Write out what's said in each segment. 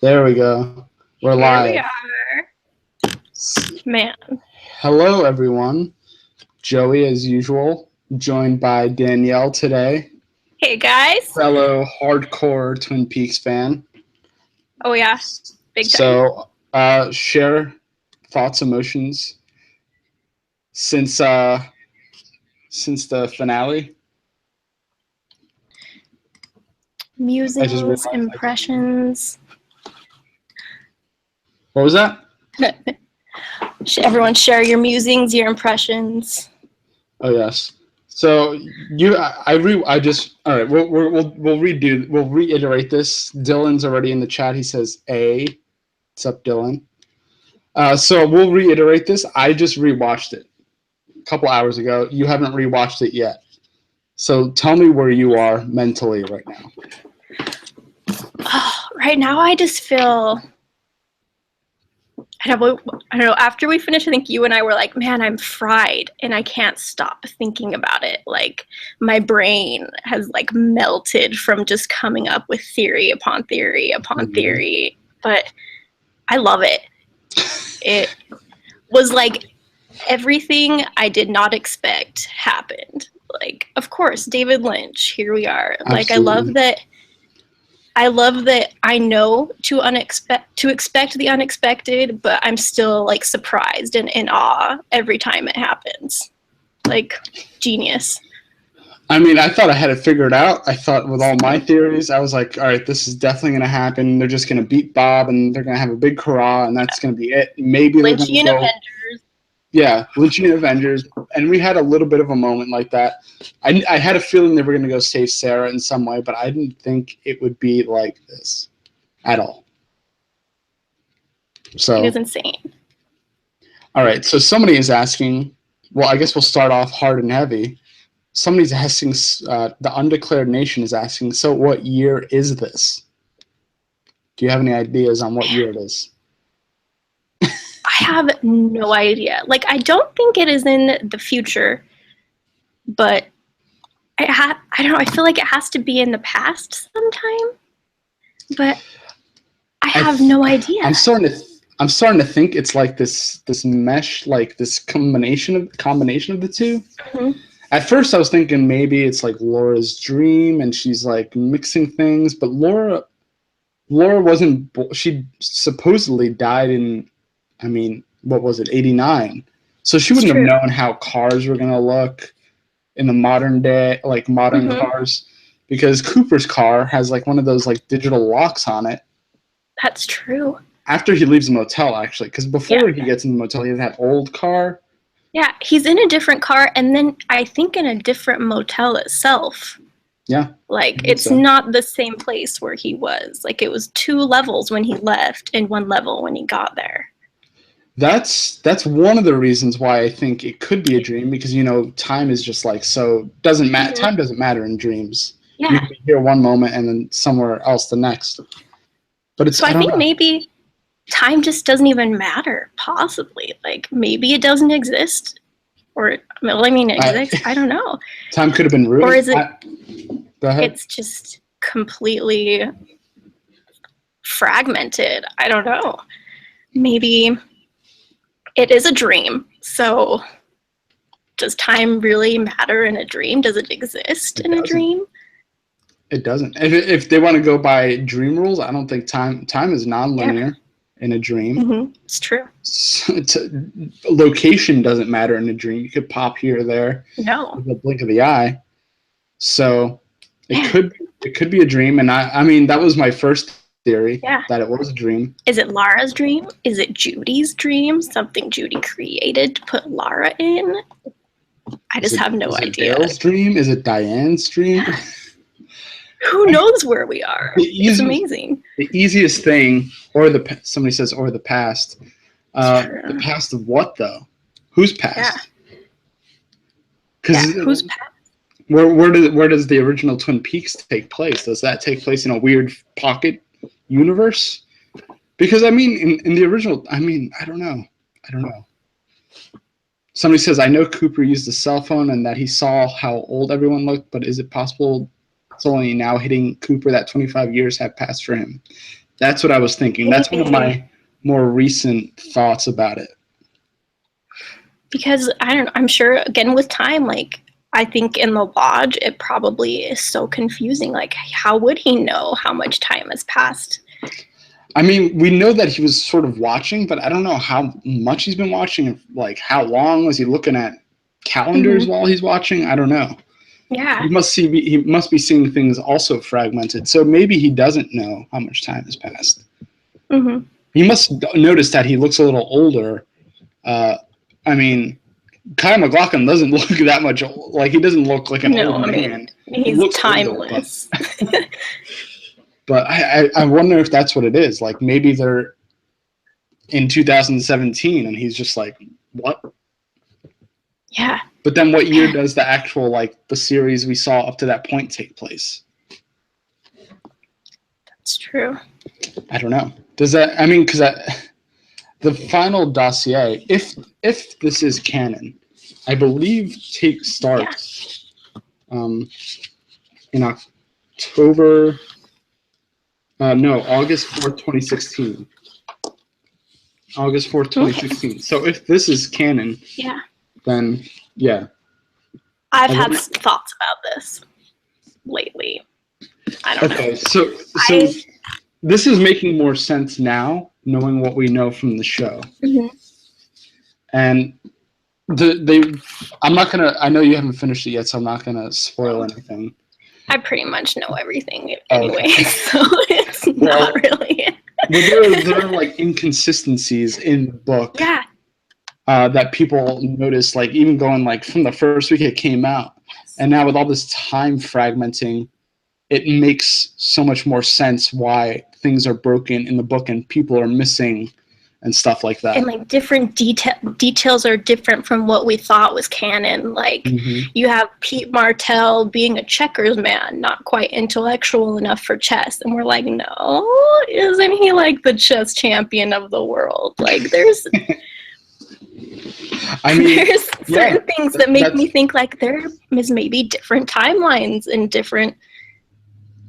There we go. We're Here live. we are. Man. Hello, everyone. Joey, as usual, joined by Danielle today. Hey, guys. Fellow hardcore Twin Peaks fan. Oh, yeah. Big time. So, share thoughts, emotions since the finale. Musings, impressions. What was that? Everyone share your musings, your impressions. Oh yes. So all right. We'll reiterate this. Dylan's already in the chat. He says A. What's up, Dylan? So we'll reiterate this. I just rewatched it a couple hours ago. You haven't rewatched it yet. So tell me where you are mentally right now. Right now, I just feel. I don't know. After we finished, I think you and I were like, man, I'm fried and I can't stop thinking about it. Like my brain has like melted from just coming up with theory upon theory upon theory. But I love it. It was like everything I did not expect happened. Like, of course, David Lynch, here we are. Absolutely. Like, I love that I know to expect the unexpected, but I'm still like surprised and in awe every time it happens. Like, genius. I mean, I thought I had it figured out. I thought with all my theories, I was like, all right, this is definitely going to happen. They're just going to beat Bob and they're going to have a big hurrah and that's going to be it. Maybe Lynchian Avengers. Yeah, Lynchian Avengers. And we had a little bit of a moment like that. I had a feeling they were going to go save Sarah in some way, but I didn't think it would be like this at all. So it was insane. All right, so somebody is asking, well, I guess we'll start off hard and heavy. Somebody's asking, the Undeclared Nation is asking, so what year is this? Do you have any ideas on what year it is? I have no idea. Like, I don't think it is in the future, but I don't know. I feel like it has to be in the past sometime, but I have no idea. I'm starting to think it's like this mesh, like this combination of the two. Mm-hmm. At first, I was thinking maybe it's like Laura's dream, and she's like mixing things. But Laura wasn't. She supposedly died in, I mean, what was it, 89? So she wouldn't have known how cars were gonna look in the modern day, like modern cars, because Cooper's car has like one of those like digital locks on it. That's true. After he leaves the motel, actually, because before he gets in the motel, he has that old car. Yeah, he's in a different car, and then I think in a different motel itself. Yeah. Like, it's not the same place where he was. Like, it was 2 levels when he left and 1 level when he got there. That's one of the reasons why I think it could be a dream, because, you know, time is just like, so doesn't matter. Time doesn't matter in dreams. Yeah. You can be here one moment and then somewhere else the next. But it's, so I think maybe time just doesn't even matter, possibly. Like, maybe it doesn't exist. Or, well, I mean, it exists. I don't know. Time could have been ruined. Or is it, go ahead. It's just completely fragmented. I don't know. Maybe it is a dream. So does time really matter in a dream? Does it exist in a dream? It doesn't. If they want to go by dream rules, I don't think time is non-linear in a dream. It's true. Location doesn't matter in a dream. You could pop here or there. No. With a blink of the eye. So it could be a dream. And I mean, that was my first theory, that it was a dream. Is it Lara's dream? Is it Judy's dream? Something Judy created to put Lara in? I just have no idea. Is it Dale's dream? Is it Diane's dream? Who knows where we are? It's amazing. The easiest thing, somebody says, or the past. The past of what, though? Whose past? Whose past? Where does the original Twin Peaks take place? Does that take place in a weird pocket universe? Because, I mean, in the original, I mean, I don't know. Somebody says, I know Cooper used a cell phone and that he saw how old everyone looked, but is it possible it's only now hitting Cooper that 25 years have passed for him? That's what I was thinking. That's one of my more recent thoughts about it. Because I don't know, I'm sure again with time, like I think in the lodge it probably is so confusing. Like how would he know how much time has passed? I mean, we know that he was sort of watching, but I don't know how much he's been watching. Like how long was he looking at calendars while he's watching? I don't know. Yeah. He must be seeing things also fragmented. So maybe he doesn't know how much time has passed. He must notice that he looks a little older. I mean, Kyle MacLachlan doesn't look that much old. Like, he doesn't look like an old man. He's timeless. Older, but I wonder if that's what it is. Like, maybe they're in 2017 and he's just like, what? Yeah. But then what year does the actual, like, the series we saw up to that point take place? That's true. I don't know. Does that, I mean, because the final dossier, if this is canon, I believe starts in October, August 4th, 2016. August 4th, 2016. So if this is canon, then yeah. I've had thoughts about this lately. I don't know. Okay, so this is making more sense now, knowing what we know from the show. And I'm not gonna. I know you haven't finished it yet, so I'm not gonna spoil anything. I pretty much know everything anyway, so it's not really. But there are like inconsistencies in the book. Yeah. That people notice, like even going like from the first week it came out, and now with all this time fragmenting, it makes so much more sense why things are broken in the book and people are missing and stuff like that. And like different details are different from what we thought was canon. Like you have Pete Martell being a checkers man, not quite intellectual enough for chess. And we're like, no, isn't he like the chess champion of the world? Like there's there's certain things that make me think like there is maybe different timelines in different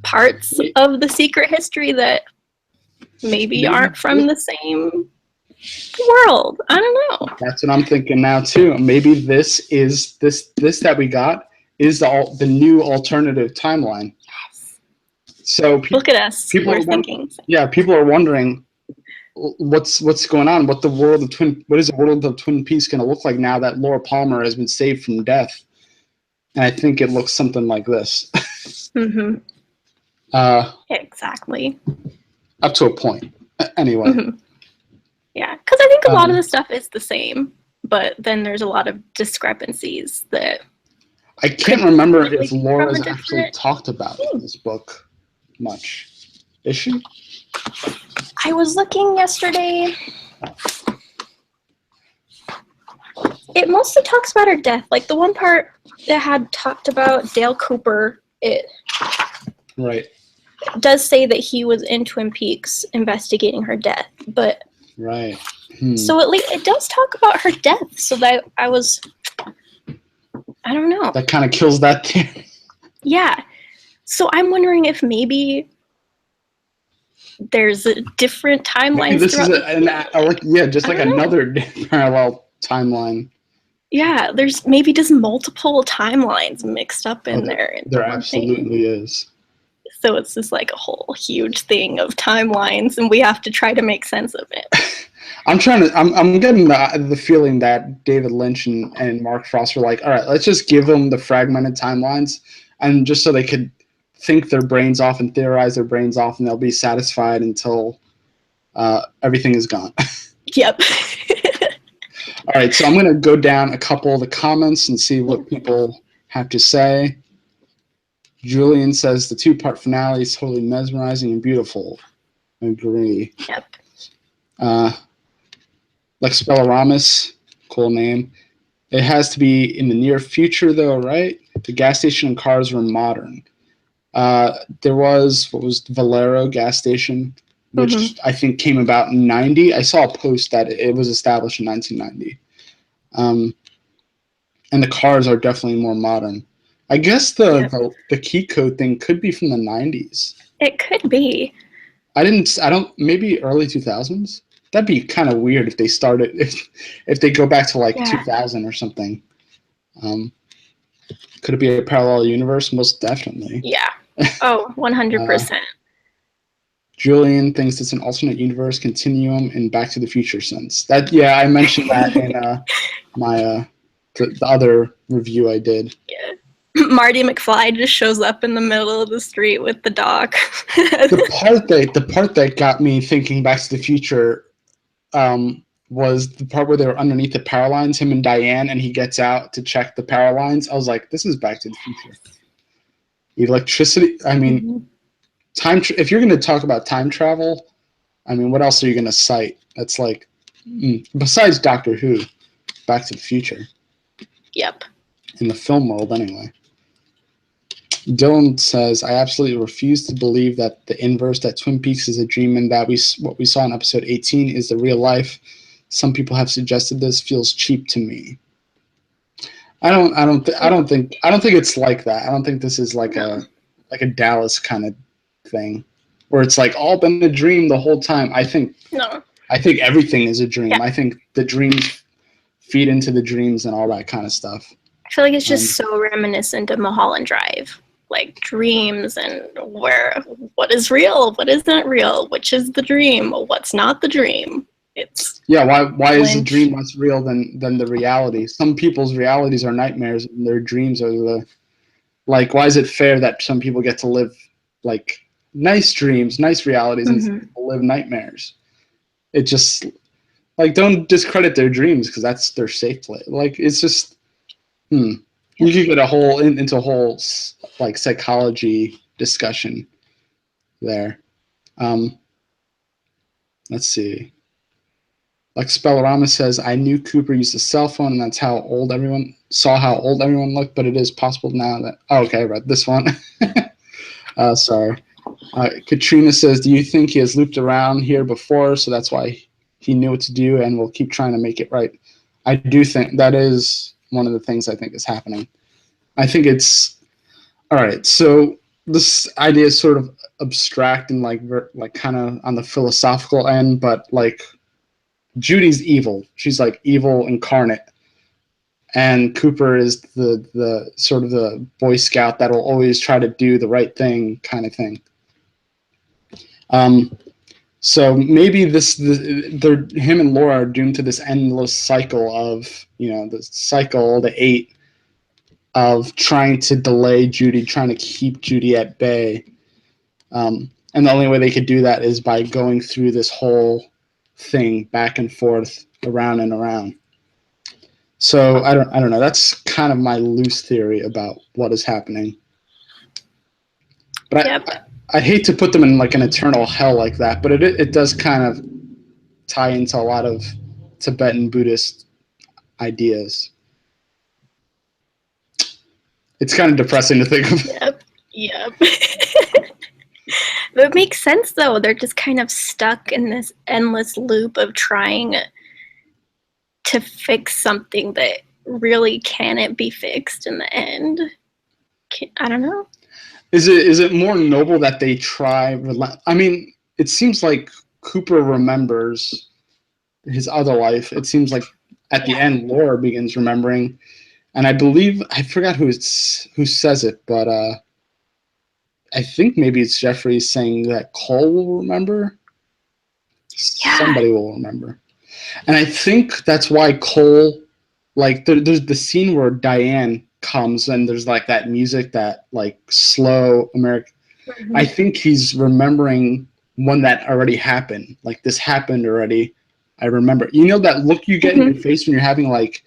parts of the secret history that maybe aren't from the same world. I don't know. That's what I'm thinking now too. Maybe this that we got is the new alternative timeline. Yes. So look at us. People are thinking. Yeah, people are wondering what's going on. What is the world of Twin Peaks going to look like now that Laura Palmer has been saved from death? And I think it looks something like this. Exactly. Up to a point. Anyway. Yeah, because I think a lot of the stuff is the same, but then there's a lot of discrepancies that I can't remember if Laura's actually talked about in this book much. Is she? I was looking yesterday. It mostly talks about her death. Like the one part that had talked about Dale Cooper, it does say that he was in Twin Peaks investigating her death, but so it does talk about her death. So that I don't know. That kind of kills that theory. Yeah. So I'm wondering if maybe there's a different timeline. This is like another parallel timeline. Yeah, there's maybe just multiple timelines mixed up in there. There absolutely is. So it's just like a whole huge thing of timelines, and we have to try to make sense of it. I'm getting the feeling that David Lynch and Mark Frost were like, all right, let's just give them the fragmented timelines, and just so they could think their brains off and theorize their brains off, and they'll be satisfied until everything is gone. Yep. All right, so I'm going to go down a couple of the comments and see what people have to say. Julian says the two-part finale is totally mesmerizing and beautiful. I agree. Yep. Lex Bellaramis, cool name. It has to be in the near future, though, right? The gas station and cars were modern. There was Valero gas station, which I think came about in 90. I saw a post that it was established in 1990. And the cars are definitely more modern. I guess the key code thing could be from the 90s. It could be. maybe early 2000s. That'd be kind of weird if they started, if they go back to like 2000 or something. Could it be a parallel universe? Most definitely. Yeah. Oh, 100%. Julian thinks it's an alternate universe continuum in Back to the Future sense. That, yeah, I mentioned that in my the other review I did. Yeah. Marty McFly just shows up in the middle of the street with the dog. The part that got me thinking Back to the Future was the part where they were underneath the power lines, him and Diane, and he gets out to check the power lines. I was like, this is Back to the Future. Electricity. I mean, if you're going to talk about time travel, I mean, what else are you going to cite? That's like, besides Doctor Who, Back to the Future. Yep. In the film world, anyway. Dylan says, I absolutely refuse to believe that the inverse, that Twin Peaks is a dream, and that what we saw in episode 18 is the real life. Some people have suggested this. Feels cheap to me. I don't think it's like that. I don't think this is like a Dallas kind of thing where it's like all been a dream the whole time. I think everything is a dream. Yeah. I think the dreams feed into the dreams and all that kind of stuff. I feel like it's just so reminiscent of Mulholland Drive, like dreams and what is real, what isn't real, which is the dream, what's not the dream. It's why is the dream less real than the reality? Some people's realities are nightmares and their dreams are why is it fair that some people get to live like nice dreams, nice realities, and some people live nightmares? It just like, don't discredit their dreams because that's their safe place. Like, it's just you could get into a whole like psychology discussion there. Let's see. Like Spellorama says, I knew Cooper used a cell phone, and that's how old everyone looked, but it is possible now that... Oh, okay, I read this one. Sorry. Katrina says, do you think he has looped around here before, so that's why he knew what to do and will keep trying to make it right? I do think that is one of the things I think is happening. I think it's... All right, so this idea is sort of abstract and like kind of on the philosophical end, but like... Judy's evil. She's like evil incarnate. And Cooper is the sort of the Boy Scout that'll always try to do the right thing kind of thing. So maybe him and Laura are doomed to this endless cycle of, the 8 of trying to delay Judy, trying to keep Judy at bay. And the only way they could do that is by going through this whole thing back and forth, around and around. So I don't know. That's kind of my loose theory about what is happening. But I'd hate to put them in like an eternal hell like that. But it does kind of tie into a lot of Tibetan Buddhist ideas. It's kind of depressing to think of. Yep. But it makes sense, though. They're just kind of stuck in this endless loop of trying to fix something that really can't be fixed in the end. I don't know. Is it more noble that they try? I mean, it seems like Cooper remembers his other life. It seems like at the end, Laura begins remembering. And I believe, I forgot who says it, but... I think maybe it's Jeffries saying that Cole will remember. Yeah. Somebody will remember. And I think that's why Cole, like, there's the scene where Diane comes and there's like that music, that like slow American. Mm-hmm. I think he's remembering one that already happened. Like, this happened already. I remember. You know that look you get in your face when you're having like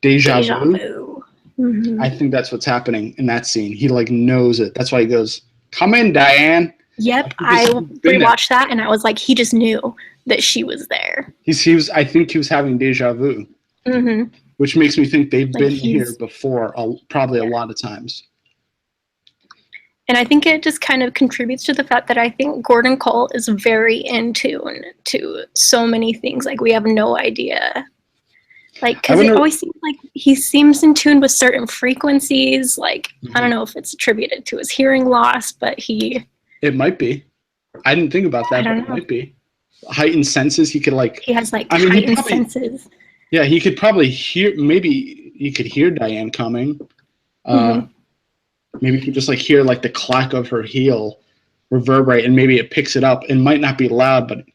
deja vu? Mm-hmm. I think that's what's happening in that scene. He like knows it. That's why he goes, "Come in, Diane." Yep, I rewatched that and I was like, he just knew that she was there. I think he was having deja vu, which makes me think they've been here before, probably a lot of times. And I think it just kind of contributes to the fact that I think Gordon Cole is very in tune to so many things. Like, we have no idea. Like, because it always seems like he seems in tune with certain frequencies. Like, I don't know if it's attributed to his hearing loss, but It might be. I didn't think about that, but it might be. Heightened senses, he could like... He has like I mean, heightened senses. Yeah, he could probably hear, maybe he could hear Diane coming. Maybe he could just like hear like the clack of her heel reverberate, and maybe it picks it up. It might not be loud, but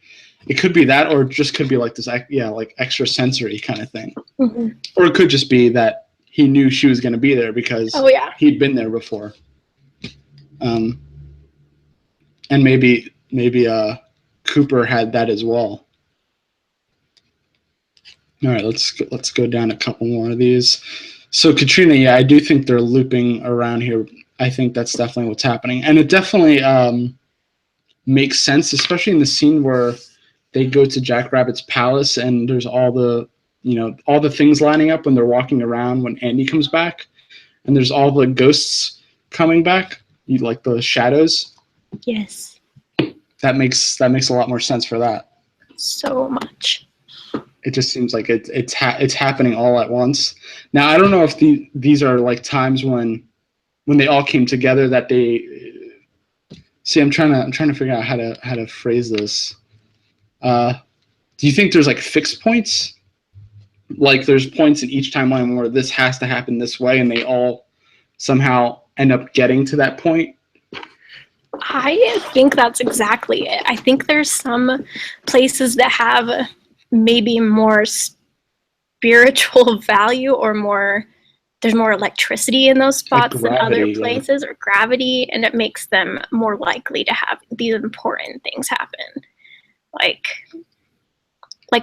it could be that, or it just could be like this, like extra sensory kind of thing. Or it could just be that he knew she was going to be there because he'd been there before. And maybe Cooper had that as well. All right, let's go down a couple more of these. So Katrina, yeah, I do think they're looping around here. I think that's definitely what's happening, and it definitely makes sense, especially in the scene where they go to Jack Rabbit's palace and there's all the things lining up when they're walking around when Andy comes back, and there's all the ghosts coming back, like the shadows. Yes. That makes a lot more sense for that. So much. It just seems like it's happening all at once. Now I don't know if these are like times when they all came together that they see. I'm trying to figure out how to phrase this. Do you think there's like fixed points? Like there's points in each timeline where this has to happen this way, and they all somehow end up getting to that point? I think that's exactly it. I think there's some places that have maybe more spiritual value, or there's more electricity in those spots like gravity, than other places, or gravity, and it makes them more likely to have these important things happen. Like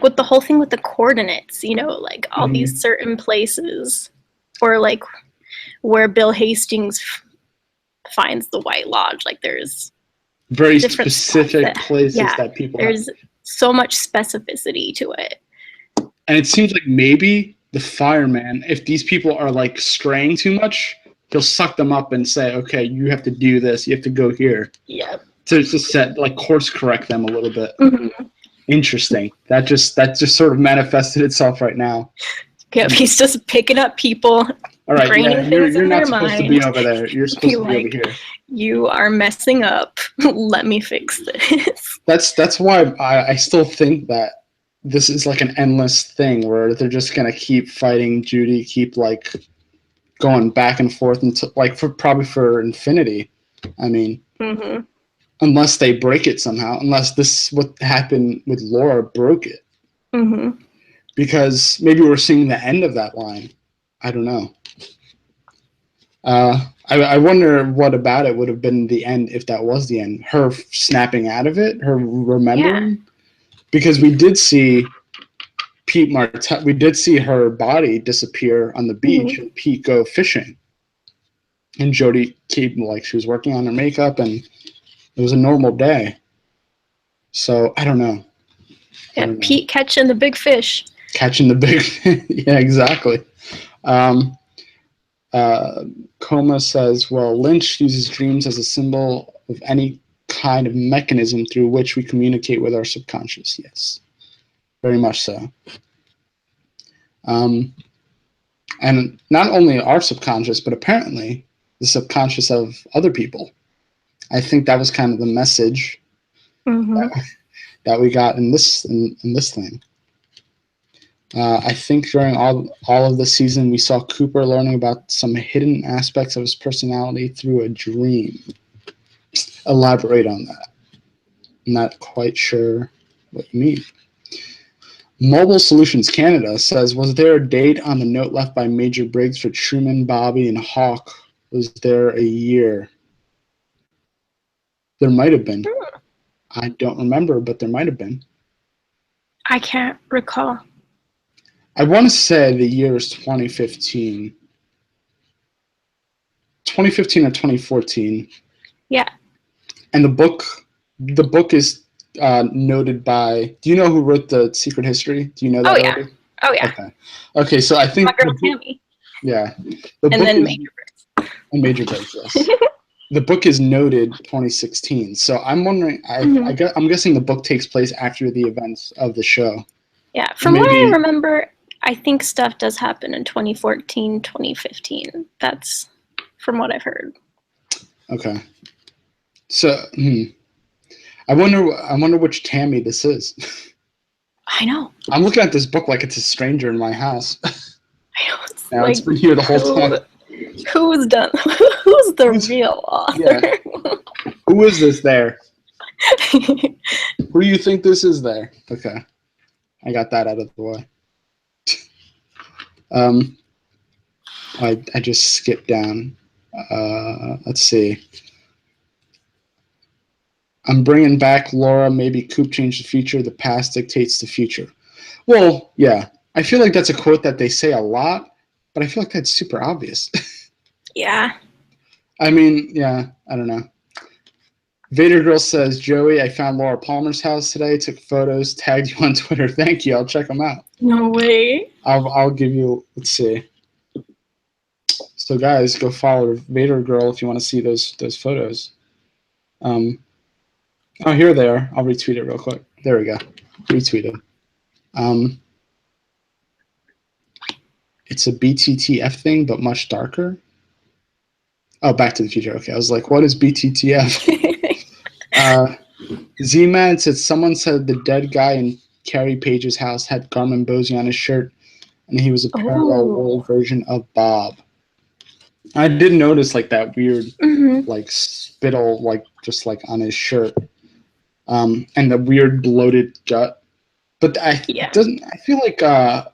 with the whole thing with the coordinates, like all these certain places, or like where Bill Hastings finds the White Lodge. Like there's very specific places that people there's so much specificity to it. And it seems like maybe the fireman, if these people are like straying too much, he'll suck them up and say, okay, you have to do this, you have to go here. Yep. To just course correct them a little bit. Interesting. That just sort of manifested itself right now. Yep, he's just picking up people. All right, you're not supposed to be over there. You're supposed to be over here. You are messing up. Let me fix this. That's why I still think that this is like an endless thing where they're just gonna keep fighting Judy, keep like going back and forth until probably for infinity. I mean, unless they break it somehow, unless this what happened with Laura broke it. Because maybe we're seeing the end of that line. I don't know. I wonder what about it would have been the end if that was the end. Her snapping out of it, her remembering. Yeah. Because we did see Pete Martell, we did see her body disappear on the beach and Pete go fishing. And Jody she was working on her makeup and it was a normal day. So I don't know. Yeah, Pete catching the big fish. Catching the big yeah, exactly. Coma says, well, Lynch uses dreams as a symbol of any kind of mechanism through which we communicate with our subconscious. Yes, very much so. And not only our subconscious, but apparently the subconscious of other people. I think that was kind of the message that we got in this thing. I think during all of the season, we saw Cooper learning about some hidden aspects of his personality through a dream. Elaborate on that. I'm not quite sure what you mean. Mobile Solutions Canada says, was there a date on the note left by Major Briggs for Truman, Bobby, and Hawk? Was there a year? There might have been. I don't remember, but there might have been. I can't recall. I want to say the year is 2015. 2015 or 2014. Yeah. And the book is noted by, do you know who wrote The Secret History? Do you know that already? Oh, yeah. Okay, so I think... My girl Tammy. Yeah. And then Major Briggs. And Major Briggs, yes. The book is noted 2016. So I'm wondering, I'm guessing the book takes place after the events of the show. Yeah, from what I remember, I think stuff does happen in 2014, 2015. That's from what I've heard. Okay. So, I wonder which Tammy this is. I know. I'm looking at this book like it's a stranger in my house. I know. It's Now like, it's been here the whole time. Who's the real author? Yeah. Who is this there? Who do you think this is there? Okay. I got that out of the way. I just skipped down. Let's see. I'm bringing back Laura. Maybe Coop changed the future. The past dictates the future. Well, yeah. I feel like that's a quote that they say a lot, but I feel like that's super obvious. Yeah. I mean, yeah, I don't know. Vader Girl says, Joey, I found Laura Palmer's house today, took photos, tagged you on Twitter. Thank you. I'll check them out. No way. I'll give you, let's see. So guys, go follow Vader Girl if you want to see those photos. Oh, here they are. I'll retweet it real quick. There we go. Retweeted. It's a BTTF thing, but much darker. Oh, Back to the Future. Okay, I was like, what is BTTF? Z-Man said, someone said the dead guy in Carrie Page's house had Garmin Bosey on his shirt, and he was a parallel world version of Bob. I did notice like that weird like spittle like just like on his shirt, and the weird bloated gut. But I feel like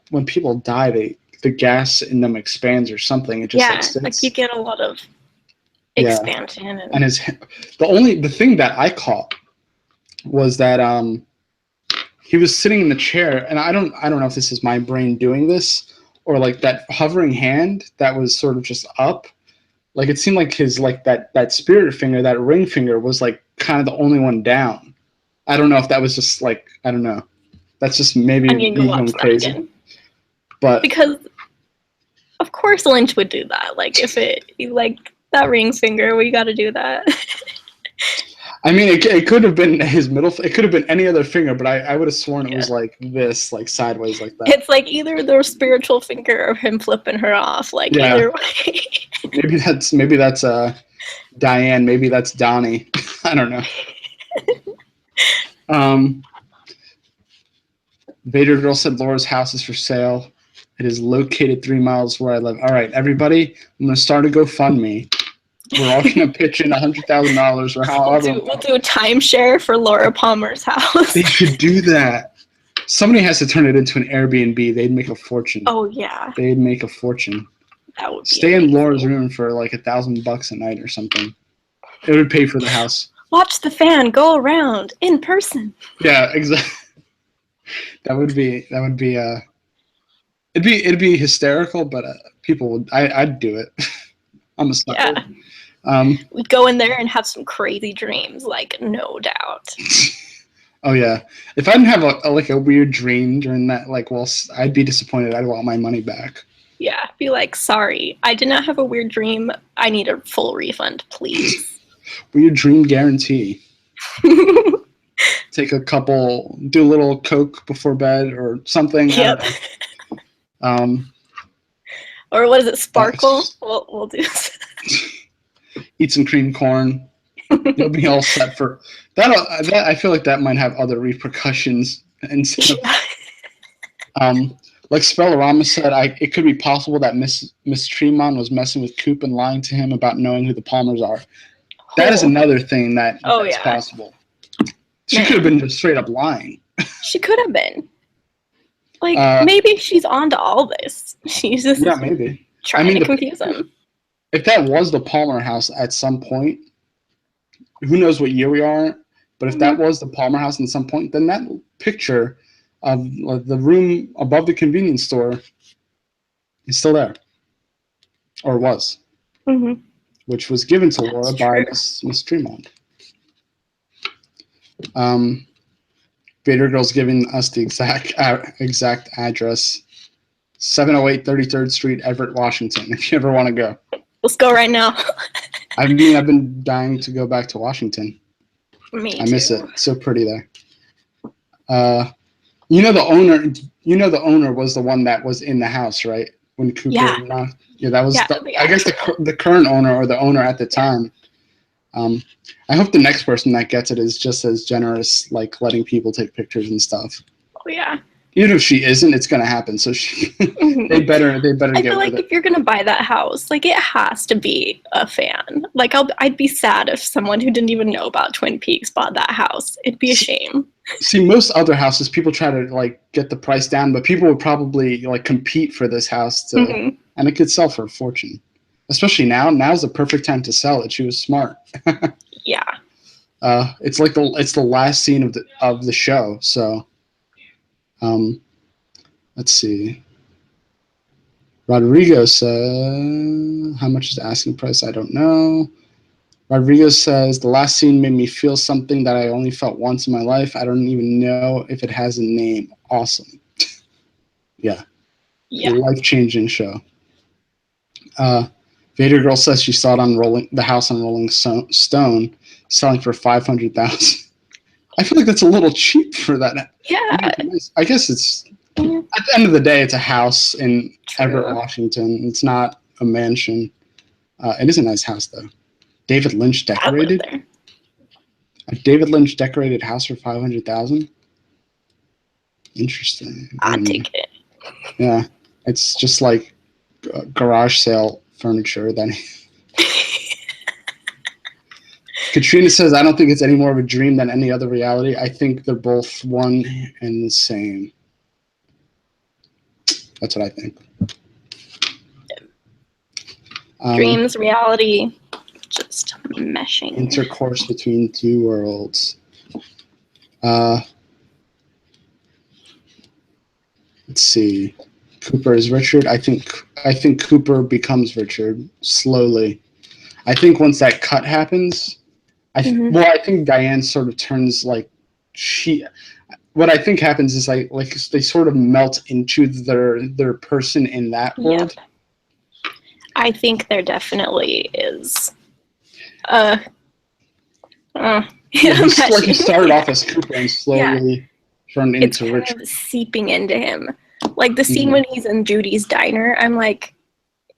when people die, the gas in them expands or something. It just like you get a lot of expansion. And the thing that I caught was that he was sitting in the chair, and I don't know if this is my brain doing this or like that hovering hand that was sort of just up. Like it seemed like his like that spirit finger, that ring finger was like kind of the only one down. I don't know if that was just like, I don't know. That's just maybe me going crazy. But because of course Lynch would do that. Like if like that ring finger, we got to do that. I mean, it could have been his middle. It could have been any other finger, but I would have sworn it was like this, like sideways, like that. It's like either their spiritual finger or him flipping her off. Like either way. maybe that's Diane. Maybe that's Donnie. I don't know. Vader Girl said Laura's house is for sale. It is located 3 miles where I live. All right, everybody, I'm going to start a GoFundMe. We're all going to pitch in $100,000 or however. We'll do a timeshare for Laura Palmer's house. They should do that. Somebody has to turn it into an Airbnb. They'd make a fortune. Oh, yeah. They'd make a fortune. That would be Stay amazing. In Laura's room for like $1,000 a night or something. It would pay for the house. Watch the fan go around in person. Yeah, exactly. It'd be hysterical, but people would. I'd do it. I'm a sucker. Yeah. We'd go in there and have some crazy dreams, like no doubt. Oh yeah. If I didn't have a weird dream during that, I'd be disappointed. I'd want my money back. Yeah, be like, sorry, I did not have a weird dream. I need a full refund, please. Weird dream guarantee. Take do a little Coke before bed or something. Yep. Or what is it, Sparkle? We'll do this. Eat some cream corn. You'll be all set for that. I feel like that might have other repercussions. Instead of, like Spellerama said, it could be possible that Miss Tremont was messing with Coop and lying to him about knowing who the Palmers are. That is another thing that's possible. She could have been just straight up lying. She could have been. Like, maybe she's on to all this. She's just maybe trying to confuse him. If that was the Palmer house at some point, who knows what year we are, but if that was the Palmer house at some point, then that picture of the room above the convenience store is still there. Or was. Mm-hmm. Which was given to Laura by Miss Tremont. Vader Girl's giving us the exact address. 708 33rd Street, Everett, Washington, if you ever want to go. Let's go right now. I've been dying to go back to Washington. Me too. I miss it. It's so pretty there. The owner was the one that was in the house, right? When Cooper that was I guess the current owner or the owner at the time. I hope the next person that gets it is just as generous, like letting people take pictures and stuff. Oh yeah. Even if she isn't, it's gonna happen. So they better I get feel like with it. if you're gonna buy that house, like it has to be a fan. Like I'd be sad if someone who didn't even know about Twin Peaks bought that house. It'd be a shame. See, most other houses, people try to like get the price down, but people would probably like compete for this house to, and it could sell for a fortune. Especially now. Now's the perfect time to sell it. She was smart. Yeah. It's like it's the last scene of the show. So, let's see. Rodrigo says, how much is the asking price? I don't know. Rodrigo says, the last scene made me feel something that I only felt once in my life. I don't even know if it has a name. Awesome. Yeah. A life-changing show. Vader Girl says she saw it on the house on Rolling Stone, selling for $500,000. I feel like that's a little cheap for that. Yeah. I guess it's, at the end of the day, it's a house in Everett, Washington. It's not a mansion. It is a nice house, though. David Lynch decorated. A David Lynch decorated house for $500,000. Interesting. I'd take it. Yeah, it's just like garage sale furniture. Then Katrina says, "I don't think it's any more of a dream than any other reality. I think they're both one and the same." That's what I think. Dreams, reality, just meshing. Intercourse between two worlds. Let's see. Cooper is Richard. I think Cooper becomes Richard slowly. I think once that cut happens, I think Diane sort of turns like what I think happens is like they sort of melt into their person in that world. Yep. I think there definitely is. It's like he started off as Cooper and slowly turned into Richard. It's kind of seeping into him. Like the scene when he's in Judy's diner, I'm like,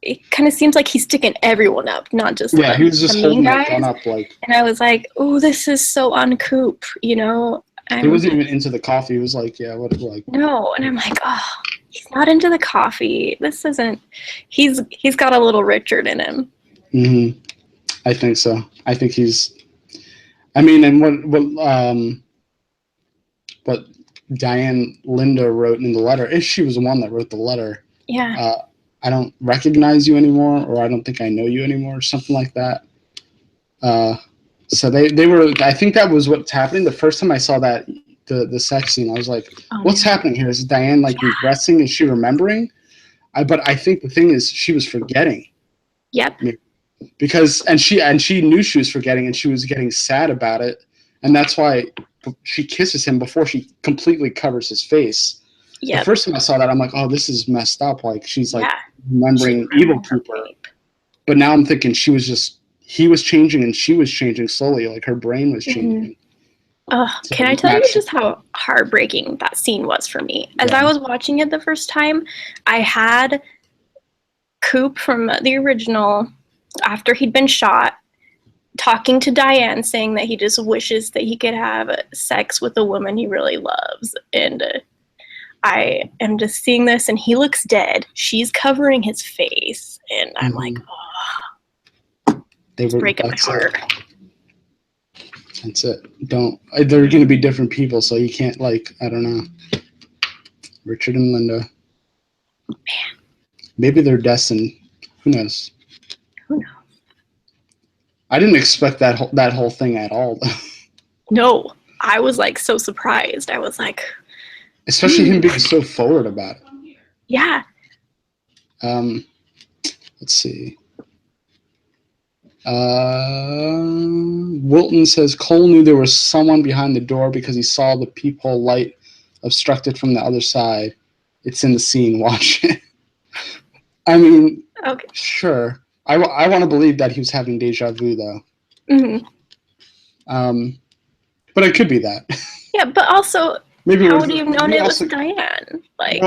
it kind of seems like he's sticking everyone up, not just he was just holding that gun up like. And I was like, oh, this is so uncoop, you know. He wasn't even into the coffee. He was like, what like. No, and I'm like, oh, he's not into the coffee. This isn't. He's got a little Richard in him. Mm-hmm. I think so. I think he's. I mean, and what Diane Linda wrote in the letter, if she was the one that wrote the letter. Yeah. I don't recognize you anymore, or I don't think I know you anymore, or something like that. So they were. I think that was what's happening. The first time I saw that the sex scene, I was like, "What's happening here? Is Diane like regressing? Is she remembering?" But I think the thing is, she was forgetting. Yep. Because she knew she was forgetting, and she was getting sad about it, and that's why she kisses him before she completely covers his face. Yep. The first time I saw that, I'm like, "Oh, this is messed up." Like she's like remembering evil Cooper. But now I'm thinking he was changing and she was changing slowly. Like her brain was changing. So can I tell you just how heartbreaking that scene was for me? As I was watching it the first time, I had Coop from the original, after he'd been shot, talking to Diane, saying that he just wishes that he could have sex with a woman he really loves. And I am just seeing this, and he looks dead. She's covering his face, and I'm like, oh, it's breaking my heart. That's it. They're going to be different people, so you can't, like, I don't know. Richard and Linda. Man. Maybe they're destined. Who knows? Who knows? I didn't expect that whole thing at all. No, I was like so surprised. I was like, especially him being so forward about it. Yeah. Let's see. Wilton says Cole knew there was someone behind the door because he saw the peephole light obstructed from the other side. It's in the scene. Watch it. I mean, okay. Sure. I want to believe that he was having deja vu, though. Mm-hmm. But it could be that. Yeah, but also, maybe how would you have known it was Diane? Like,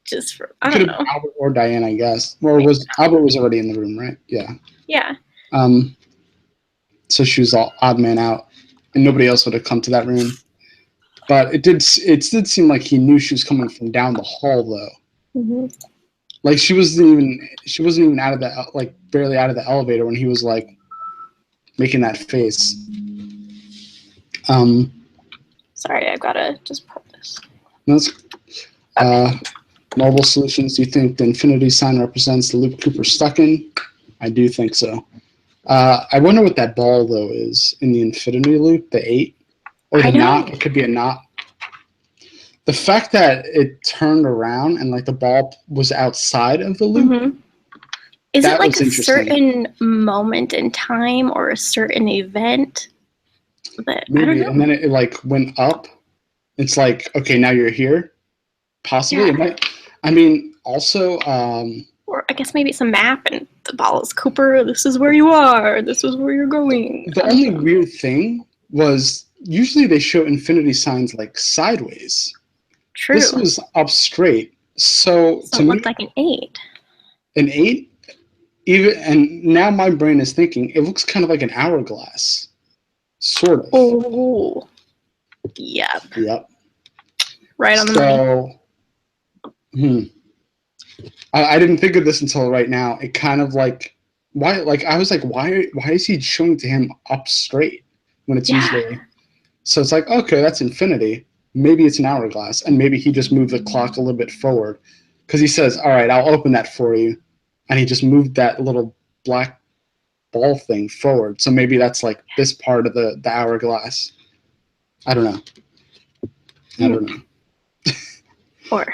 just for, I don't know. Albert or Diane, I guess. Or Albert was already in the room, right? Yeah. Yeah. So she was all odd man out, and nobody else would have come to that room. But it did seem like he knew she was coming from down the hall, though. Mm-hmm. Like she wasn't even out of the, like, barely out of the elevator when he was like making that face. Sorry, I've gotta just put this. Marvel solutions. Do you think the infinity sign represents the loop Cooper stuck in? I do think so. I wonder what that ball though is in the infinity loop, the 8. Or the knot. It could be a knot. The fact that it turned around and like the ball was outside of the loop. Mm-hmm. Is it like a certain moment in time or a certain event? But maybe, I don't know. And then it like went up. It's like, okay, now you're here. Possibly. Yeah. It might, I mean, also. Or I guess maybe it's a map and the ball is Cooper. This is where you are. This is where you're going. The only weird thing was usually they show infinity signs like sideways. True. This was up straight. So it looked like an 8. An 8? Even, and now my brain is thinking it looks kind of like an hourglass. Sort of. Oh. Yep. Yep. Right on the money. I didn't think of this until right now. It kind of like, why? Like I was like, why is he showing to him up straight when it's usually? So it's like, okay, that's infinity. Maybe it's an hourglass, and maybe he just moved the clock a little bit forward, because he says, "All right, I'll open that for you," and he just moved that little black ball thing forward. So maybe that's like this part of the hourglass. I don't know. Or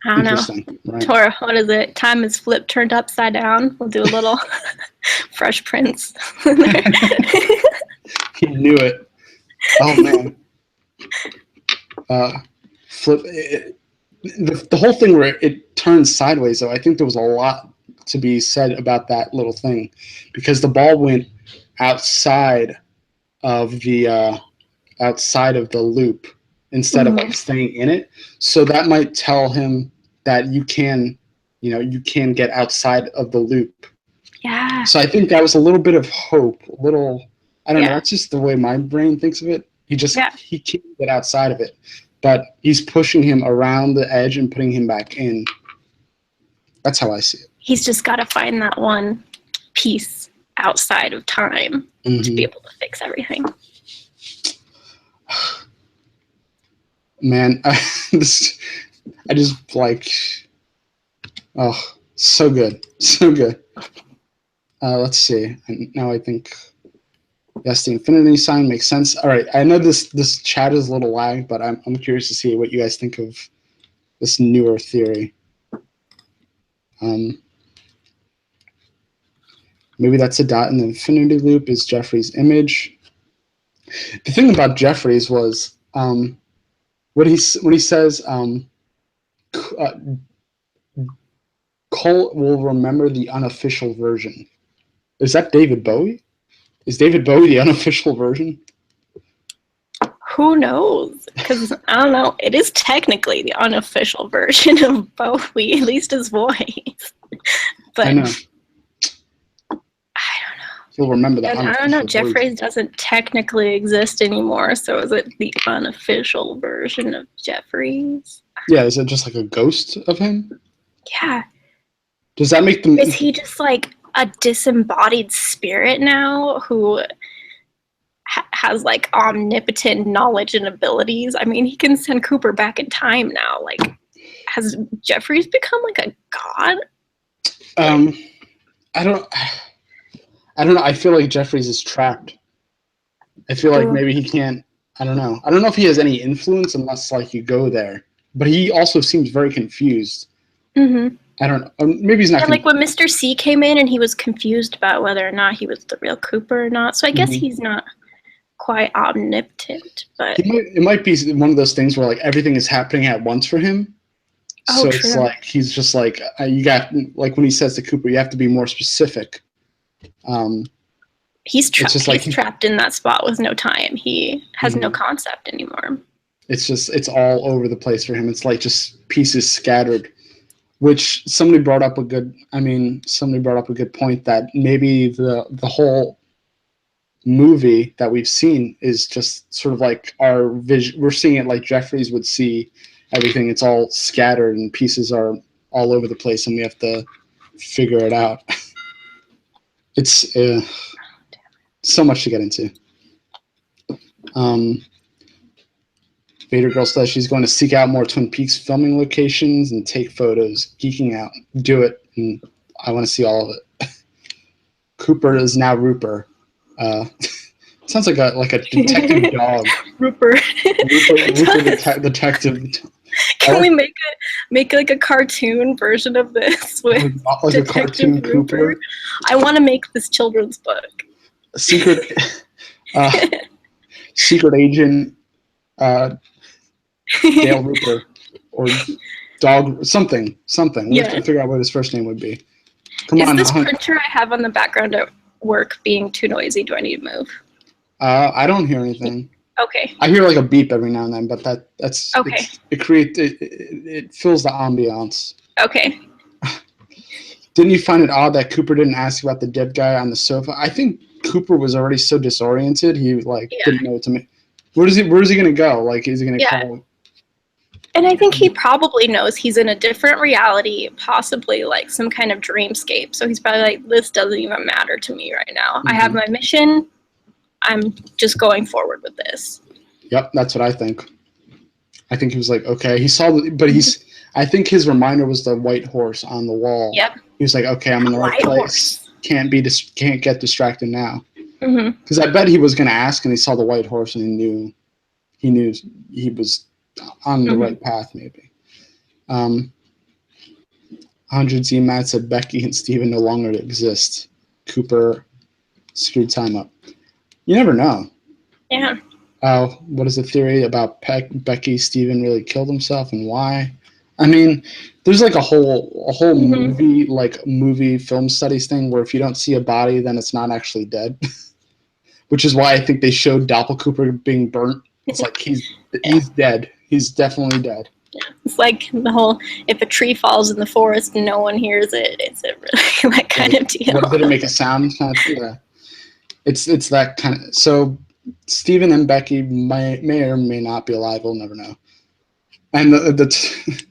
I don't know. Right. Or what is it? Time is flipped, turned upside down. We'll do a little Fresh Prince. He knew it. Oh man. Flip it, the whole thing where it turns sideways, though, I think there was a lot to be said about that little thing, because the ball went outside of the loop instead of like staying in it. So that might tell him that you can get outside of the loop. Yeah. So I think that was a little bit of hope, I don't know, that's just the way my brain thinks of it. He can't get outside of it, but he's pushing him around the edge and putting him back in. That's how I see it. He's just got to find that one piece outside of time to be able to fix everything. Man, I just like, oh, so good. Let's see. Now I think, yes, the infinity sign makes sense. All right, I know this chat is a little lag, but I'm curious to see what you guys think of this newer theory. Maybe that's a dot in the infinity loop is Jeffries' image. The thing about Jeffries was when he says Cole will remember the unofficial version. Is that David Bowie? Is David Bowie the unofficial version? Who knows? Because, I don't know, it is technically the unofficial version of Bowie, at least his voice. But I know. I don't know. He'll remember that. I don't know, Jeffries doesn't technically exist anymore, so is it the unofficial version of Jeffries? Yeah, is it just like a ghost of him? Yeah. Does that make them... Is he just like a disembodied spirit now who has like omnipotent knowledge and abilities? I mean, he can send Cooper back in time now. Like, has Jeffries become like a god? I don't know. I feel like Jeffries is trapped. I feel like maybe he can't. I don't know. I don't know if he has any influence unless like you go there. But he also seems very confused. Mm-hmm. I don't know. Maybe he's not. Yeah, like when Mr. C came in and he was confused about whether or not he was the real Cooper or not. So I guess he's not quite omnipotent, but it might be one of those things where like everything is happening at once for him. Oh, so true. It's like he's just like you got, like when he says to Cooper, you have to be more specific. He's trapped in that spot with no time. He has no concept anymore. It's all over the place for him. It's like just pieces scattered. Which somebody brought up a good point that maybe the whole movie that we've seen is just sort of like our vision. We're seeing it like Jeffries would see everything. It's all scattered and pieces are all over the place, and we have to figure it out. It's so much to get into. Vader Girl says she's going to seek out more Twin Peaks filming locations and take photos, geeking out, do it, and I want to see all of it. Cooper is now Rooper. Sounds like a detective dog. Rupert. Rooper detective. Can we make like a cartoon version of this with like Detective a cartoon Cooper? Cooper? I want to make this children's book. Secret agent Dale Rooper or dog something. We have to figure out what his first name would be. Come on. Is this printer I have on the background at work being too noisy? Do I need to move? I don't hear anything. Okay. I hear like a beep every now and then, but that's okay. It fills the ambiance. Okay. Didn't you find it odd that Cooper didn't ask about the dead guy on the sofa? I think Cooper was already so disoriented, he didn't know what to make. Where is he gonna go? Like, is he gonna call? And I think he probably knows he's in a different reality, possibly like some kind of dreamscape. So he's probably like, this doesn't even matter to me right now. I have my mission. I'm just going forward with this. Yep, that's what I think. I think he was like, okay. He saw, I think his reminder was the white horse on the wall. Yep. He was like, okay, I'm in the right place. Can't get distracted now. Because I bet he was going to ask, and he saw the white horse, and he knew he was on the right path. Maybe. 100Z Matt said Becky and Steven no longer exist. Cooper screwed time up. You never know. Yeah. What is the theory about Becky Steven really killed himself and why? I mean, there's like a whole movie film studies thing where if you don't see a body, then it's not actually dead. Which is why I think they showed Doppelcooper being burnt. It's like he's dead. He's definitely dead. Yeah. It's like the whole, if a tree falls in the forest and no one hears it, it's a really that kind of deal. What did it make a sound? Yeah. It's that kind of. So Steven and Becky may or may not be alive. We'll never know. And the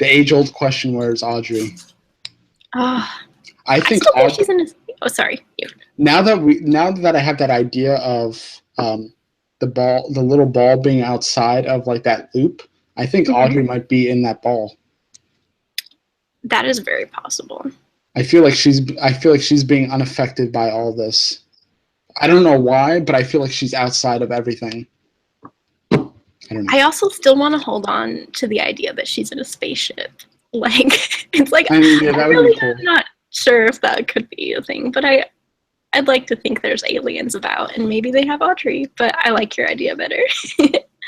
age-old question: where is Audrey? I think she's in his. Oh, sorry. You. Now that I have that idea of the little ball being outside of like that loop, I think Audrey might be in that ball. That is very possible. I feel like she's being unaffected by all this. I don't know why, but I feel like she's outside of everything. I don't know. I also still want to hold on to the idea that she's in a spaceship. Like, it's like, I mean, yeah, that would be cool. I'm not sure if that could be a thing, but I'd like to think there's aliens about, and maybe they have Audrey, but I like your idea better.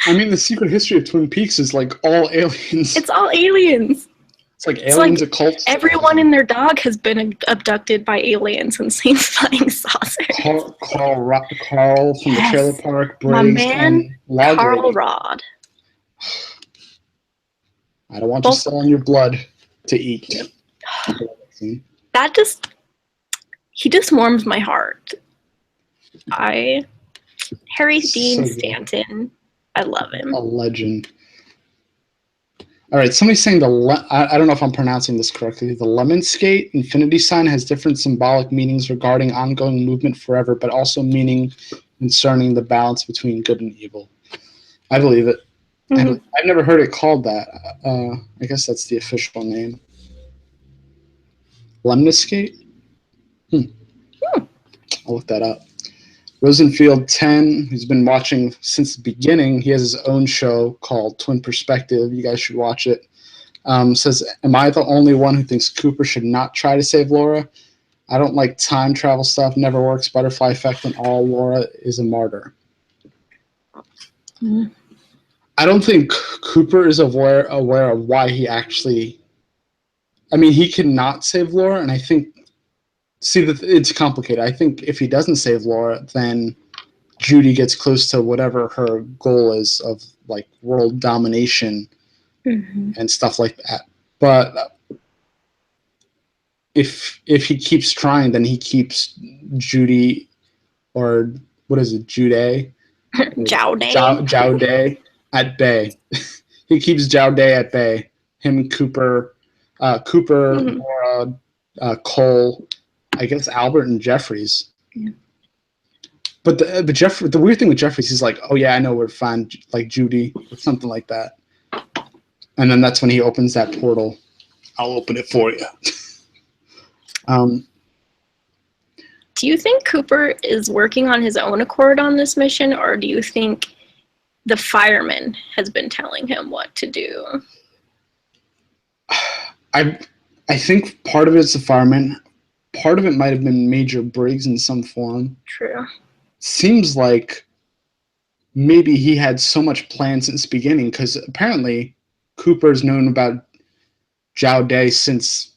I mean, the secret history of Twin Peaks is like all aliens. It's all aliens. It's like aliens, occults. Everyone and their dog has been abducted by aliens and seen flying saucers. Carl from the trailer park. Briggs, my man, and Carl Rod. I don't want you selling your blood to eat. He just warms my heart. Harry Dean Stanton, I love him. A legend. All right, somebody's saying I don't know if I'm pronouncing this correctly. The lemon skate infinity sign has different symbolic meanings regarding ongoing movement forever, but also meaning concerning the balance between good and evil. I believe it. I've never heard it called that. I guess that's the official name. Lemniscate? I'll look that up. Rosenfield 10, who's been watching since the beginning, he has his own show called Twin Perspective. You guys should watch it. Says, am I the only one who thinks Cooper should not try to save Laura? I don't like time travel stuff. Never works. Butterfly effect and all. Laura is a martyr. I don't think Cooper is aware of why he actually... I mean, he cannot save Laura, and I think... See, it's complicated. I think if he doesn't save Laura, then Judy gets close to whatever her goal is of, like, world domination and stuff like that. But if he keeps trying, then he keeps Judy or what is it, Judy? Jowday. Jowday at bay. He keeps Jowday at bay. Him, Cooper, Laura, Cole, I guess Albert and Jeffries. Yeah. But the weird thing with Jeffries, he's like, oh yeah, I know where to find like Judy or something like that. And then that's when he opens that portal. I'll open it for you. Do you think Cooper is working on his own accord on this mission, or do you think the fireman has been telling him what to do? I think part of it's the fireman. Part of it might have been Major Briggs in some form. True. Seems like maybe he had so much plan since the beginning, because apparently Cooper's known about Jowday since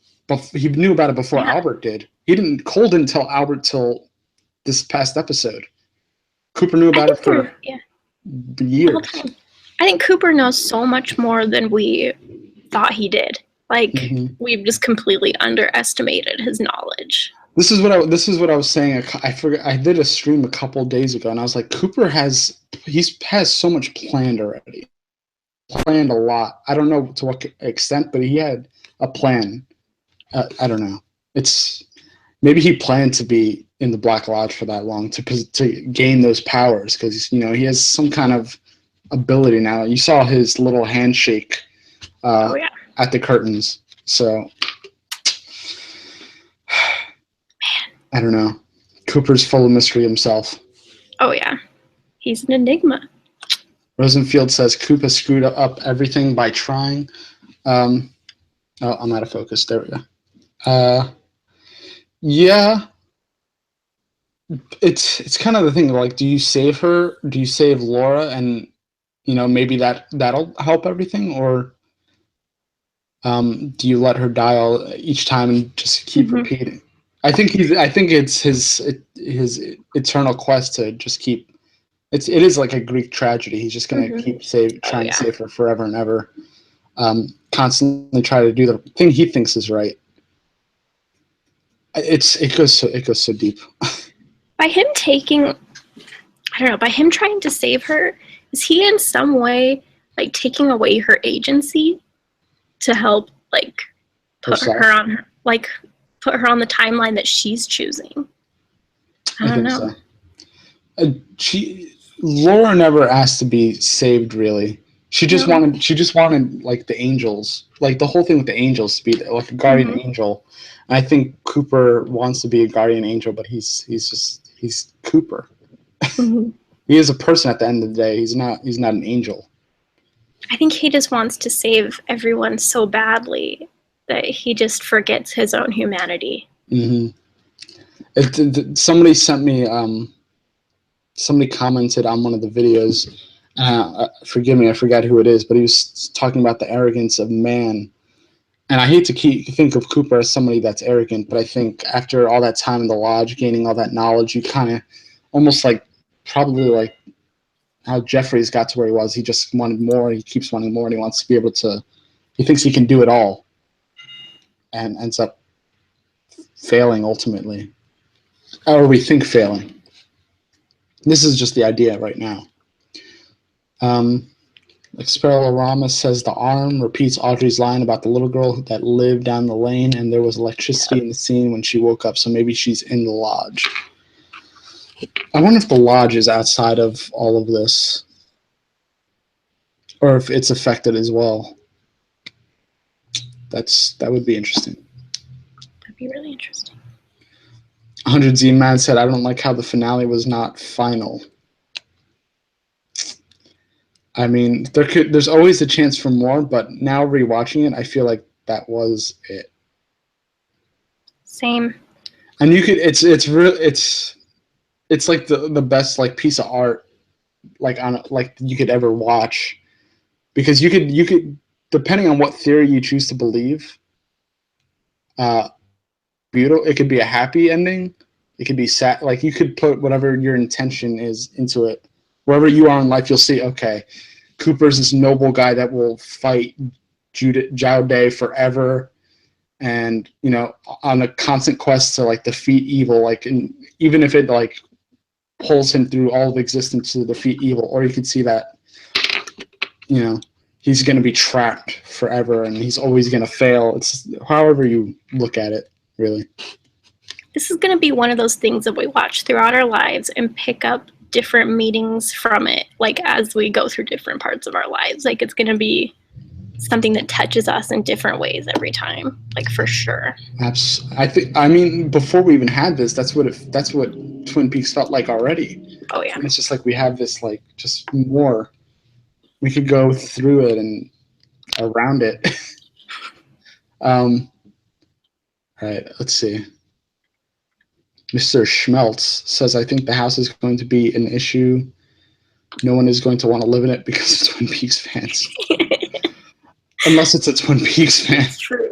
he knew about it before Albert did. Cole didn't tell Albert till this past episode. Cooper knew about it for years. I think Cooper knows so much more than we thought he did. Like, we've just completely underestimated his knowledge. This is what I was saying. I forgot. I did a stream a couple of days ago, and I was like, Cooper has so much planned already. Planned a lot. I don't know to what extent, but he had a plan. I don't know. Maybe he planned to be in the Black Lodge for that long to gain those powers, because he has some kind of ability now. You saw his little handshake at the curtains. So I don't know. Cooper's full of mystery himself. Oh yeah, he's an enigma. Rosenfield says Cooper screwed up everything by trying. I'm out of focus. There we go. Yeah. It's kind of the thing, like, do you save her? Do you save Laura, and maybe that'll help everything, or do you let her die each time and just keep repeating? I think it's his eternal quest to just keep. It is like a Greek tragedy. He's just gonna keep trying to save her forever and ever. Constantly try to do the thing he thinks is right. It goes so deep. By him by him trying to save her, is he in some way like taking away her agency to help like put her on the timeline that she's choosing? I don't know. So. Laura never asked to be saved, really. She just wanted like the angels, like the whole thing with the angels to be like a guardian angel. And I think Cooper wants to be a guardian angel, but he's Cooper. He is a person at the end of the day. He's not an angel. I think he just wants to save everyone so badly that he just forgets his own humanity. Somebody sent me. Somebody commented on one of the videos. Forgive me, I forgot who it is, but he was talking about the arrogance of man. And I hate to think of Cooper as somebody that's arrogant, but I think after all that time in the lodge, gaining all that knowledge, you kind of almost like probably like how Jeffries got to where he was. He just wanted more. He keeps wanting more, and he wants to be able to. He thinks he can do it all, and ends up failing ultimately, or we think failing. This is just the idea right now. Experorama says the arm repeats Audrey's line about the little girl that lived down the lane, and there was electricity in the scene when she woke up, so maybe she's in the lodge. I wonder if the lodge is outside of all of this, or if it's affected as well. That would be interesting. That'd be really interesting. 100Z Man said, I don't like how the finale was not final. I mean, there's always a chance for more, but now rewatching it, I feel like that was it. Same. And it's like the best like piece of art like you could ever watch, because you could depending on what theory you choose to believe, beautiful. It could be a happy ending. It could be sad. Like you could put whatever your intention is into it. Wherever you are in life, you'll see, okay, Cooper's this noble guy that will fight Jowday forever, and on a constant quest to like defeat evil. Like, and even if it like pulls him through all of existence to defeat evil, or you could see that, you know, he's going to be trapped forever and he's always going to fail. It's however you look at it, really. This is going to be one of those things that we watch throughout our lives and pick up different meanings from it, like as we go through different parts of our lives. Like it's going to be something that touches us in different ways every time, like for sure. I mean, before we even had this, that's what Twin Peaks felt like already. Oh yeah. And it's just like we have this, like, just more. We could go through it and around it. All right, let's see. Mr. Schmeltz says, I think the house is going to be an issue. No one is going to want to live in it because of Twin Peaks fans. Unless it's a Twin Peaks fan. That's true.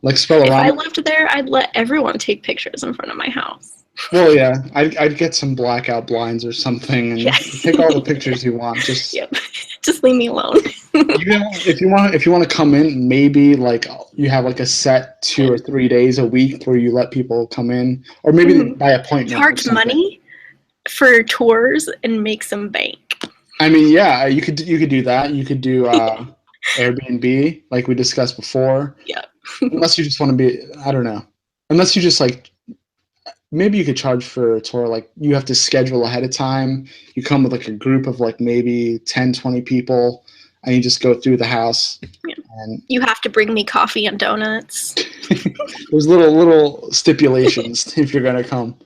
Like Spellerama. If I lived there, I'd let everyone take pictures in front of my house. Well, yeah, I'd get some blackout blinds or something and take all the pictures you want. Just just leave me alone. If you want to come in, maybe like you have like a set 2 or 3 days a week where you let people come in, or maybe by appointment. Charge money for tours and make some bank. I mean, yeah, you could do that. You could do Airbnb, like we discussed before. Yeah. Unless you just want to be, I don't know. Unless you just like, maybe you could charge for a tour. Like you have to schedule ahead of time. You come with like a group of like maybe 10, 20 people, and you just go through the house. Yeah. And you have to bring me coffee and donuts. There's little stipulations if you're gonna come.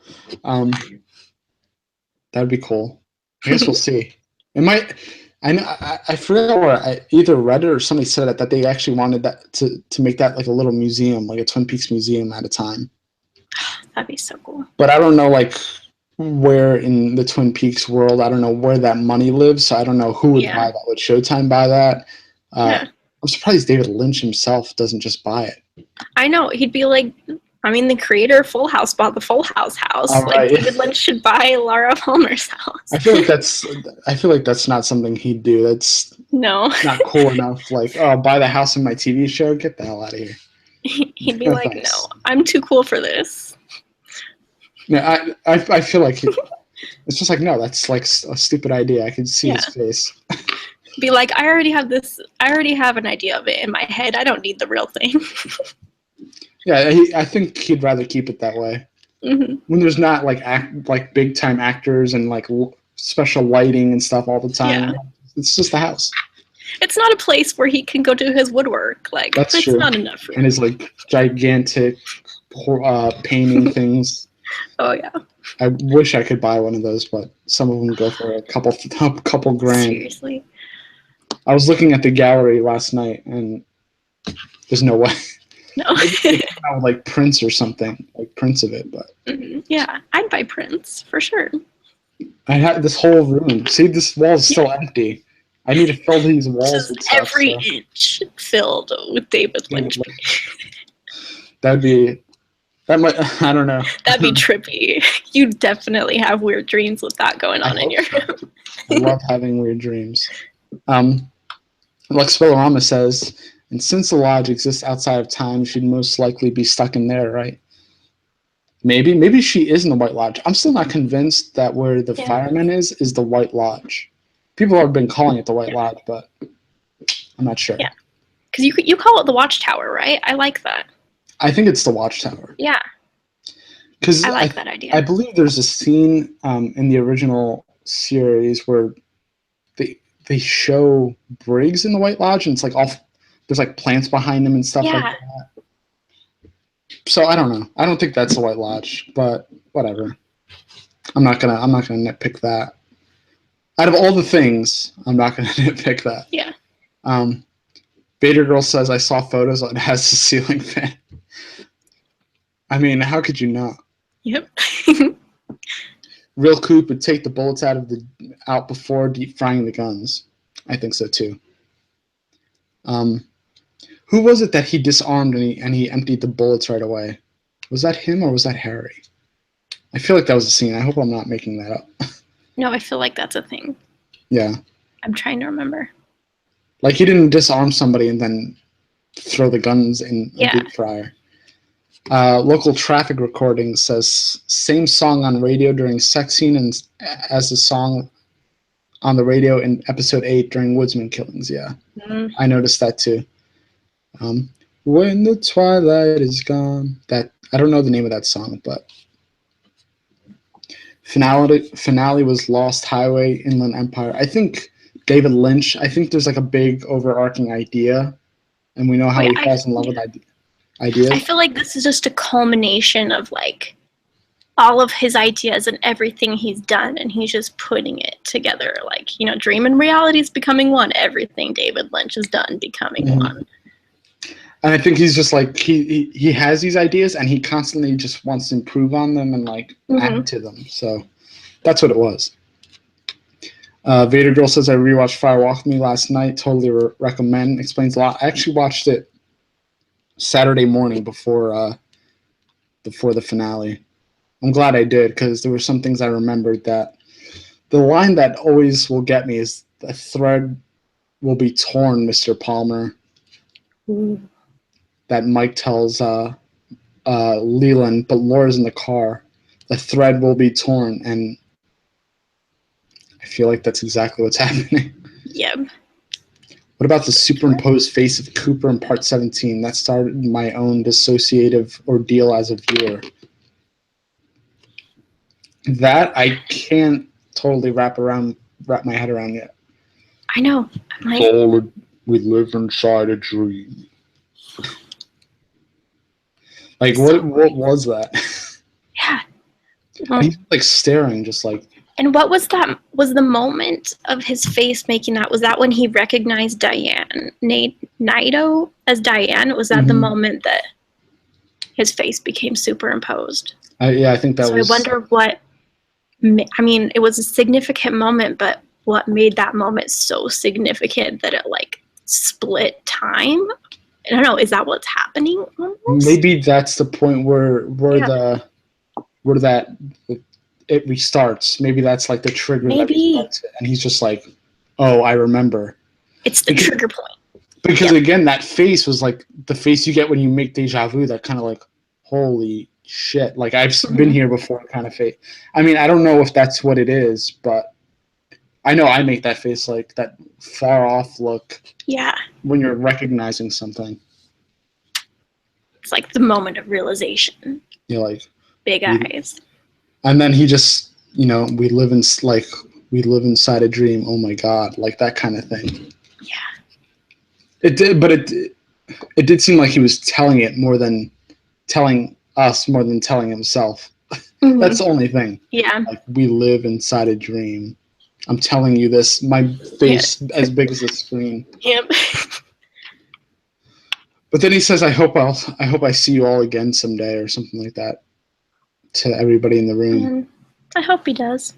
That'd be cool. I guess we'll see. It might. I forgot where I either read it or somebody said it, that they actually wanted that to make that like a little museum, like a Twin Peaks museum at a time. That'd be so cool. But I don't know like where in the Twin Peaks world. I don't know where that money lives, so I don't know who would buy that. Would Showtime buy that? I'm surprised David Lynch himself doesn't just buy it. I know. He'd be like, I mean, the creator of Full House bought the Full House house. Like David Lynch should buy Laura Palmer's house. I feel like that's not something he'd do. That's not cool enough. Like, oh, buy the house in my TV show. Get the hell out of here. He'd be like, no, I'm too cool for this. Yeah, I feel like it's just like, no, that's like a stupid idea. I could see his face. Be like, I already have an idea of it in my head. I don't need the real thing. Yeah, I think he'd rather keep it that way. Mm-hmm. When there's not like big time actors and like special lighting and stuff all the time. Yeah. It's just a house. It's not a place where he can go do his woodwork. Like that's true. Not enough for him. And his like gigantic painting things. Oh yeah. I wish I could buy one of those, but some of them go for a couple grand. Seriously. I was looking at the gallery last night, and there's no way. No. Like prints or something, like prints of it, but yeah, I'd buy prints for sure. I had this whole room. See, this wall is still empty. I need to fill these walls. Just every inch filled with David Lynch. That might. I don't know. That'd be trippy. You definitely have weird dreams with that going on in your room. I love having weird dreams. Like Spellerama says, and since the lodge exists outside of time, she'd most likely be stuck in there, right? Maybe she is in the White Lodge. I'm still not convinced that where the fireman is the White Lodge. People have been calling it the White Lodge, but I'm not sure. Yeah, because you call it the Watchtower, right? I like that. I think it's the Watchtower. Yeah. Because I like that idea. I believe there's a scene in the original series where they show Briggs in the White Lodge, and it's like there's like plants behind him and stuff like that. So I don't know. I don't think that's the White Lodge, but whatever. I'm not gonna nitpick that. Out of all the things, I'm not gonna nitpick that. Yeah. Vader Girl says, I saw photos that it has a ceiling fan. I mean, how could you not? Yep. Real Coop would take the bullets out before deep frying the guns. I think so too. Who was it that he disarmed and he emptied the bullets right away? Was that him or was that Harry? I feel like that was a scene. I hope I'm not making that up. No, I feel like that's a thing. Yeah. I'm trying to remember. Like he didn't disarm somebody and then throw the guns in a deep fryer. Local traffic recording says same song on radio during sex scene and as the song on the radio in episode 8 during Woodsman killings. Yeah, I noticed that too. When the twilight is gone. That I don't know the name of that song, but finale was Lost Highway, Inland Empire. I think David Lynch. I think there's like a big overarching idea, and we know how he falls in love with ideas. I feel like this is just a culmination of like all of his ideas and everything he's done, and he's just putting it together. Like, dream and reality is becoming one. Everything David Lynch has done becoming one. And I think he's just like he has these ideas, and he constantly just wants to improve on them and like add to them. So that's what it was. Vader Girl says I rewatched Fire Walk with Me last night. Totally recommend. Explains a lot. I actually watched it Saturday morning before the finale. I'm glad I did, because there were some things I remembered. That the line that always will get me is the thread will be torn, Mr. Palmer. That Mike tells Leland, but Laura's in the car. The thread will be torn, and I feel like that's exactly what's happening. Yep. What about the superimposed face of Cooper in part 17? That started my own dissociative ordeal as a viewer. That I can't totally wrap my head around yet. I know. I'm like, we live inside a dream. Like, what was that? Yeah. He's like staring, just like. And what was that? Was the moment of his face making that? Was that when he recognized Diane, Naito as Diane? Was that the moment that his face became superimposed? Yeah, I think that was. So I wonder what. I mean, it was a significant moment, but what made that moment so significant that it like split time? I don't know. Is that what's happening? Almost? Maybe that's the point where it restarts. Maybe that's like the trigger that restarts it, and he's just like, "Oh, I remember." It's the trigger point. Because again, that face was like the face you get when you make deja vu. That kind of like, holy shit! Like I've been here before, kind of face. I mean, I don't know if that's what it is, but I know I make that face, like that far off look. Yeah. When you're recognizing something. It's like the moment of realization. You're like big eyes. And then he just, we live inside a dream. Oh my God, like that kind of thing. Yeah. It did, but it did seem like he was telling it more than telling us, more than telling himself. That's the only thing. Yeah. Like, we live inside a dream. I'm telling you this. My face as big as the screen. Yep. But then he says, "I hope I see you all again someday," or something like that, to everybody in the room. I hope he does.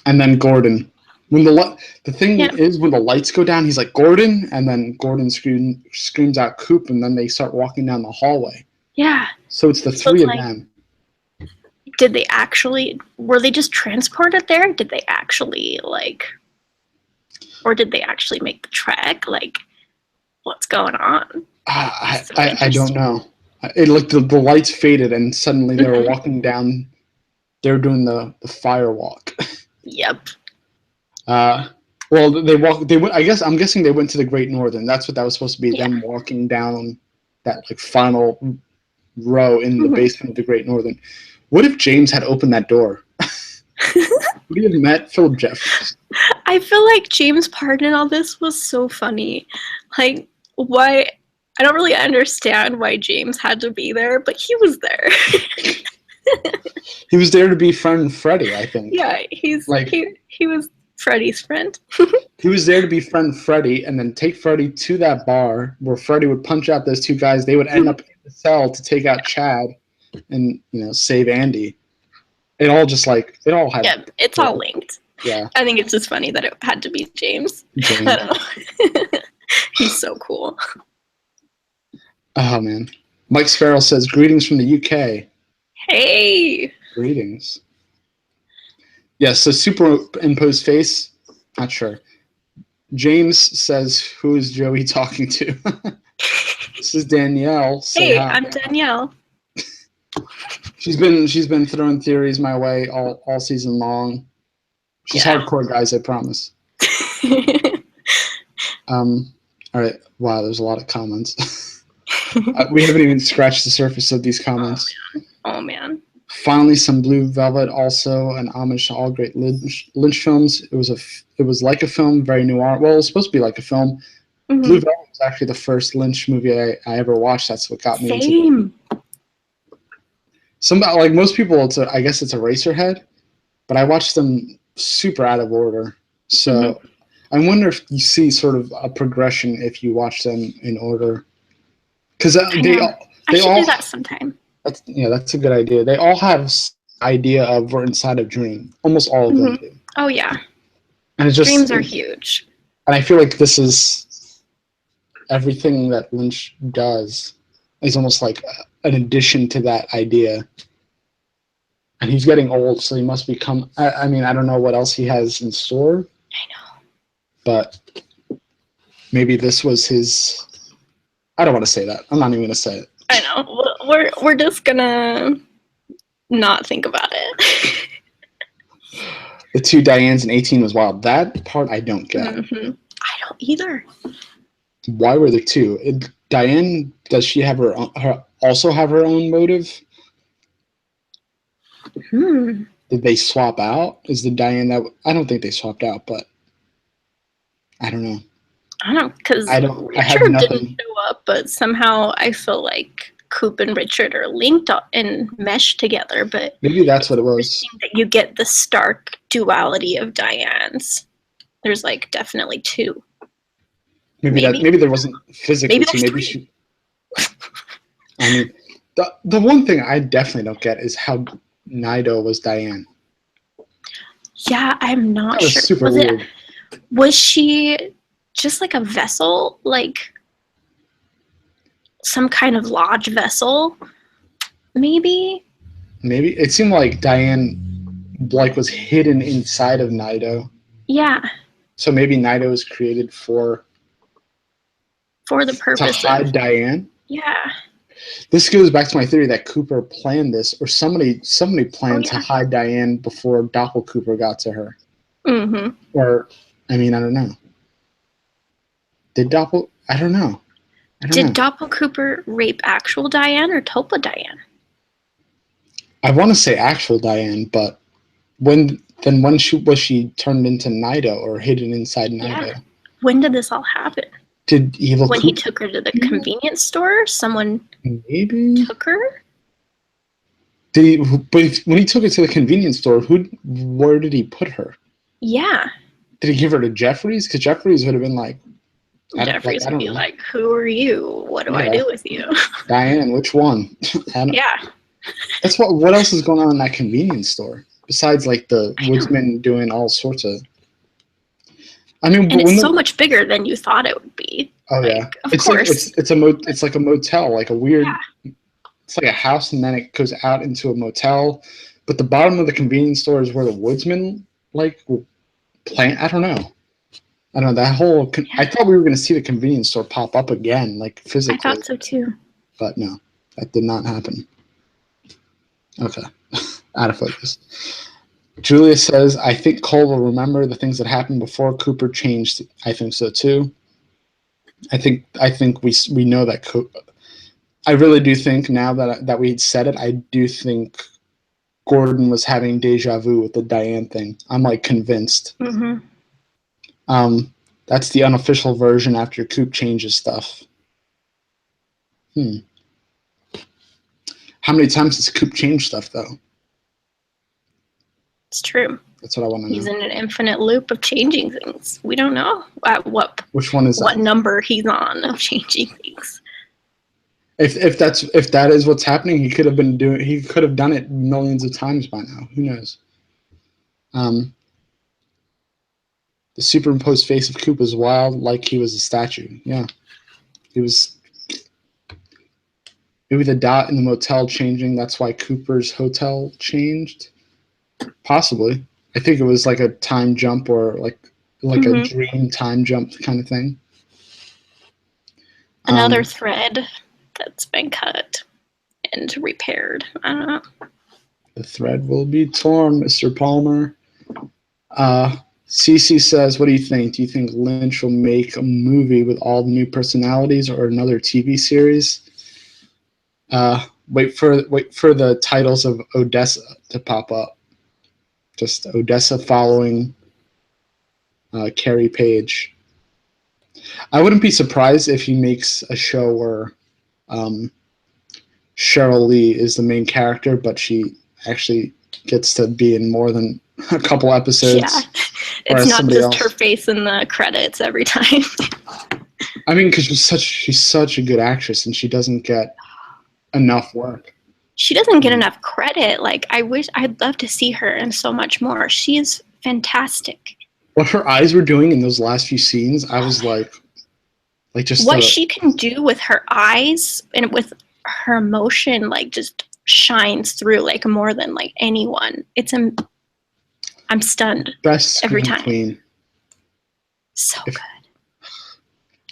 And then Gordon, when the thing is, when the lights go down, he's like, "Gordon," and then Gordon screams out "Coop," and then they start walking down the hallway. Yeah. So it's the three of them. Did they were they just transported there? Did they actually or did they actually make the trek? Like, what's going on? I don't know. It looked, the lights faded, and suddenly they were walking down. They were doing the fire walk. Yep. Well, they went. I'm guessing they went to the Great Northern. That's what that was supposed to be. Them walking down that like final row in the basement of the Great Northern. What if James had opened that door? Would he have met Philip Jeffries? I feel like James' part in all this was so funny. Like, why? I don't really understand why James had to be there, but he was there. He was there to be friend Freddie, I think. Yeah, he was Freddie's friend. He was there to be friend Freddie, and then take Freddie to that bar where Freddie would punch out those two guys. They would end up in the cell to take out Chad and save Andy. It all had. Yeah, it's all linked. Yeah. I think it's just funny that it had to be James. I don't know. He's so cool. Oh man, Mike Sparrow says greetings from the UK. Hey. Greetings. Yes, so superimposed face. Not sure. James says, "Who is Joey talking to?" This is Danielle. Hey, I'm Danielle. She's been throwing theories my way all season long. She's hardcore, guys, I promise. All right. Wow, there's a lot of comments. We haven't even scratched the surface of these comments. Oh man. Finally, some Blue Velvet, also an homage to all great Lynch films. It was like a film, very noir. Well, it was supposed to be like a film. Mm-hmm. Blue Velvet was actually the first Lynch movie I ever watched. That's what got me into it. Like most people, I guess it's Eraserhead, but I watched them super out of order. So I wonder if you see sort of a progression if you watch them in order. Because I should do that sometime. That's a good idea. They all have idea of we're inside a dream. Almost all of them do. Oh yeah. And dreams are huge. And I feel like this is everything that Lynch does is almost like an addition to that idea. And he's getting old, so he must become. I mean, I don't know what else he has in store. I know. But maybe this was his. I don't want to say that. I'm not even going to say it. I know. We're just gonna not think about it. The two Dianes in 18 was wild. That part I don't get. I don't either. Why were there two? Diane, does she have also have her own motive? Did they swap out? Is the Diane that I don't think they swapped out, but I don't know. I don't know, because Richard didn't show up, but somehow I feel like Coop and Richard are linked and meshed together. But maybe that's what it was. That you get the stark duality of Diane's. There's like definitely two. Maybe there wasn't physically. Maybe she. I mean, the one thing I definitely don't get is how Nido was Diane. Yeah, I'm not sure. Super weird. Was she just like a vessel, like some kind of lodge vessel? Maybe it seemed like Diane was hidden inside of Nido. Yeah. So maybe Nido was created for the purpose to hide Diane. Yeah. This goes back to my theory that Cooper planned this, or somebody planned to hide Diane before Doppel Cooper got to her. Or, I mean, I don't know. Did Doppel? I don't know. Did Doppel Cooper rape actual Diane or Topa Diane? I want to say actual Diane, but when was she turned into Nido or hidden inside Nido? Yeah. When did this all happen? Did evil when he took her to the convenience store? Someone maybe took her? But when he took her to the convenience store, where did he put her? Yeah. Did he give her to Jeffries? Because Jeffries would have been like, Jeffries would be like, who are you? What do I do with you? Diane, which one? Yeah. That's what else is going on in that convenience store? Besides like the woodsman doing all sorts of... I mean, and it's so much bigger than you thought it would be. Oh yeah, of course. It's like a motel, like a weird. Yeah. It's like a house, and then it goes out into a motel. But the bottom of the convenience store is where the woodsman plant. I don't know that whole. Yeah. I thought we were going to see the convenience store pop up again, like physically. I thought so too. But no, that did not happen. Okay, out of focus. Julia says, I think Cole will remember the things that happened before Cooper changed. I think so too. I think we know that. I really do think now that we said it, I do think Gordon was having deja vu with the Diane thing. I'm like convinced. That's the unofficial version after Coop changes stuff. How many times has Coop changed stuff though? It's true. That's what I want to know. He's in an infinite loop of changing things. We don't know at which one is what number he's on of changing things. If that is what's happening, he could have done it millions of times by now. Who knows? The superimposed face of Coop is wild, like he was a statue. Yeah, he was. Maybe the dot in the motel changing. That's why Cooper's hotel changed. Possibly. I think it was like a time jump or like a dream time jump kind of thing. Another thread that's been cut and repaired. I don't know. The thread will be torn, Mr. Palmer. Cece says, what do you think? Do you think Lynch will make a movie with all the new personalities or another TV series? Wait for the titles of Odessa to pop up. Just Odessa following Carrie Page. I wouldn't be surprised if he makes a show where Sheryl Lee is the main character, but she actually gets to be in more than a couple episodes. Yeah, it's not just her face in the credits every time. I mean, because she's such a good actress, and she doesn't get enough work. She doesn't get enough credit. Like, I'd love to see her in so much more. She is fantastic. What her eyes were doing in those last few scenes, I was like just what she can do with her eyes and with her emotion, like, just shines through like more than like anyone. I'm stunned. Best every time. Queen. So good.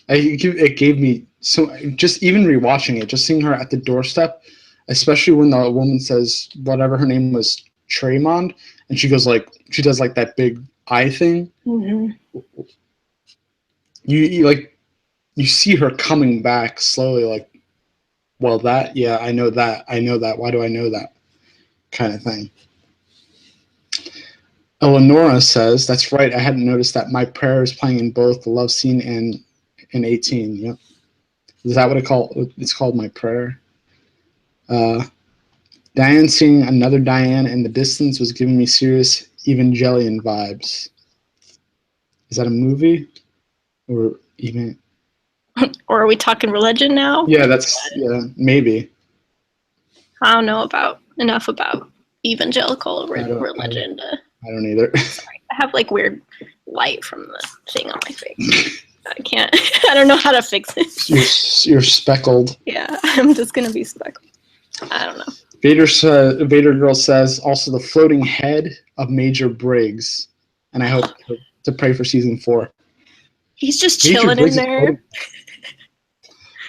It gave me so, just even rewatching it, just seeing her at the doorstep, especially when the woman says whatever her name was, Tremond, and she goes like, she does like that big eye thing. Mm-hmm. You see her coming back slowly, like, well, I know that. Why do I know that? Kind of thing. Eleonora says, that's right, I hadn't noticed that. My Prayer is playing in both the love scene and in 18. Yep. Is that what it's called, My Prayer? Diane seeing another Diane in the distance was giving me serious Evangelion vibes. Is that a movie? Or even... Or are we talking religion now? Yeah, maybe. I don't know enough about evangelical religion. I don't either. Sorry, I have like weird light from the thing on my face. I don't know how to fix it. You're speckled. Yeah, I'm just gonna be speckled. I don't know. Vader Girl says, also the floating head of Major Briggs. And I hope to pray for season 4. He's just chilling in there.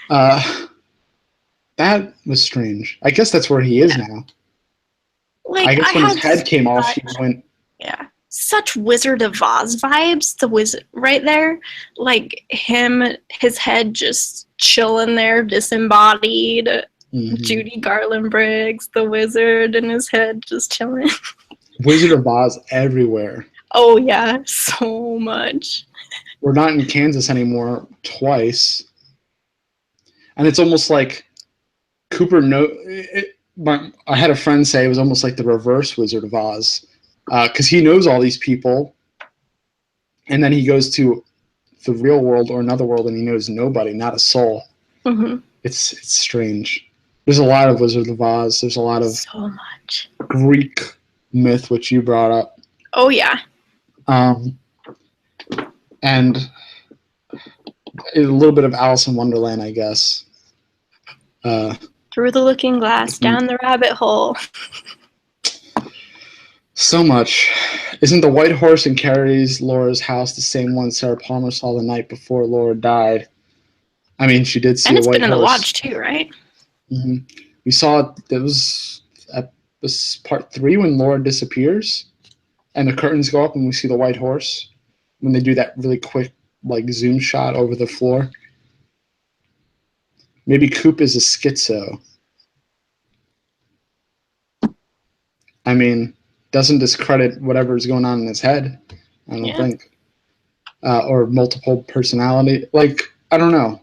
That was strange. I guess that's where he is now. Like, I guess when his head came off, he went... Yeah. Such Wizard of Oz vibes, the wizard right there. Like, his head just chilling there, disembodied. Mm-hmm. Judy Garland Briggs, the wizard, and his head just chilling. Wizard of Oz everywhere. Oh, yeah. So much. We're not in Kansas anymore twice. And it's almost like Cooper I had a friend say it was almost like the reverse Wizard of Oz, because he knows all these people, and then he goes to the real world or another world, and he knows nobody, not a soul. Mm-hmm. It's strange. There's a lot of Wizard of Oz. There's a lot of so much Greek myth, which you brought up. Oh yeah. And a little bit of Alice in Wonderland, I guess. Through the looking glass, down the rabbit hole. So much. Isn't the white horse in Carrie's Laura's house the same one Sarah Palmer saw the night before Laura died? I mean, she did see a white horse. And it's been in the lodge too, right? Mm-hmm. We saw it was part 3 when Laura disappears, and the curtains go up, and we see the white horse when they do that really quick like zoom shot over the floor. Maybe Coop is a schizo. I mean, doesn't discredit whatever's going on in his head, I don't think. Or multiple personality. Like, I don't know.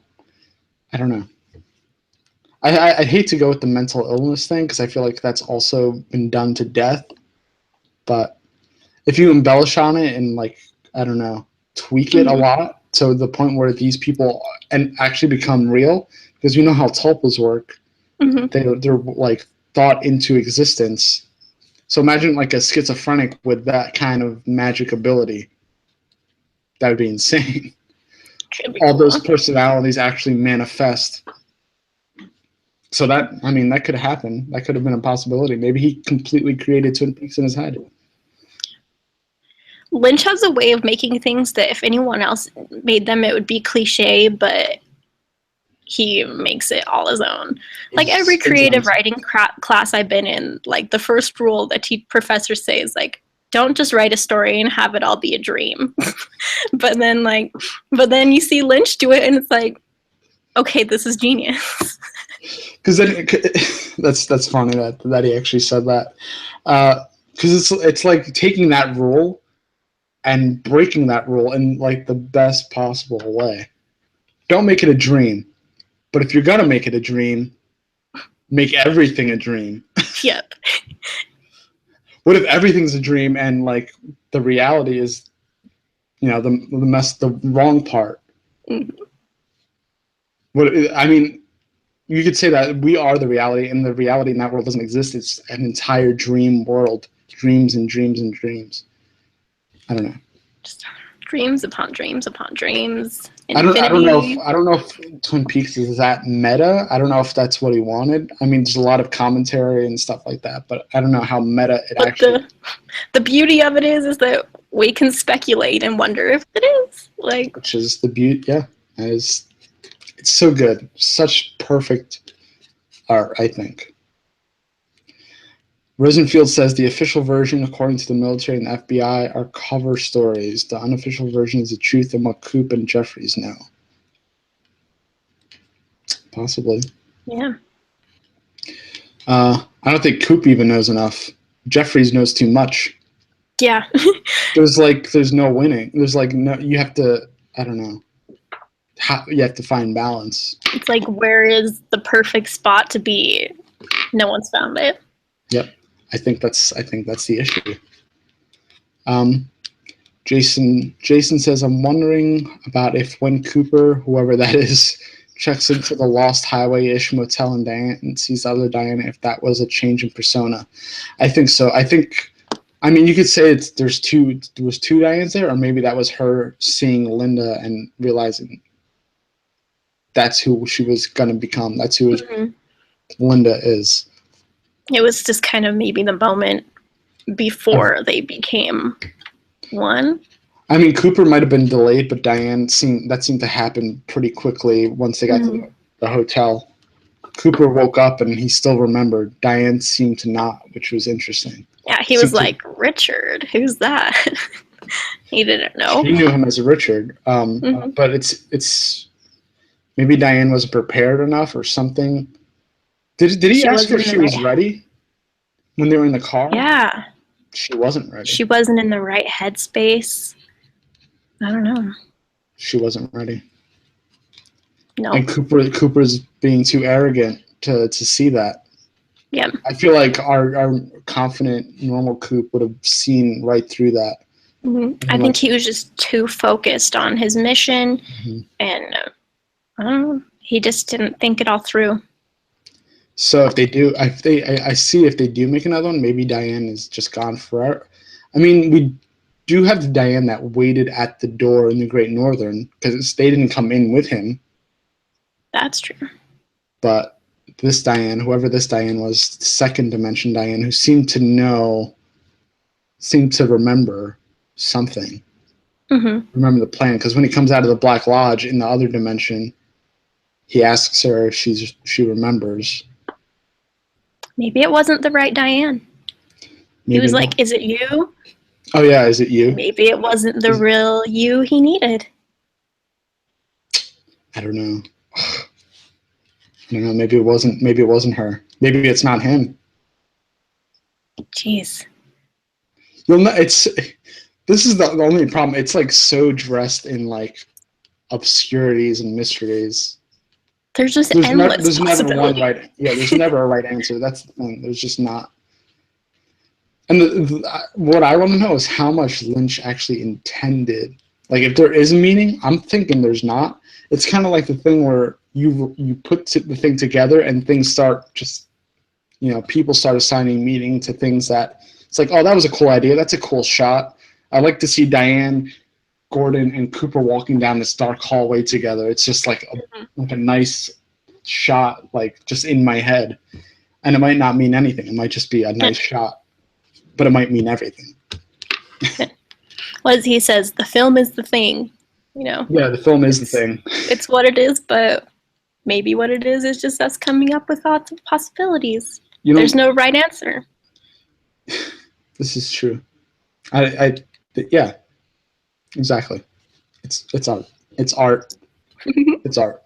I hate to go with the mental illness thing because I feel like that's also been done to death. But if you embellish on it and, like, I don't know, tweak it a lot to the point where these people and actually become real, because you know how tulpas work. Mm-hmm. They're like thought into existence. So imagine like a schizophrenic with that kind of magic ability. That would be insane. All those personalities actually manifest. So that could happen. That could have been a possibility. Maybe he completely created Twin Peaks in his head. Lynch has a way of making things that if anyone else made them, it would be cliche, but he makes it all his own. Like every creative writing class I've been in, like the first rule that professors say is like, don't just write a story and have it all be a dream. but then you see Lynch do it and it's like, okay, this is genius. Because then that's funny that he actually said that. Because it's like taking that rule and breaking that rule in like the best possible way. Don't make it a dream. But if you're going to make it a dream, make everything a dream. Yep. What if everything's a dream and like the reality is, the wrong part? Mm-hmm. You could say that we are the reality, and the reality in that world doesn't exist. It's an entire dream world, dreams and dreams and dreams. I don't know. Just dreams upon dreams upon dreams. I don't know if Twin Peaks is that meta. I don't know if that's what he wanted. I mean, there's a lot of commentary and stuff like that, but I don't know how meta it actually. The beauty of it is that we can speculate and wonder if it is like. Which is the beauty. Yeah, it's so good. Such perfect art, I think. Rosenfield says the official version, according to the military and the FBI, are cover stories. The unofficial version is the truth and what Coop and Jeffries know. Possibly. Yeah. I don't think Coop even knows enough. Jeffries knows too much. Yeah. there's no winning. There's like no. You have to. I don't know. You have to find balance. It's like, where is the perfect spot to be? No one's found it. Yep. I think that's the issue. Jason says, I'm wondering about if when Cooper, whoever that is, checks into the Lost Highway-ish motel in Diane and sees the other Diane, if that was a change in persona. I think so. You could say there was two Dianes there, or maybe that was her seeing Linda and realizing that's who she was going to become. That's who Linda is. It was just kind of maybe the moment before they became one. I mean, Cooper might have been delayed, but Diane seemed to happen pretty quickly once they got to the hotel. Cooper woke up and he still remembered. Diane seemed to not, which was interesting. Yeah, he was like, Richard, who's that? He didn't know. He knew him as Richard, but it's maybe Diane wasn't prepared enough or something. Did he ask her if she was ready when they were in the car? Yeah. She wasn't ready. She wasn't in the right headspace. I don't know. She wasn't ready. No. And Cooper's being too arrogant to see that. Yeah. I feel like our confident, normal Coop would have seen right through that. Mm-hmm. I think he was just too focused on his mission, and I don't know. He just didn't think it all through. So if they do, I see if they do make another one, maybe Diane is just gone forever. I mean, we do have the Diane that waited at the door in the Great Northern because they didn't come in with him. That's true. But this Diane, whoever this Diane was, second dimension Diane, who seemed to remember something. Mm-hmm. Remember the plan, because when he comes out of the Black Lodge in the other dimension, he asks her if she remembers. Maybe it wasn't the right Diane. Maybe he was like, is it you? Oh, yeah, is it you? Maybe it wasn't the real you he needed. I don't know. Maybe it wasn't her. Maybe it's not him. Jeez. This is the only problem. It's like so dressed in like obscurities and mysteries. There's endless there's never one right. Yeah, there's never a right answer. That's the thing. There's just not. And what I want to know is how much Lynch actually intended. Like, if there is a meaning, I'm thinking there's not. It's kind of like the thing where you put the thing together and things start just, people start assigning meaning to things that it's like, oh, that was a cool idea. That's a cool shot. I like to see Diane, Gordon, and Cooper walking down this dark hallway together. It's just like a nice shot, like just in my head. And it might not mean anything. It might just be a nice shot, but it might mean everything. Well, as he says, the film is the thing, Yeah, the film is the thing. It's what it is, but maybe what it is just us coming up with thoughts of possibilities. You know, there's no right answer. This is true. Yeah, exactly. It's art. It's art. It's art.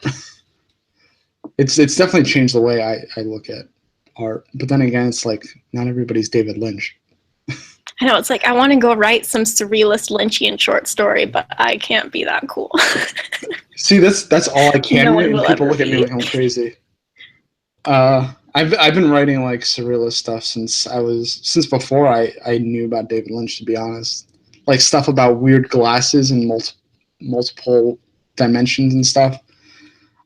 It's definitely changed the way I look at art. But then again, it's like not everybody's David Lynch. I know, it's like I want to go write some surrealist Lynchian short story, but I can't be that cool. See, that's all I can No do, one and will people ever look at me be. like I'm crazy. I've been writing like surrealist stuff since before I knew about David Lynch, to be honest. Like stuff about weird glasses and multiple dimensions and stuff.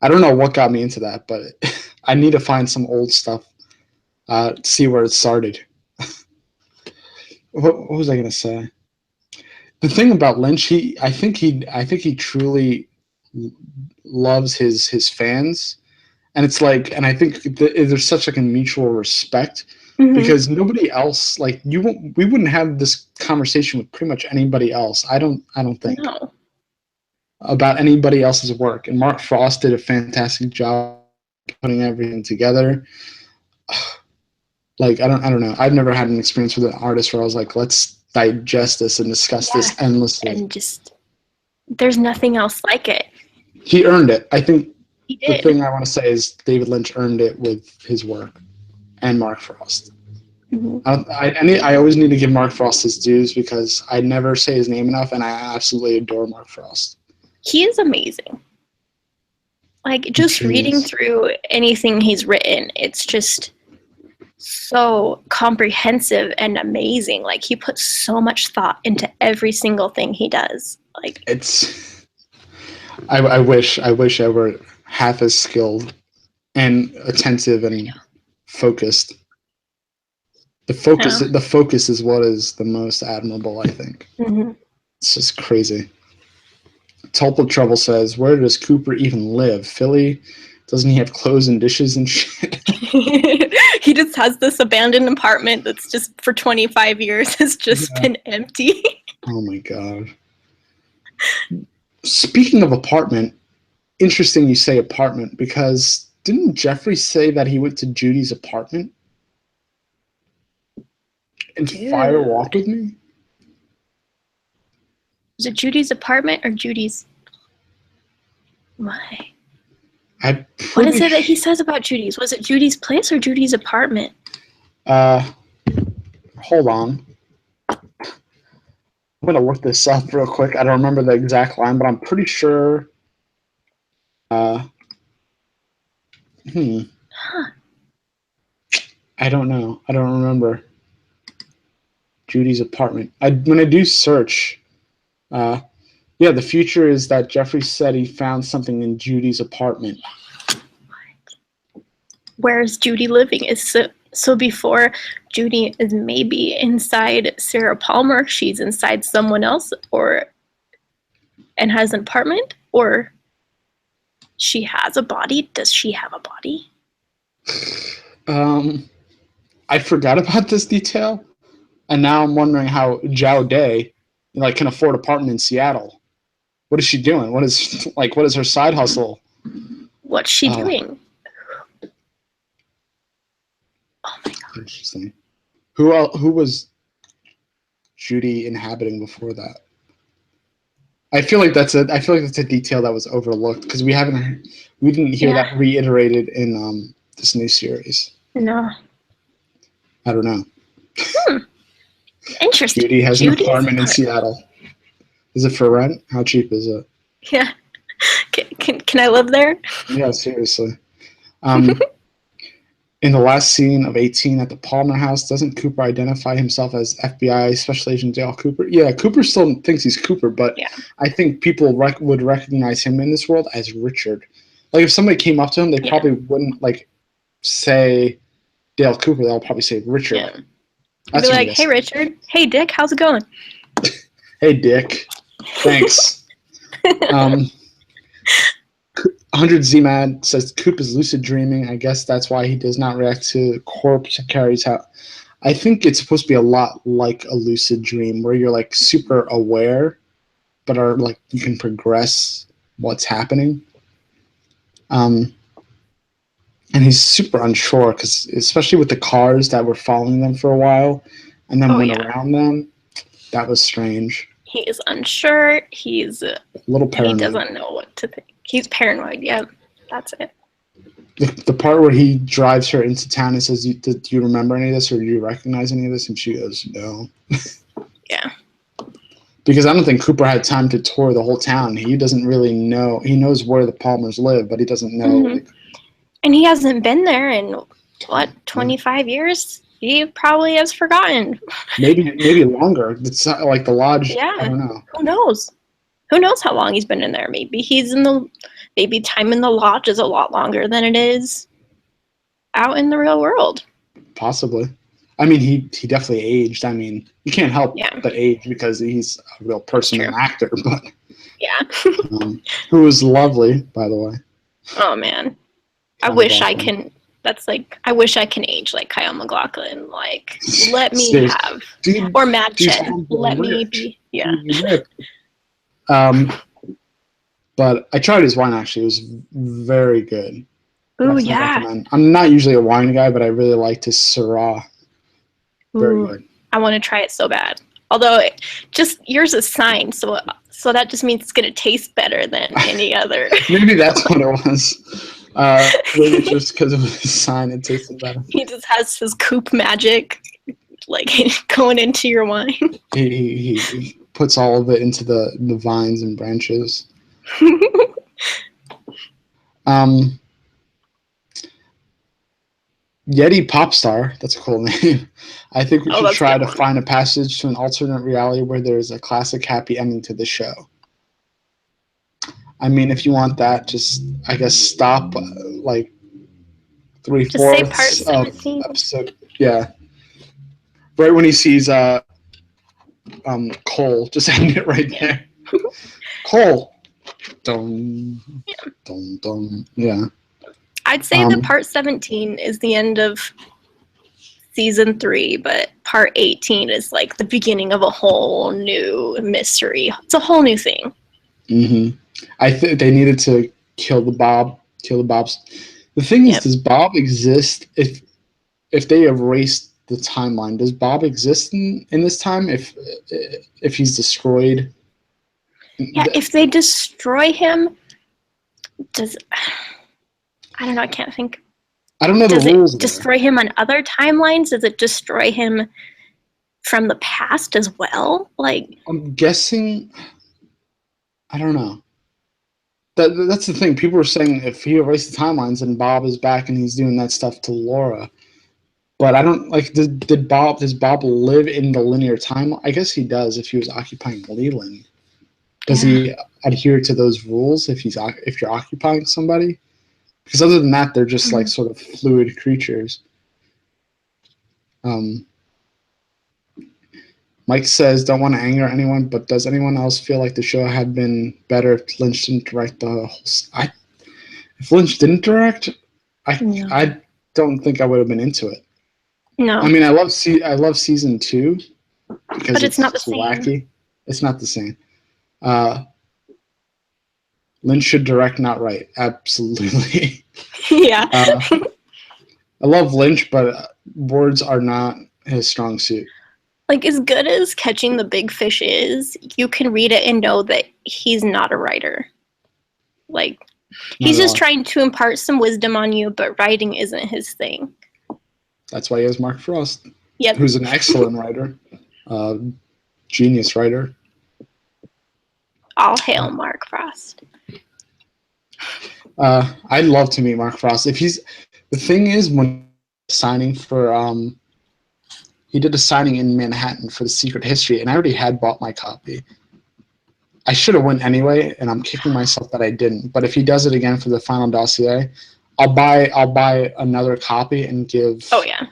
I don't know what got me into that, but I need to find some old stuff to see where it started. What was I gonna say? The thing about Lynch, I think he truly loves his fans, and it's like, and I think there's such like a mutual respect because nobody else, like we wouldn't have this conversation with pretty much anybody else. I don't think about anybody else's work. And Mark Frost did a fantastic job putting everything together. Like I don't know. I've never had an experience with an artist where I was like, let's digest this and discuss this endlessly. And just there's nothing else like it. He earned it. I think he did. The thing I want to say is David Lynch earned it with his work, and Mark Frost. I always need to give Mark Frost his dues because I never say his name enough, and I absolutely adore Mark Frost. He is amazing. Like, just reading through anything he's written, it's just so comprehensive and amazing. Like, he puts so much thought into every single thing he does. Like, it's I wish I were half as skilled and attentive and focused. The focus is what is the most admirable, I think. It's just crazy. Tulpa Trouble says, where does Cooper even live? Philly? Doesn't he have clothes and dishes and shit? He just has this abandoned apartment that's just for 25 years has just been empty. Oh my god. Speaking of apartment, interesting you say apartment, because didn't Jeffries say that he went to Judy's apartment? And Fire Walk With Me? Is it Judy's apartment or Judy's? Why? What is it that he says about Judy's? Was it Judy's place or Judy's apartment? Hold on. I'm going to look this up real quick. I don't remember the exact line, but I'm pretty sure. I don't know. I don't remember. Judy's apartment. When I do search, the future is that Jeffrey said he found something in Judy's apartment. Where's Judy living? So before Judy is maybe inside Sarah Palmer, she's inside someone else, and has an apartment, or she has a body. Does she have a body? I forgot about this detail, and now I'm wondering how Zhao Day can afford an apartment in Seattle. What is she doing? What is her side hustle? What's she doing? Oh my god! Interesting. Who was Judy inhabiting before that? I feel like that's a detail that was overlooked because we didn't hear that reiterated in this new series. No. I don't know. Interesting. Judy has an apartment in Seattle. Is it for rent? How cheap is it? Yeah. Can I live there? Yeah, seriously. In the last scene of 18 at the Palmer house, doesn't Cooper identify himself as FBI Special Agent Dale Cooper? Yeah, Cooper still thinks he's Cooper, but I think people would recognize him in this world as Richard. Like, if somebody came up to him, they probably wouldn't, say Dale Cooper. They'll probably say Richard. Yeah. They'd be like, hey, Richard. Hey, Dick. How's it going? Hey, Dick. Thanks. 100 Z-Mad says Coop is lucid dreaming. I guess that's why he does not react to corpse and carries out. I think it's supposed to be a lot like a lucid dream where you're super aware, but are you can progress what's happening. and he's super unsure because, especially with the cars that were following them for a while, and then went around them, that was strange. He is unsure. He's A little paranoid. He doesn't know what to think. He's paranoid. Yeah, that's it. The part where he drives her into town and says, do you remember any of this, or do you recognize any of this? And she goes, no. Yeah. Because I don't think Cooper had time to tour the whole town. He doesn't really know. He knows where the Palmers live, but he doesn't know. Mm-hmm. And he hasn't been there in, 25 years? He probably has forgotten. Maybe longer. It's not like the lodge. Yeah. I don't know. Who knows? Who knows how long he's been in there? Maybe time in the lodge is a lot longer than it is out in the real world. Possibly. I mean, he definitely aged. I mean, you can't help but age because he's a real person and actor. But yeah. Who was lovely, by the way. Oh man, I wish I can age like Kyle MacLachlan. Like, let me have, or Mad Chet. Let me be. Yeah. But I tried his wine, actually. It was very good. Ooh, yeah. I'm not usually a wine guy, but I really liked his Syrah. Very good. I want to try it so bad. Although, yours is signed, so that just means it's going to taste better than any other. Maybe that's what it was. Maybe just because it was signed, it tasted better. He just has his Coop magic, like, going into your wine. He puts all of it into the vines and branches. Yeti Popstar, that's a cool name. I think we should try to find a passage to an alternate reality where there's a classic happy ending to the show. I mean, if you want that, just, I guess, stop like 3/4 of episode. Yeah. Right when he sees Cole, just end it right there. Cole. Dun, dun, dun. Yeah. I'd say that part 17 is the end of season 3, but part 18 is like the beginning of a whole new mystery. It's a whole new thing. Mm-hmm. I think they needed to kill the Bobs. The thing is, does Bob exist if they erased the timeline? Does Bob exist in this time if he's destroyed? Yeah, if they destroy him, I don't know, I can't think. I don't know the rules. Does it destroy him on other timelines? Does it destroy him from the past as well? Like, I'm guessing. I don't know. That's the thing. People are saying if he erased the timelines, then Bob is back and he's doing that stuff to Laura. But I don't like. Does Bob live in the linear timeline? I guess he does if he was occupying Leland. Does he adhere to those rules if you're occupying somebody? Because other than that, they're just like sort of fluid creatures. Mike says, don't want to anger anyone, but does anyone else feel like the show had been better if Lynch didn't direct the whole... If Lynch didn't direct, I don't think I would have been into it. No. I mean, I love season 2 because but it's not the same. Wacky. It's not the same. Lynch should direct, not write. Absolutely. Yeah. I love Lynch, but words are not his strong suit. Like, as good as Catching the Big Fish is, you can read it and know that he's not a writer. Like, he's just trying to impart some wisdom on you, but writing isn't his thing. That's why he has Mark Frost. Yep. Who's an excellent writer. Genius writer. All hail Mark Frost. I'd love to meet Mark Frost. The thing is, when signing for he did a signing in Manhattan for The Secret History, and I already had bought my copy. I should have went anyway, and I'm kicking myself that I didn't. But if he does it again for the final dossier, I'll buy another copy and give. Oh yeah.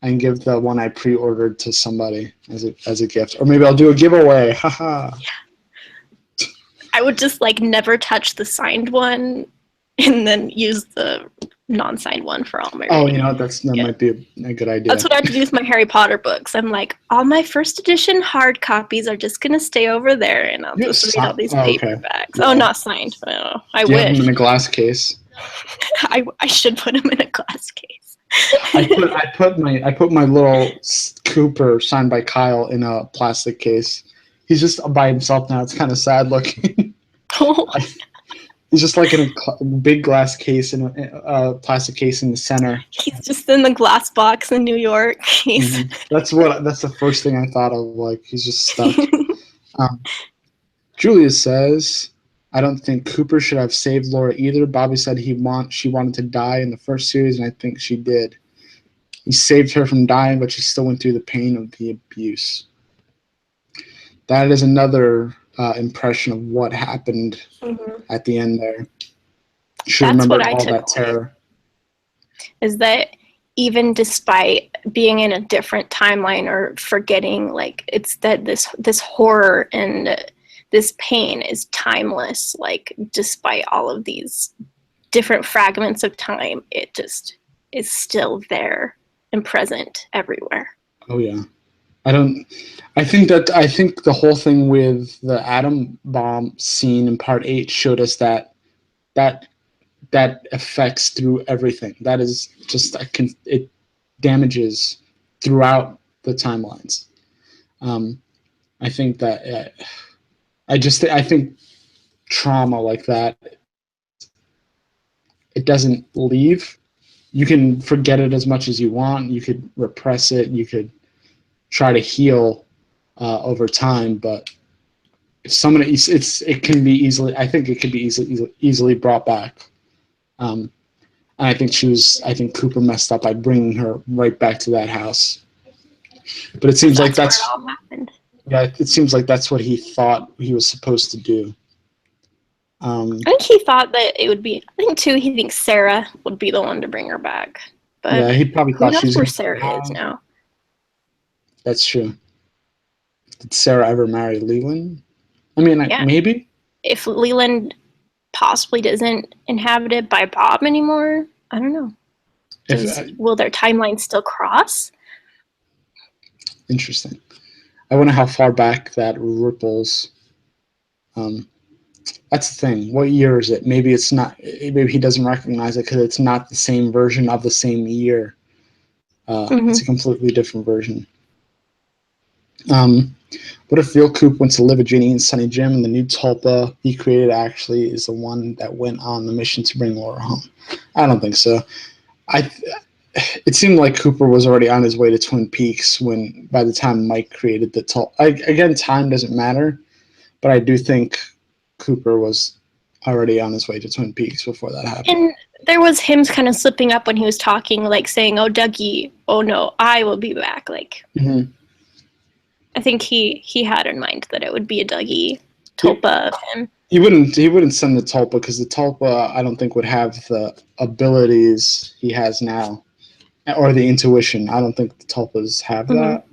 And give the one I pre-ordered to somebody as a gift, or maybe I'll do a giveaway. Haha. Yeah. I would just like never touch the signed one, and then use the non-signed one for all my reading. Oh, you know, that might be a good idea. That's what I have to do with my Harry Potter books. I'm like, all my first edition hard copies are just going to stay over there, and I'll just read all these paperbacks. Yeah. Oh, not signed. Oh, I wish. You have them in a glass case. I should put him in a glass case. I put my little Cooper signed by Kyle in a plastic case. He's just by himself now. It's kind of sad looking. He's just like in a big glass case in a plastic case in the center. He's just in the glass box in New York. That's the first thing I thought of. Like, he's just stuck. Julia says, I don't think Cooper should have saved Laura either. Bobby said she wanted to die in the first series, and I think she did. He saved her from dying, but she still went through the pain of the abuse. That is another impression of what happened at the end there. She remembered all that terror. Is that even despite being in a different timeline or forgetting, like, it's that this horror and this pain is timeless. Like, despite all of these different fragments of time, it just is still there and present everywhere. Oh yeah. I think the whole thing with the atom bomb scene in part 8 showed us that affects through everything. That is just it damages throughout the timelines. I think that I think trauma like that, it doesn't leave. You can forget it as much as you want. You could repress it. You could try to heal over time, but if someone it can be easily. I think it could be easily brought back. And I think Cooper messed up by bringing her right back to that house. But it seems like that's where it all happened. Yeah, it seems like that's what he thought he was supposed to do. I think he thought that it would be. I think too. He thinks Sarah would be the one to bring her back. But yeah, he probably thought she was where Sarah is now. That's true. Did Sarah ever marry Leland? I mean, maybe. If Leland possibly isn't inhabited by Bob anymore, I don't know. Will their timeline still cross? Interesting. I wonder how far back that ripples. That's the thing. What year is it? Maybe it's not. Maybe he doesn't recognize it because it's not the same version of the same year. It's a completely different version. What if real Coop went to live with Ginny and Sunny Jim, and the new Tulpa he created actually is the one that went on the mission to bring Laura home? I don't think so. It seemed like Cooper was already on his way to Twin Peaks by the time Mike created the Tulpa. Again, time doesn't matter, but I do think Cooper was already on his way to Twin Peaks before that happened. And there was him kind of slipping up when he was talking, like saying, "Oh, Dougie, oh no, I will be back." Like, I think he had in mind that it would be a Dougie Tulpa of him. He wouldn't send the Tulpa because the Tulpa I don't think would have the abilities he has now, or the intuition. I don't think the Tulpas have that.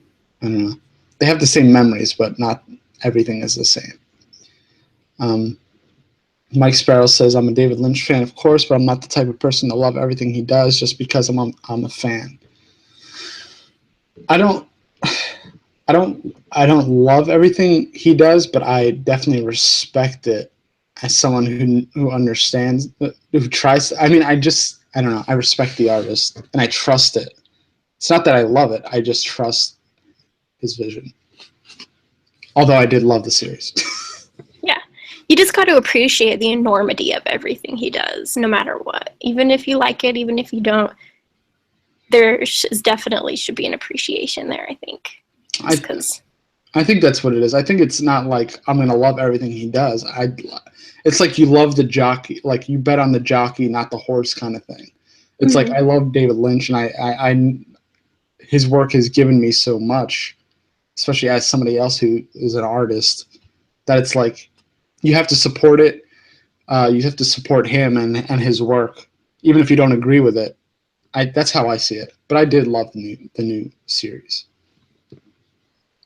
I don't know. They have the same memories, but not everything is the same. Mike Sparrow says, I'm a David Lynch fan, of course, but I'm not the type of person to love everything he does just because I'm a fan. I don't love everything he does, but I definitely respect it as someone who understands, who tries. I don't know. I respect the artist and I trust it. It's not that I love it. I just trust his vision. Although I did love the series. Yeah. You just got to appreciate the enormity of everything he does, no matter what. Even if you like it, even if you don't, there definitely should be an appreciation there, I think. I think that's what it is. I think it's not like I'm going to love everything he does. It's like you love the jockey, like you bet on the jockey, not the horse kind of thing. It's like I love David Lynch, and I his work has given me so much, especially as somebody else who is an artist, that it's like you have to support it. You have to support him and his work, even if you don't agree with it. That's how I see it. But I did love the new series.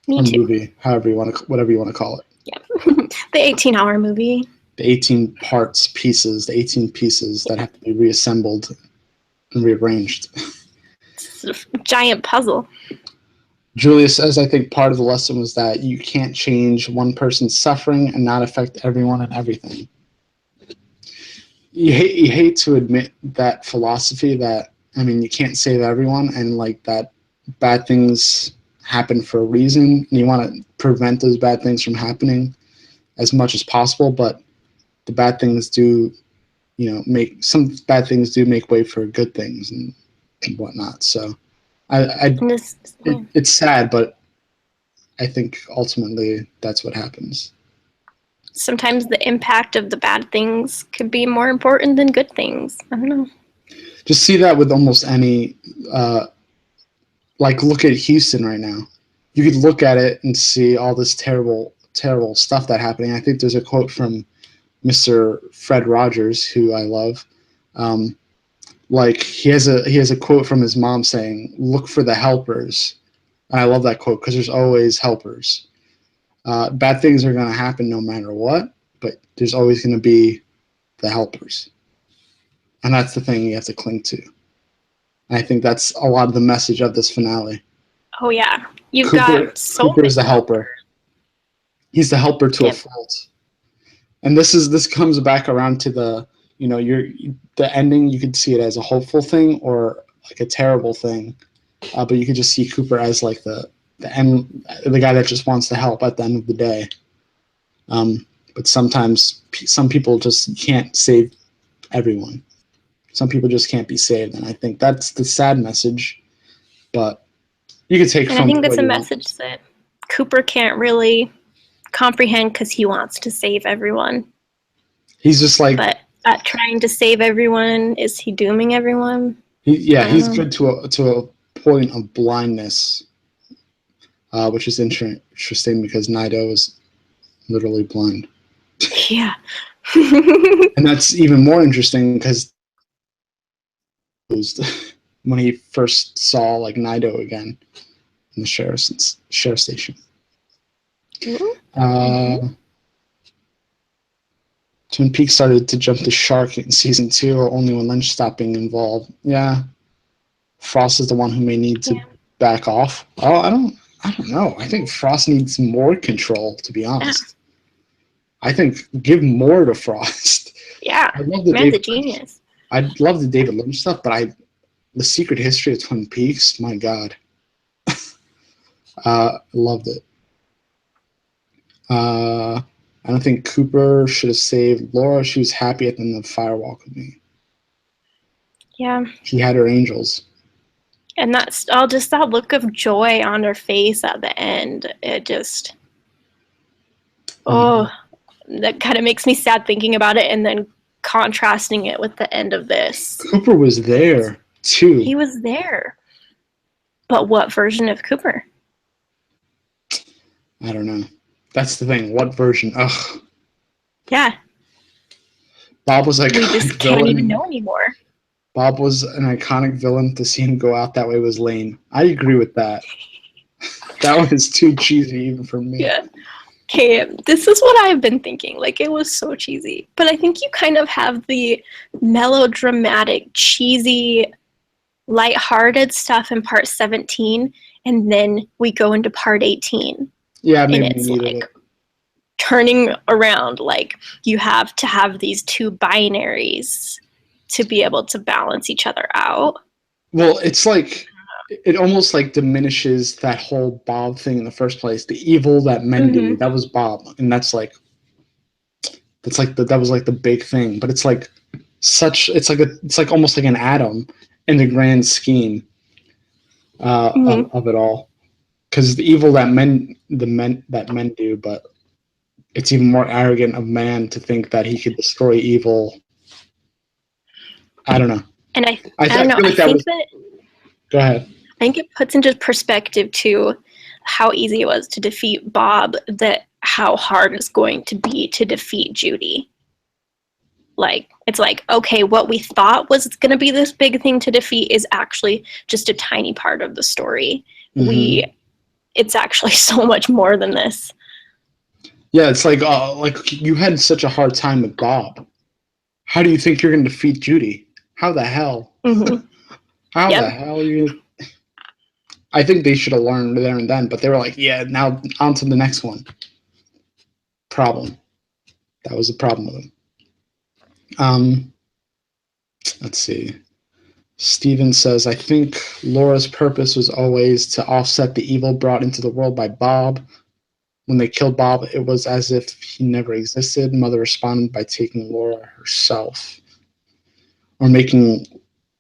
Me or too. Movie, whatever you want to call it. Yeah, the 18-hour movie. The 18 pieces that have to be reassembled and rearranged. It's a giant puzzle. Julia says, I think part of the lesson was that you can't change one person's suffering and not affect everyone and everything. you hate to admit that philosophy that, I mean, you can't save everyone, and like that bad things happen for a reason, and you want to prevent those bad things from happening as much as possible. But the bad things do, make some bad things do make way for good things and whatnot. So it's sad, but I think ultimately that's what happens. Sometimes the impact of the bad things could be more important than good things. I don't know. Just see that with almost any, like look at Houston right now. You could look at it and see all this terrible, terrible stuff that happening. I think there's a quote from Mr. Fred Rogers, who I love. Like he has a quote from his mom saying, "Look for the helpers," and I love that quote because there's always helpers. Bad things are going to happen no matter what, but there's always going to be the helpers, and that's the thing you have to cling to. And I think that's a lot of the message of this finale. Oh yeah, Cooper is the helper. He's the helper to a fault. And this comes back around to the, the ending. You could see it as a hopeful thing or like a terrible thing, but you could just see Cooper as like the end, the guy that just wants to help at the end of the day. But sometimes some people just can't save everyone. Some people just can't be saved, and I think that's the sad message. But you could take. And I think that's a message that Cooper can't really comprehend because he wants to save everyone. He's just like, but at trying to save everyone, is he dooming everyone? He's good to a point of blindness, which is interesting because Nido is literally blind. Yeah. And that's even more interesting because when he first saw like Nido again in the sheriff station. Twin Peaks started to jump the shark in season 2, or only when Lynch stopped being involved. Yeah, Frost is the one who may need to back off. Oh, I don't know. I think Frost needs more control, to be honest. I think give more to Frost. Yeah, I love the genius. I love the David Lynch stuff, but the Secret History of Twin Peaks, my God. Loved it. I don't think Cooper should have saved Laura. She was happy at the end of Firewalk with me. Yeah. She had her angels. And that's all just that look of joy on her face at the end. It just, that kind of makes me sad thinking about it and then contrasting it with the end of this. Cooper was there, too. He was there. But what version of Cooper? I don't know. That's the thing. What version? Ugh. Yeah. Bob was like, we just can't even know anymore. Bob was an iconic villain. To see him go out that way was lame. I agree with that. That was too cheesy even for me. Yeah. Okay, this is what I've been thinking. Like, it was so cheesy. But I think you kind of have the melodramatic, cheesy, lighthearted stuff in part 17, and then we go into part 18. Yeah, maybe and it's like turning around, like you have to have these two binaries to be able to balance each other out. Well, it's like it almost like diminishes that whole Bob thing in the first place. The evil that men do, that was Bob, and that was like the big thing. But it's like it's like almost like an atom in the grand scheme of it all. Because the evil that men do, but it's even more arrogant of man to think that he could destroy evil. I don't know. And I don't know. I think that. Go ahead. I think it puts into perspective too how easy it was to defeat Bob. That how hard it's going to be to defeat Judy. Like, it's like, okay, what we thought was going to be this big thing to defeat is actually just a tiny part of the story. It's actually so much more than this. Yeah, it's like you had such a hard time with Bob. How do you think you're going to defeat Judy? How the hell? How the hell are you? I think they should have learned there and then, but they were like, yeah, now on to the next one. Problem. That was the problem with them. let's see. Steven says, I think Laura's purpose was always to offset the evil brought into the world by Bob. When they killed Bob, it was as if he never existed. Mother responded by taking Laura herself. Or making,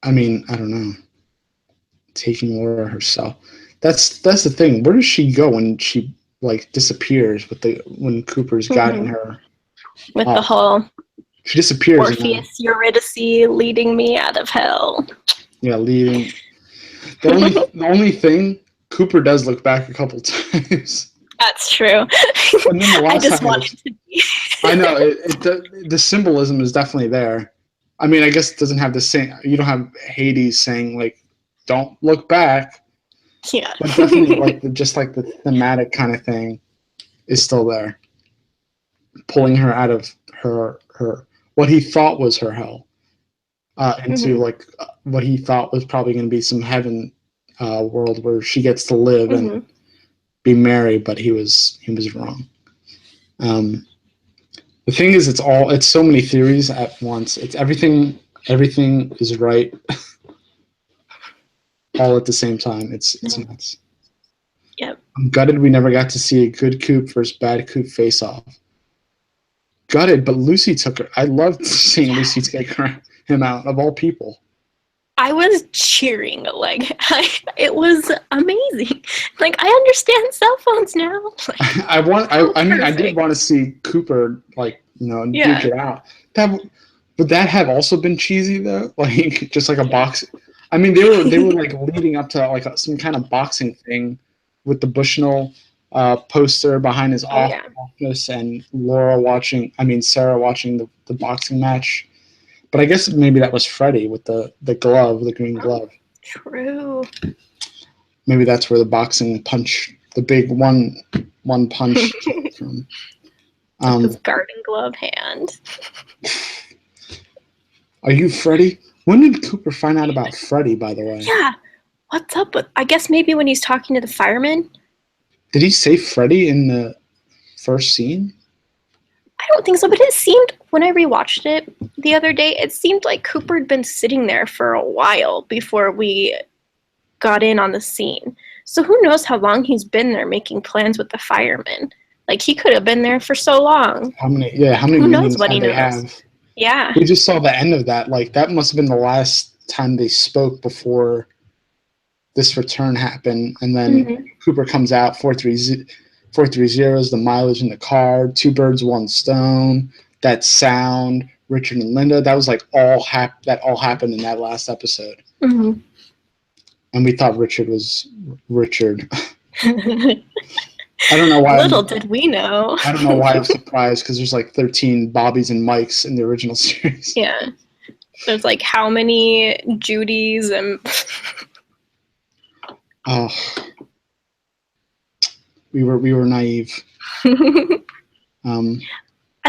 I don't know, taking Laura herself. That's the thing. Where does she go when she like disappears when Cooper's guiding her? With the whole she disappears. Orpheus Eurydice leading me out of hell. Yeah, leading. The only thing, Cooper does look back a couple times. That's true. I just want it to be. I know the symbolism is definitely there. I mean, I guess it doesn't have the same. You don't have Hades saying like, "Don't look back." Yeah. But definitely, like just like the thematic kind of thing is still there, pulling her out of her what he thought was her hell, into like what he thought was probably going to be some heaven world where she gets to live and be married, but he was wrong. The thing is, it's so many theories at once. It's everything is right all at the same time. It's nuts. Yep. I'm gutted we never got to see a good Coop versus bad Coop face off. Gutted, but Lucy took her. I loved seeing Lucy take him out of all people. I was cheering, it was amazing. Like, I understand cell phones now. Like, I did want to see Cooper, like, duke it out. Would that have also been cheesy though? Like, just like a box. I mean, they were like leading up to like some kind of boxing thing with the Bushnell poster behind his office and Sarah watching the boxing match. But I guess maybe that was Freddy with the glove, the green glove. True. Maybe that's where the boxing punch, the big one punch from. His garden glove hand. Are you Freddy? When did Cooper find out about Freddy, by the way? Yeah. What's up with? I guess maybe when he's talking to the fireman. Did he say Freddy in the first scene? I don't think so, but it seemed, when I rewatched it the other day, it seemed like Cooper had been sitting there for a while before we got in on the scene. So who knows how long he's been there making plans with the firemen. Like, he could have been there for so long. How many who knows what he knows? Have? Yeah. We just saw the end of that. Like, that must have been the last time they spoke before this return happened. And then Cooper comes out, 430 is the mileage in the car, 2 birds, 1 stone, that sound, Richard and Linda. That was like all happened in that last episode. Mm-hmm. And we thought Richard was Richard. I don't know why. Little did we know. I don't know why I'm surprised, because there's like 13 Bobbies and Mikes in the original series. Yeah. There's like how many Judys and... Oh. We were naive. I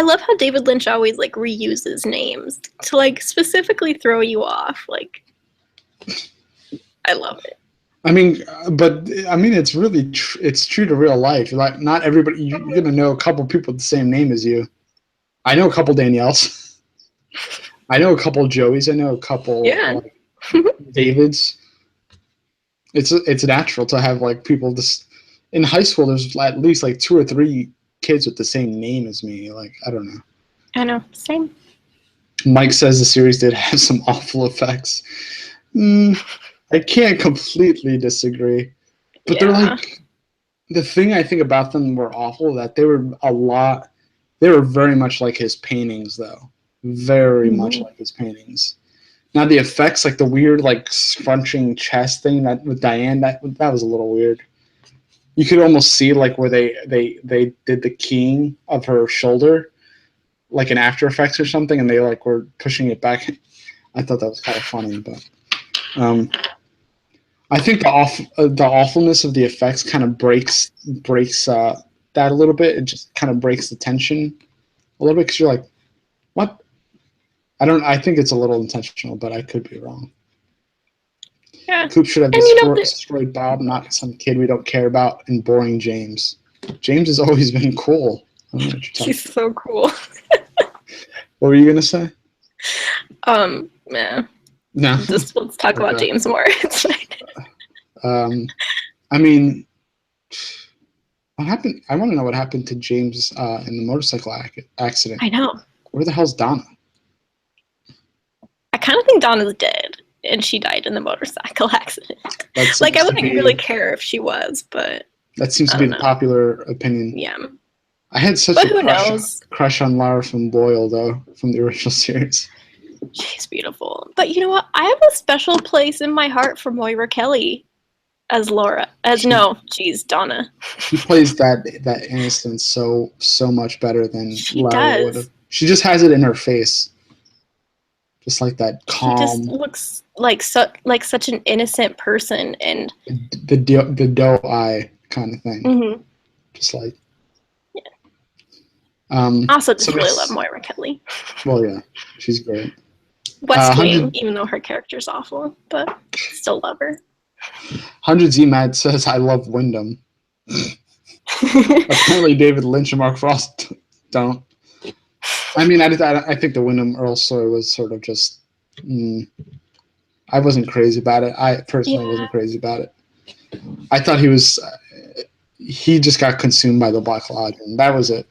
love how David Lynch always like reuses names to like specifically throw you off. Like, I love it. I mean, it's really it's true to real life. Like, not everybody, you're gonna know a couple people with the same name as you. I know a couple Danielles. I know a couple Joeys. I know a couple Davids. It's natural to have like people just in high school. There's at least like 2 or 3 kids with the same name as me. Like, I don't know. I know, same. Mike says the series did have some awful effects. I can't completely disagree, but they're like, the thing I think about them were awful, that they were very much like his paintings, though. Very much like his paintings. Now the effects, like the weird like scrunching chest thing that with Diane, that was a little weird. You could almost see like where they did the keying of her shoulder, like in After Effects or something, and they like were pushing it back. I thought that was kind of funny, but I think the awfulness of the effects kind of breaks that a little bit. It just kind of breaks the tension a little bit, because you're like, what? I think it's a little intentional, but I could be wrong. Yeah. Coop should have destroyed Bob, not some kid we don't care about, and boring James. James has always been cool. I don't know what you're talking He's so cool. What were you gonna say? Yeah. No. Just let's talk about James more. It's fine. I mean, what happened? I want to know what happened to James in the motorcycle accident. I know. Where the hell's Donna? I kind of think Donna's dead, and she died in the motorcycle accident. Like, I wouldn't really care if she was, but that seems to be the popular opinion. Yeah. I had such a crush on Lara from Boyle, though, from the original series. She's beautiful. But you know what? I have a special place in my heart for Moira Kelly as Laura. Donna. She plays that innocence so much better than Lara would have. She just has it in her face. Just like that calm. She just looks like such an innocent person, and the doe eye kind of thing. Mm-hmm. Just like. Also, just really love Moira Kelly. Well, yeah, she's great. West Wing, even though her character's awful, but still love her. 100 Z-Mad says, I love Wyndham. Apparently David Lynch and Mark Frost don't. I mean, I think the Wyndham Earl story was sort of just... I wasn't crazy about it. I personally wasn't crazy about it. I thought he was... he just got consumed by the Black Lodge, and that was it.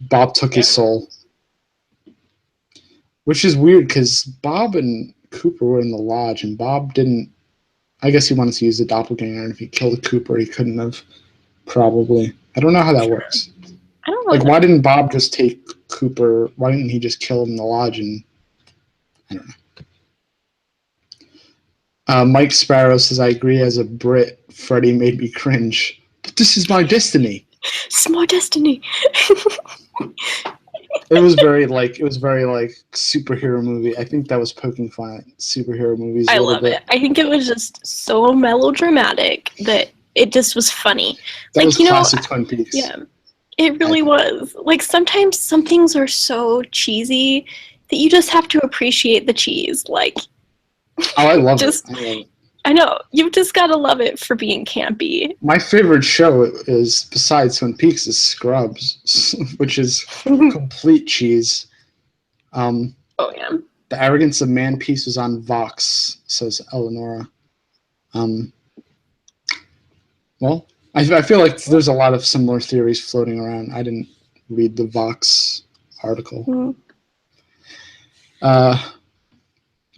Bob took his soul. Which is weird, because Bob and Cooper were in the lodge, and Bob didn't... I guess he wanted to use the doppelganger, and if he killed Cooper, he couldn't have, probably. I don't know how that works. I don't know. Like, why didn't Bob just take Cooper? Why didn't he just kill him in the lodge? And I don't know. Mike Sparrow says, I agree, as a Brit, Freddie made me cringe. But this is my destiny. It's my destiny. It was very superhero movie. I think that was poking fun at superhero movies. I love it. I think it was just so melodramatic that it just was funny. That was classic Twin Peaks. Yeah, it really was. Like, sometimes some things are so cheesy that you just have to appreciate the cheese. Like, I love it. I know. You've just got to love it for being campy. My favorite show is, besides Twin Peaks, is Scrubs, which is complete cheese. Oh, yeah. The Arrogance of Man piece was on Vox, says Eleonora. Well, I feel like there's a lot of similar theories floating around. I didn't read the Vox article.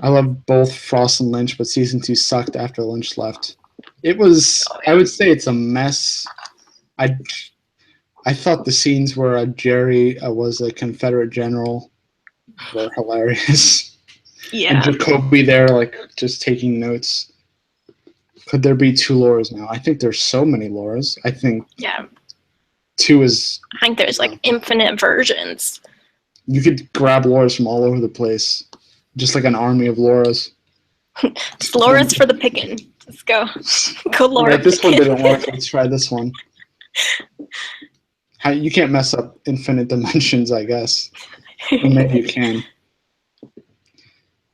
I love both Frost and Lynch, but season 2 sucked after Lynch left. It was, I would say it's a mess. I thought the scenes where Jerry was a Confederate general were hilarious. Yeah. And Jacoby there, like, just taking notes. Could there be 2 Lauras now? I think there's so many Lauras. I think 2 is... I think there's, like, infinite versions. You could grab Lauras from all over the place. Just like an army of Lauras. Just Lauras for the picking. Let's go. Go Laura. Right, this one didn't work. Let's try this one. You can't mess up infinite dimensions, I guess. Or maybe you can.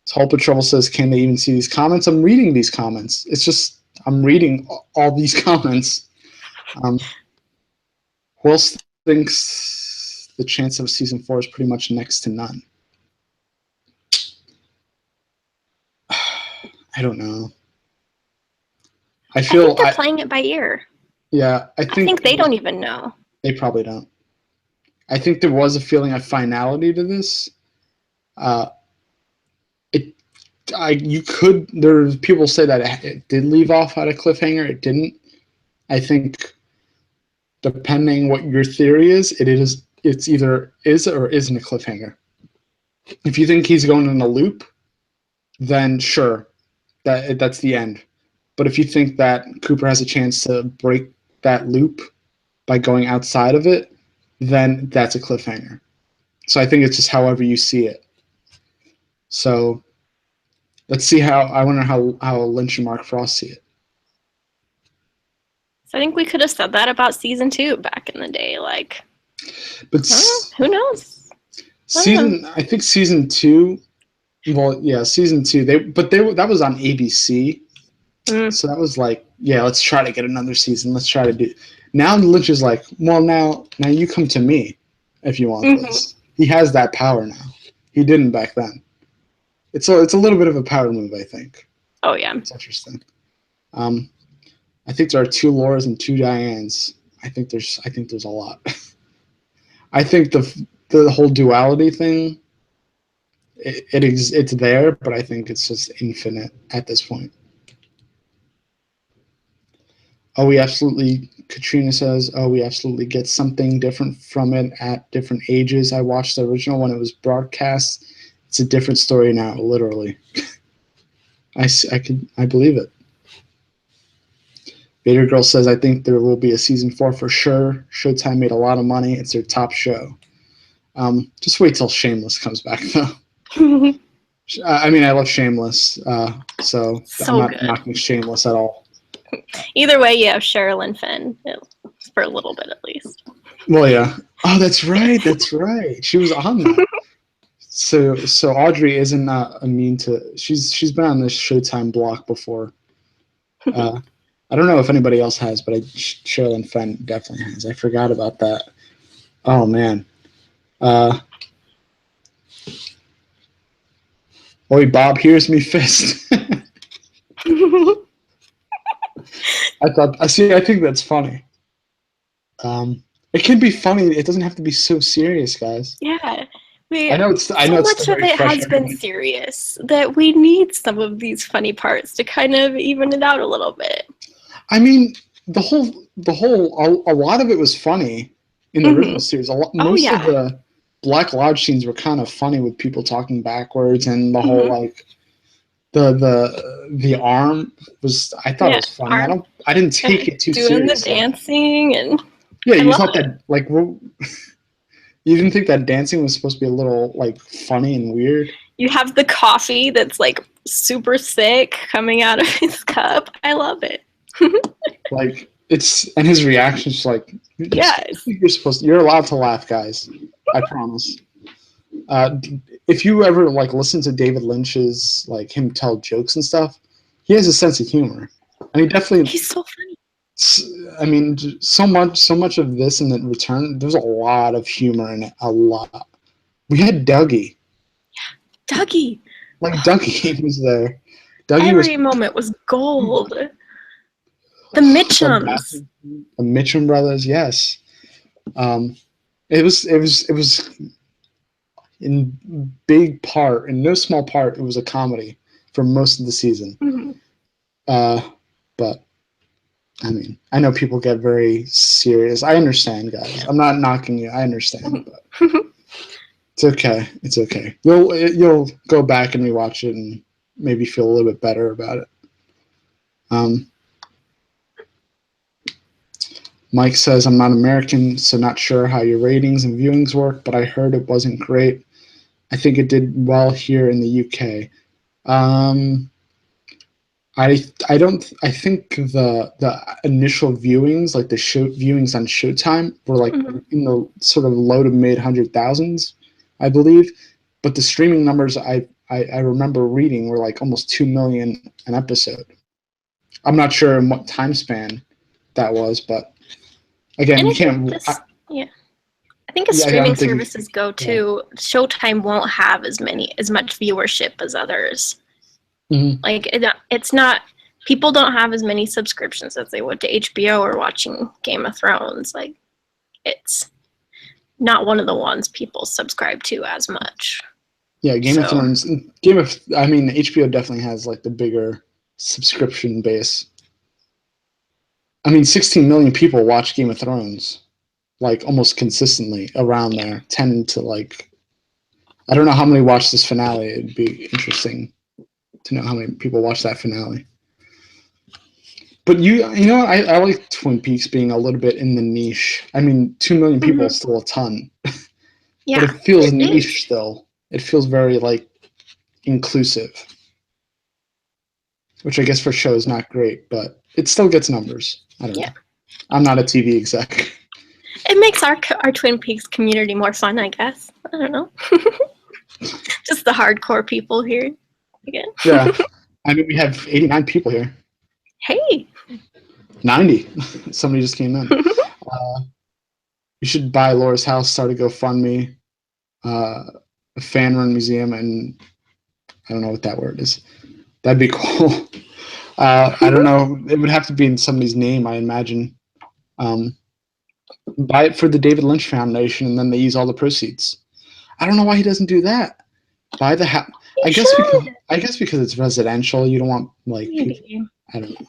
Toll Patrol says, can they even see these comments? I'm reading these comments. It's just, I'm reading all these comments. Wills thinks the chance of season 4 is pretty much next to none. I don't know. I think they're playing it by ear. Yeah, I think they don't even know. They probably don't. I think there was a feeling of finality to this. There's people say that it did leave off at a cliffhanger. It didn't. I think, depending what your theory is, it's either is or isn't a cliffhanger. If you think he's going in a loop, then sure. That's the end. But if you think that Cooper has a chance to break that loop by going outside of it, then that's a cliffhanger. So I think it's just however you see it. So let's see I wonder how Lynch and Mark Frost see it. So I think we could have said that about season 2 back in the day. Like, but who knows? I think season 2. Well, yeah, season 2. That was on ABC, so that was like, yeah, let's try to get another season. Let's try to do. Now Lynch is like, well, now you come to me if you want this. He has that power now. He didn't back then. it's a little bit of a power move, I think. Oh yeah. It's interesting. I think there are 2 Lauras and 2 Dianes. I think there's a lot. I think the whole duality thing, it's there, but I think it's just infinite at this point. Oh, Katrina says, we absolutely get something different from it at different ages. I watched the original when it was broadcast. It's a different story now, literally. I believe it. Vader Girl says, I think there will be a season 4 for sure. Showtime made a lot of money. It's their top show. Just wait till Shameless comes back, though. I mean, I love Shameless, so I'm not knocking Shameless at all. Either way, you have Sheryl and Finn for a little bit at least. Well, yeah. Oh, that's right. She was on that. So Audrey isn't immune to. She's been on this Showtime block before. I don't know if anybody else has, but Sheryl and Finn definitely has. I forgot about that. Oh man. Oi, Bob, here's me fist. I think that's funny. It can be funny. It doesn't have to be so serious, guys. Yeah. I know so much of it has been serious that we need some of these funny parts to kind of even it out a little bit. I mean, a lot of it was funny in the original series. Most of the Black Lodge scenes were kind of funny with people talking backwards, and the whole like the arm was. I thought it was funny. I didn't take it too seriously. Doing the dancing and you thought that like. You didn't think that dancing was supposed to be a little like funny and weird? You have the coffee that's like super thick coming out of his cup. I love it. Like and his reaction's like, you're allowed to laugh, guys. I promise. If you ever like listen to David Lynch's like him tell jokes and stuff, he has a sense of humor, and he's so funny. I mean, so much of this in the return, there's a lot of humor in it. A lot. We had Dougie. Yeah, Dougie. Like Dougie was there. Every moment was gold. The Mitchums. The Mitchum brothers, yes. It was in big part, in no small part, it was a comedy for most of the season. Mm-hmm. But I mean, I know people get very serious. I understand, guys. I'm not knocking you. I understand, but it's okay. It's okay. You'll go back and rewatch it and maybe feel a little bit better about it. Mike says, I'm not American, so not sure how your ratings and viewings work, but I heard it wasn't great. I think it did well here in the UK. I think the initial viewings, like the viewings on Showtime, were like in the sort of low to mid 100,000s, I believe. But the streaming numbers I remember reading were like almost 2 million an episode. I'm not sure in what time span that was, but again, you can't. I think as streaming services go too, Showtime won't have as much viewership as others. Mm-hmm. Like it's not. People don't have as many subscriptions as they would to HBO or watching Game of Thrones. Like it's not one of the ones people subscribe to as much. Yeah, Game of Thrones. HBO definitely has like the bigger subscription base. I mean, 16 million people watch Game of Thrones, like almost consistently around there. 10 to like, I don't know how many watch this finale. It'd be interesting to know how many people watch that finale. But I like Twin Peaks being a little bit in the niche. I mean, 2 million people is still a ton. Yeah, but it feels niche still. It feels very like inclusive, which I guess for show is not great, but it still gets numbers. I don't know. I'm not a TV exec. It makes our Twin Peaks community more fun, I guess. I don't know. Just the hardcore people here again. Yeah. I mean, we have 89 people here. Hey. 90. Somebody just came in. You should buy Laura's house, start a GoFundMe, a fan-run museum, and I don't know what that word is. That'd be cool. I don't know. It would have to be in somebody's name, I imagine. Buy it for the David Lynch Foundation, and then they use all the proceeds. I don't know why he doesn't do that. Buy the house. I guess because it's residential. You don't want like people. I don't know.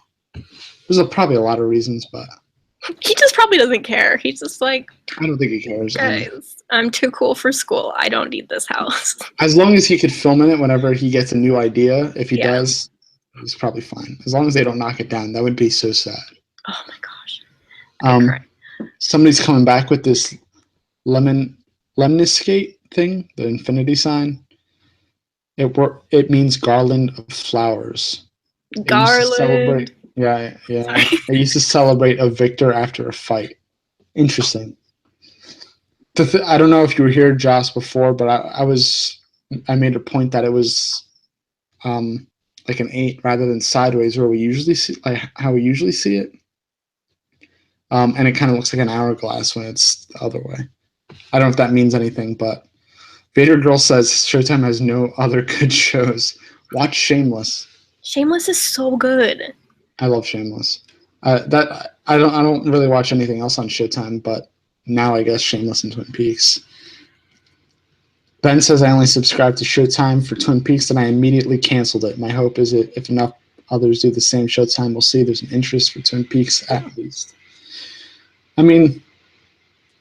There's probably a lot of reasons, but he just probably doesn't care. He's just like, I don't think he cares. Guys, I'm too cool for school. I don't need this house. As long as he could film in it whenever he gets a new idea, if he does, he's probably fine. As long as they don't knock it down, that would be so sad. Oh my gosh. Somebody's coming back with this lemniscate thing, the infinity sign. It means garland of flowers. Garland. Yeah. They used to celebrate a victor after a fight. Interesting. I don't know if you were here, Joss, before, but I made a point that it was like an 8 rather than sideways, where we usually see, like how we usually see it. And it kind of looks like an hourglass when it's the other way. I don't know if that means anything, but Vader Girl says Showtime has no other good shows. Watch Shameless. Shameless is so good. I love Shameless. I don't really watch anything else on Showtime, but now I guess Shameless and Twin Peaks. Ben says I only subscribed to Showtime for Twin Peaks, and I immediately canceled it. My hope is that if enough others do the same, Showtime will see there's an interest for Twin Peaks at least. I mean,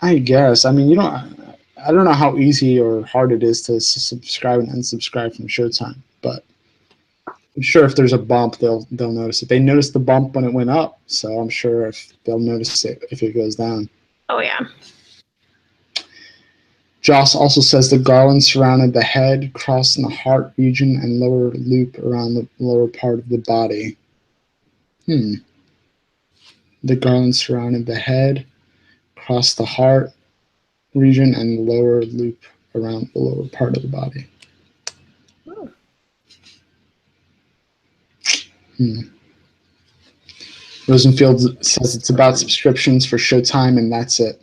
I guess. I mean, I don't know how easy or hard it is to subscribe and unsubscribe from Showtime, but I'm sure if there's a bump, they'll notice it. They noticed the bump when it went up, so I'm sure if they'll notice it if it goes down. Oh yeah. Joss also says the garland surrounded the head, crossing the heart region and lower loop around the lower part of the body. The garland surrounded the head, crossed the heart region and lower loop around the lower part of the body. Rosenfield says it's about subscriptions for Showtime, and that's it.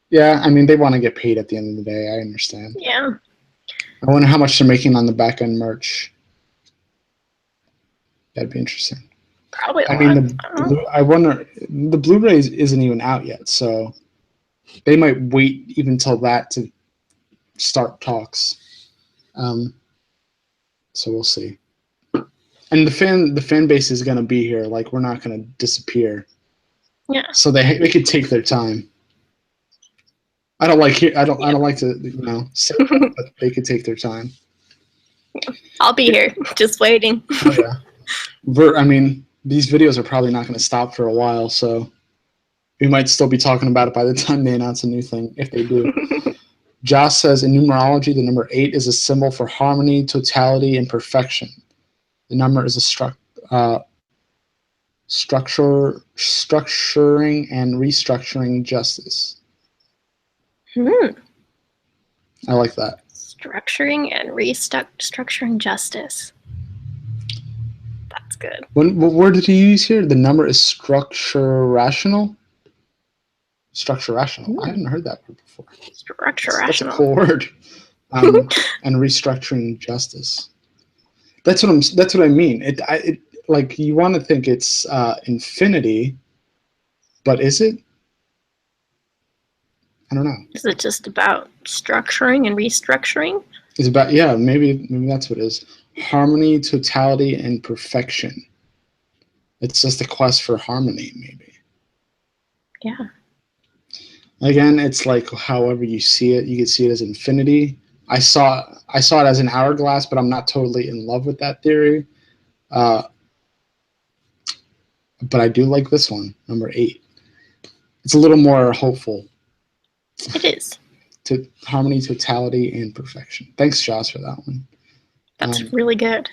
Yeah, I mean, they want to get paid at the end of the day. I understand. Yeah. I wonder how much they're making on the back end merch. That'd be interesting. Probably a I lot. mean, I wonder, the Blu-ray isn't even out yet, so they might wait even till that to start talks. So we'll see. And the fan base is going to be here. Like, we're not going to disappear. Yeah. So they could take their time. I don't like to say that, but they could take their time. I'll be here, just waiting. Oh, yeah. I mean, these videos are probably not going to stop for a while, so we might still be talking about it by the time they announce a new thing, if they do. Joss says in numerology, the number 8 is a symbol for harmony, totality, and perfection. The number is a structuring and restructuring justice. I like that. Structuring and restructuring justice. That's good. What word did he use here? The number is structure rational. Structure rational. I haven't heard that word before. Structure rational. That's a cool word. And restructuring justice. That's what I mean. It like you want to think it's infinity, but is it? I don't know. Is it just about structuring and restructuring? It's about maybe that's what it is. Harmony, totality, and perfection. It's just a quest for harmony, maybe. Yeah. Again, it's like however you see it. You can see it as infinity. I saw it as an hourglass, but I'm not totally in love with that theory. But I do like this one, number 8. It's a little more hopeful. It is. To harmony, totality, and perfection. Thanks, Joss, for that one. That's really good.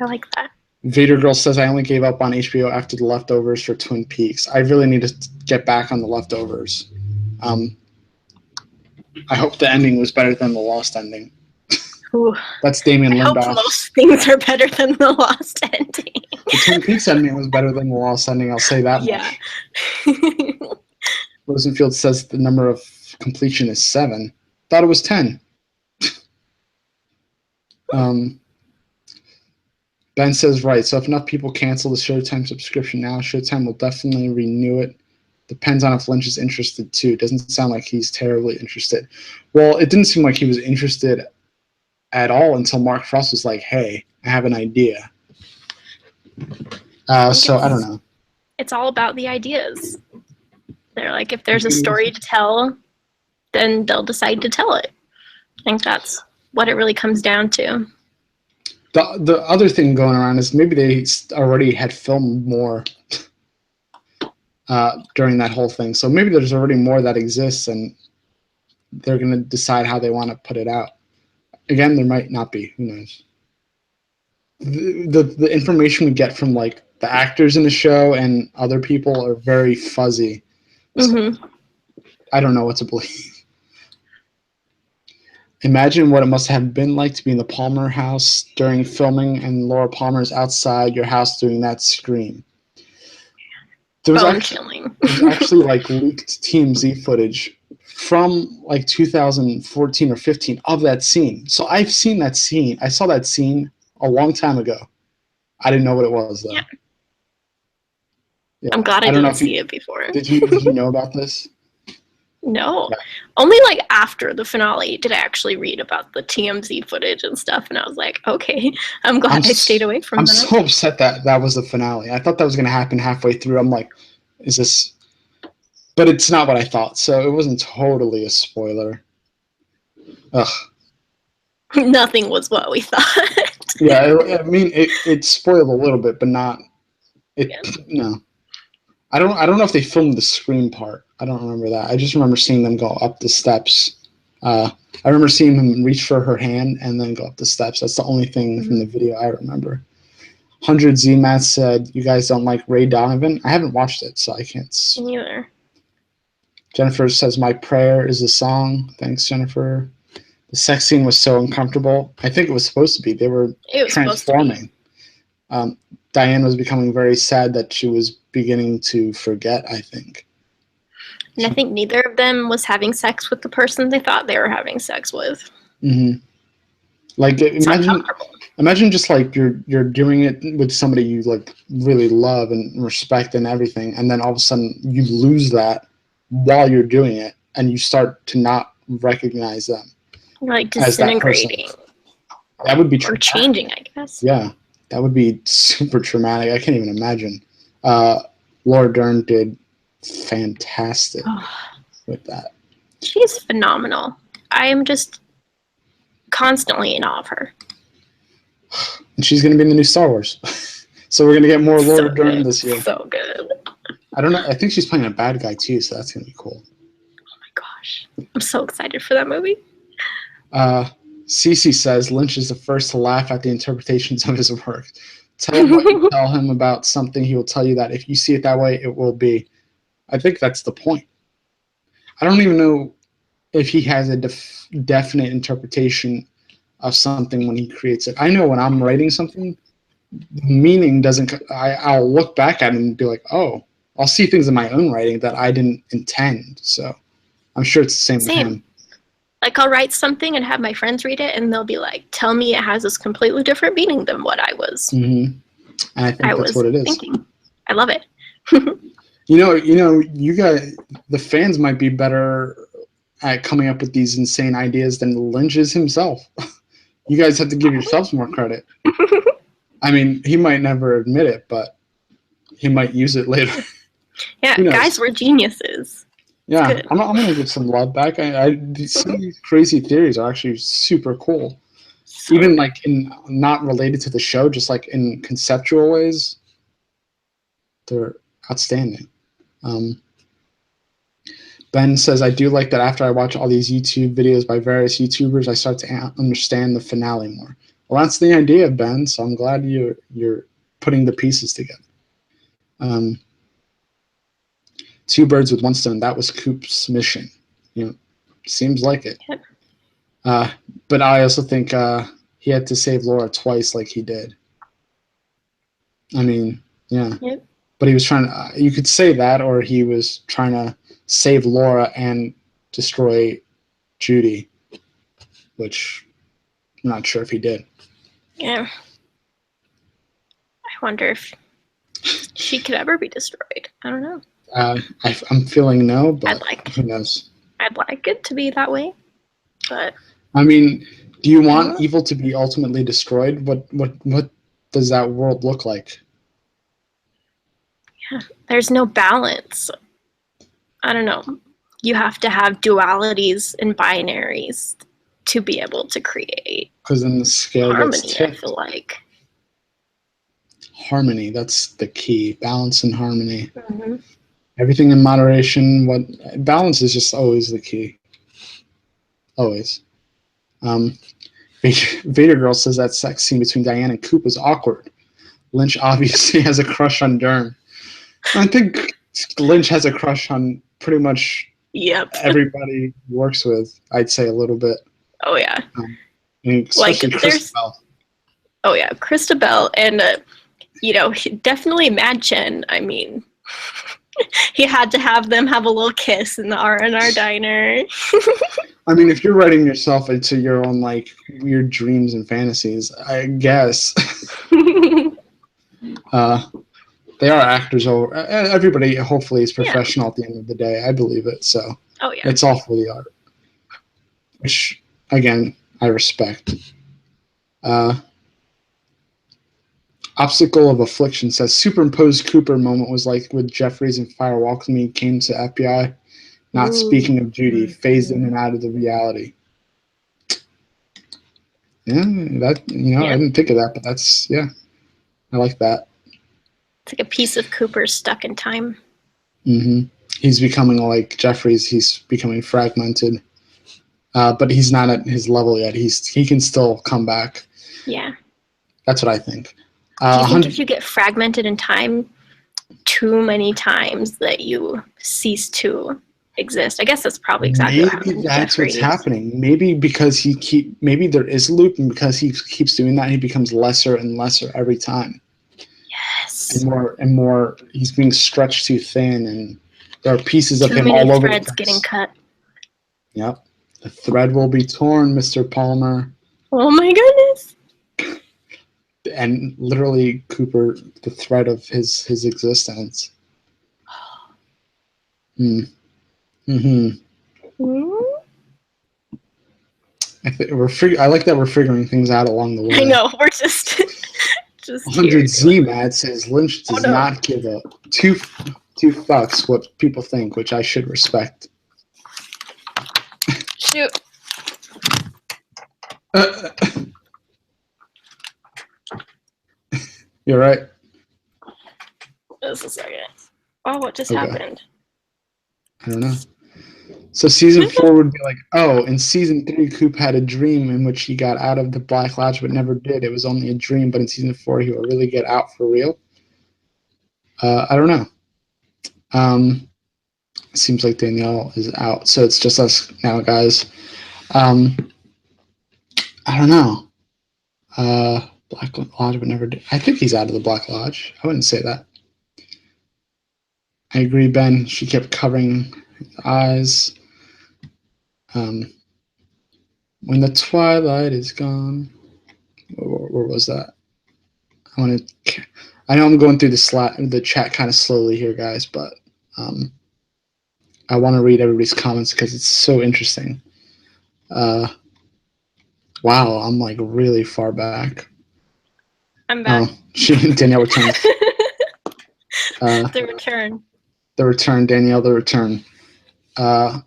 I like that. Vader Girl says, I only gave up on HBO after The Leftovers for Twin Peaks. I really need to get back on The Leftovers. I hope the ending was better than the Lost ending. Ooh. That's Damien Lindelof. I hope most things are better than the Lost ending. The Twin Peaks ending was better than the Lost ending, I'll say that much. Rosenfield says the number of completion is 7. Thought it was 10. Ben says, right, so if enough people cancel the Showtime subscription now, Showtime will definitely renew it. Depends on if Lynch is interested, too. It doesn't sound like he's terribly interested. Well, it didn't seem like he was interested at all until Mark Frost was like, hey, I have an idea. So I don't know. It's all about the ideas. They're like, if there's a story to tell, then they'll decide to tell it. I think that's what it really comes down to. The other thing going around is maybe they already had filmed more during that whole thing. So maybe there's already more that exists, and they're going to decide how they want to put it out. Again, there might not be. Who knows? The information we get from like the actors in the show and other people are very fuzzy. So I don't know what to believe. Imagine what it must have been like to be in the Palmer house during filming and Laura Palmer's outside your house doing that scream. There was actually like leaked TMZ footage from like 2014 or 15 of that scene. So I've seen that scene. I saw that scene a long time ago. I didn't know what it was though. Yeah. I'm glad I didn't see it before. Did you know about this? No. Yeah. Only like after the finale did I actually read about the TMZ footage and stuff, and I was like, okay, I'm glad I stayed away from that. I'm so upset that was the finale. I thought that was going to happen halfway through. I'm like, is this... But it's not what I thought, so it wasn't totally a spoiler. Ugh. Nothing was what we thought. Yeah, I mean, it spoiled a little bit, but not... No. I don't know if they filmed the scream part. I don't remember that. I just remember seeing them go up the steps. I remember seeing him reach for her hand and then go up the steps. That's the only thing from the video I remember. 100 Z-Mat said, you guys don't like Ray Donovan? I haven't watched it, so I can't... Me neither. Jennifer says, my prayer is a song. Thanks, Jennifer. The sex scene was so uncomfortable. I think it was supposed to be. They were transforming. Diane was becoming very sad that she was beginning to forget, I think. And I think neither of them was having sex with the person they thought they were having sex with. Like, imagine just like you're doing it with somebody you like really love and respect and everything, and then all of a sudden you lose that while you're doing it, and you start to not recognize them. Like disintegrating. That would be or changing, I guess. Yeah, that would be super traumatic. I can't even imagine. Laura Dern did fantastic with that. She's phenomenal. I am just constantly in awe of her. And she's going to be in the new Star Wars. So we're going to get more Laura Dern this year. So good. I don't know. I think she's playing a bad guy too, so that's going to be cool. Oh my gosh. I'm so excited for that movie. Cece says, Lynch is the first to laugh at the interpretations of his work. Tell him what you tell him about something, he will tell you that if you see it that way, it will be. I think that's the point. I don't even know if he has a definite interpretation of something when he creates it. I know when I'm writing something, the meaning doesn't... I'll look back at it and be like, oh, I'll see things in my own writing that I didn't intend. So I'm sure it's the same with him. Like, I'll write something and have my friends read it, and they'll be like, tell me it has this completely different meaning than what I was. And I think that's what it is. Thinking. I love it. You guys, the fans might be better at coming up with these insane ideas than Lynch is himself. You guys have to give yourselves more credit. I mean, he might never admit it, but he might use it later. Yeah, guys, we're geniuses. Yeah, I'm going to give some love back. Some of these crazy theories are actually super cool. Even like in not related to the show, just like in conceptual ways, they're outstanding. Ben says, I do like that after I watch all these YouTube videos by various YouTubers, I start to understand the finale more. Well, that's the idea, Ben, so I'm glad you're putting the pieces together. Two birds with one stone, that was Coop's mission. Seems like it. But I also think he had to save Laura twice like he did. I mean, yeah. Yep. But he was trying to, you could say that, or he was trying to save Laura and destroy Judy, which I'm not sure if he did. Yeah. wonder if she could ever be destroyed. I don't know. I'm feeling no, but who knows? I'd like it to be that way, but I mean, do you want evil to be ultimately destroyed? What does that world look like? yeah, there's no balance. I don't know. You have to have dualities and binaries to be able to create Because then the scale harmony, gets tipped. I feel like. Harmony, that's the key. Balance and harmony. Mm-hmm. Everything in moderation. Balance is just always the key. Always. Vader Girl says that sex scene between Diane and Coop was awkward. Lynch obviously has a crush on Dern. I think Lynch has a crush on pretty much everybody he works with, I'd say a little bit. Oh, yeah. Especially Christabel. Oh, yeah. Christabel and, definitely Mad Chen. I mean, he had to have them have a little kiss in the R&R diner. I mean, if you're writing yourself into your own, like, weird dreams and fantasies, I guess. They are actors. Everybody, hopefully, is professional at the end of the day. I believe it. So it's all for the art, which, again, I respect. Obstacle of Affliction says, Superimposed Cooper moment was like with Jeffries and Firewalk Me came to FBI. Not speaking of Judy, phased in and out of the reality. Yeah, I didn't think of that, but that's, I like that. It's like a piece of Cooper stuck in time. Mm-hmm. He's becoming like Jeffries. He's becoming fragmented, but he's not at his level yet. He can still come back. Yeah. That's what I think. Do you think if you get fragmented in time too many times that you cease to exist? I guess that's probably exactly what happened. Maybe that's what's happening. Maybe because maybe there is a loop, and because he keeps doing that, he becomes lesser and lesser every time. Yes. And more, he's being stretched too thin, and there are pieces of him all over the place. Threads getting cut. Yep. The thread will be torn, Mr. Palmer. Oh my goodness. And literally, Cooper, the thread of his existence. Mm-hmm. I like that we're figuring things out along the way. I know, we're just 100 Z Mad says Lynch does not give a two fucks what people think, which I should respect. Shoot. You're right. Just a second. Oh, what just happened? I don't know. So season 4 would be like, in season 3, Coop had a dream in which he got out of the Black Lodge but never did. It was only a dream, but in season 4 he will really get out for real. I don't know. Seems like Danielle is out, so it's just us now, guys. I don't know. Black Lodge but never did. I think he's out of the Black Lodge. I wouldn't say that. I agree, Ben. She kept covering his eyes. When the twilight is gone. Where was that? I know I'm going through the chat kind of slowly here, guys, but I want to read everybody's comments because it's so interesting. Wow, I'm like really far back. I'm back. Danielle returned. The return. The return, Danielle, the return. Wow,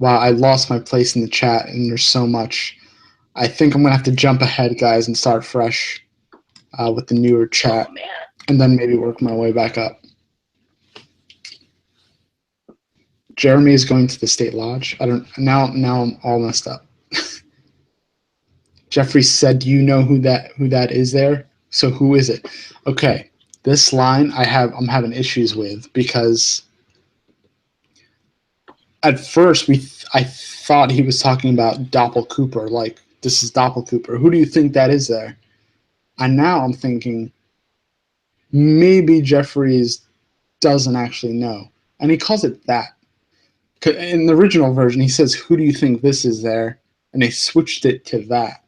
I lost my place in the chat, and there's so much. I think I'm going to have to jump ahead, guys, and start fresh with the newer chat, and then maybe work my way back up. Jeremy is going to the State Lodge. Now I'm all messed up. Jeffries said, "Do you know who that is there?" So who is it? Okay, this line I'm having issues with because at first I thought he was talking about Doppel Cooper, like this is Doppel Cooper. Who do you think that is there? And now I'm thinking maybe Jeffries doesn't actually know, and he calls it that. In the original version, he says, "Who do you think this is there?" And they switched it to that.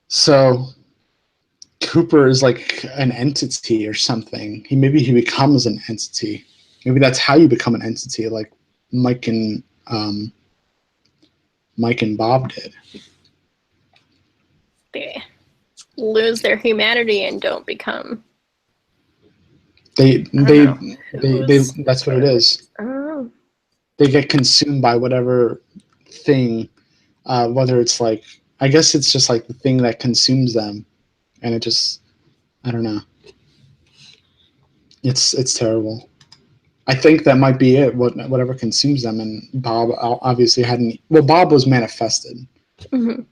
So Cooper is like an entity or something. Maybe he becomes an entity. Maybe that's how you become an entity, like Mike and Bob did. They lose their humanity and don't become. They that's what it is. Oh. They get consumed by whatever thing, whether it's like, I guess it's just like the thing that consumes them, and it just, I don't know. It's terrible. I think that might be it. Whatever consumes them, and Bob obviously hadn't. Well, Bob was manifested. Mm-hmm. It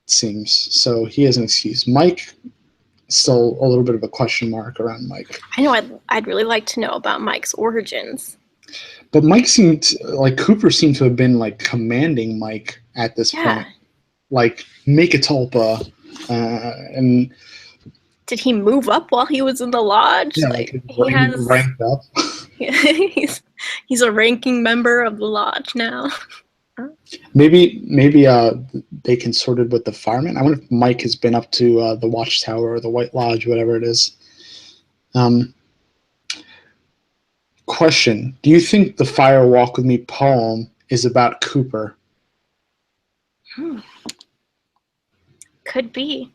seems so. He has an excuse. Mike, still a little bit of a question mark around Mike. I know. I'd really like to know about Mike's origins. But Mike seemed like Cooper seemed to have been like commanding Mike at this point, like make a tulpa, and. Did he move up while he was in the lodge? Yeah, like he has ranked up. he's a ranking member of the lodge now. Maybe they consorted with the firemen. I wonder if Mike has been up to the Watchtower or the White Lodge, whatever it is. Question: do you think the Fire Walk with Me poem is about Cooper? Could be.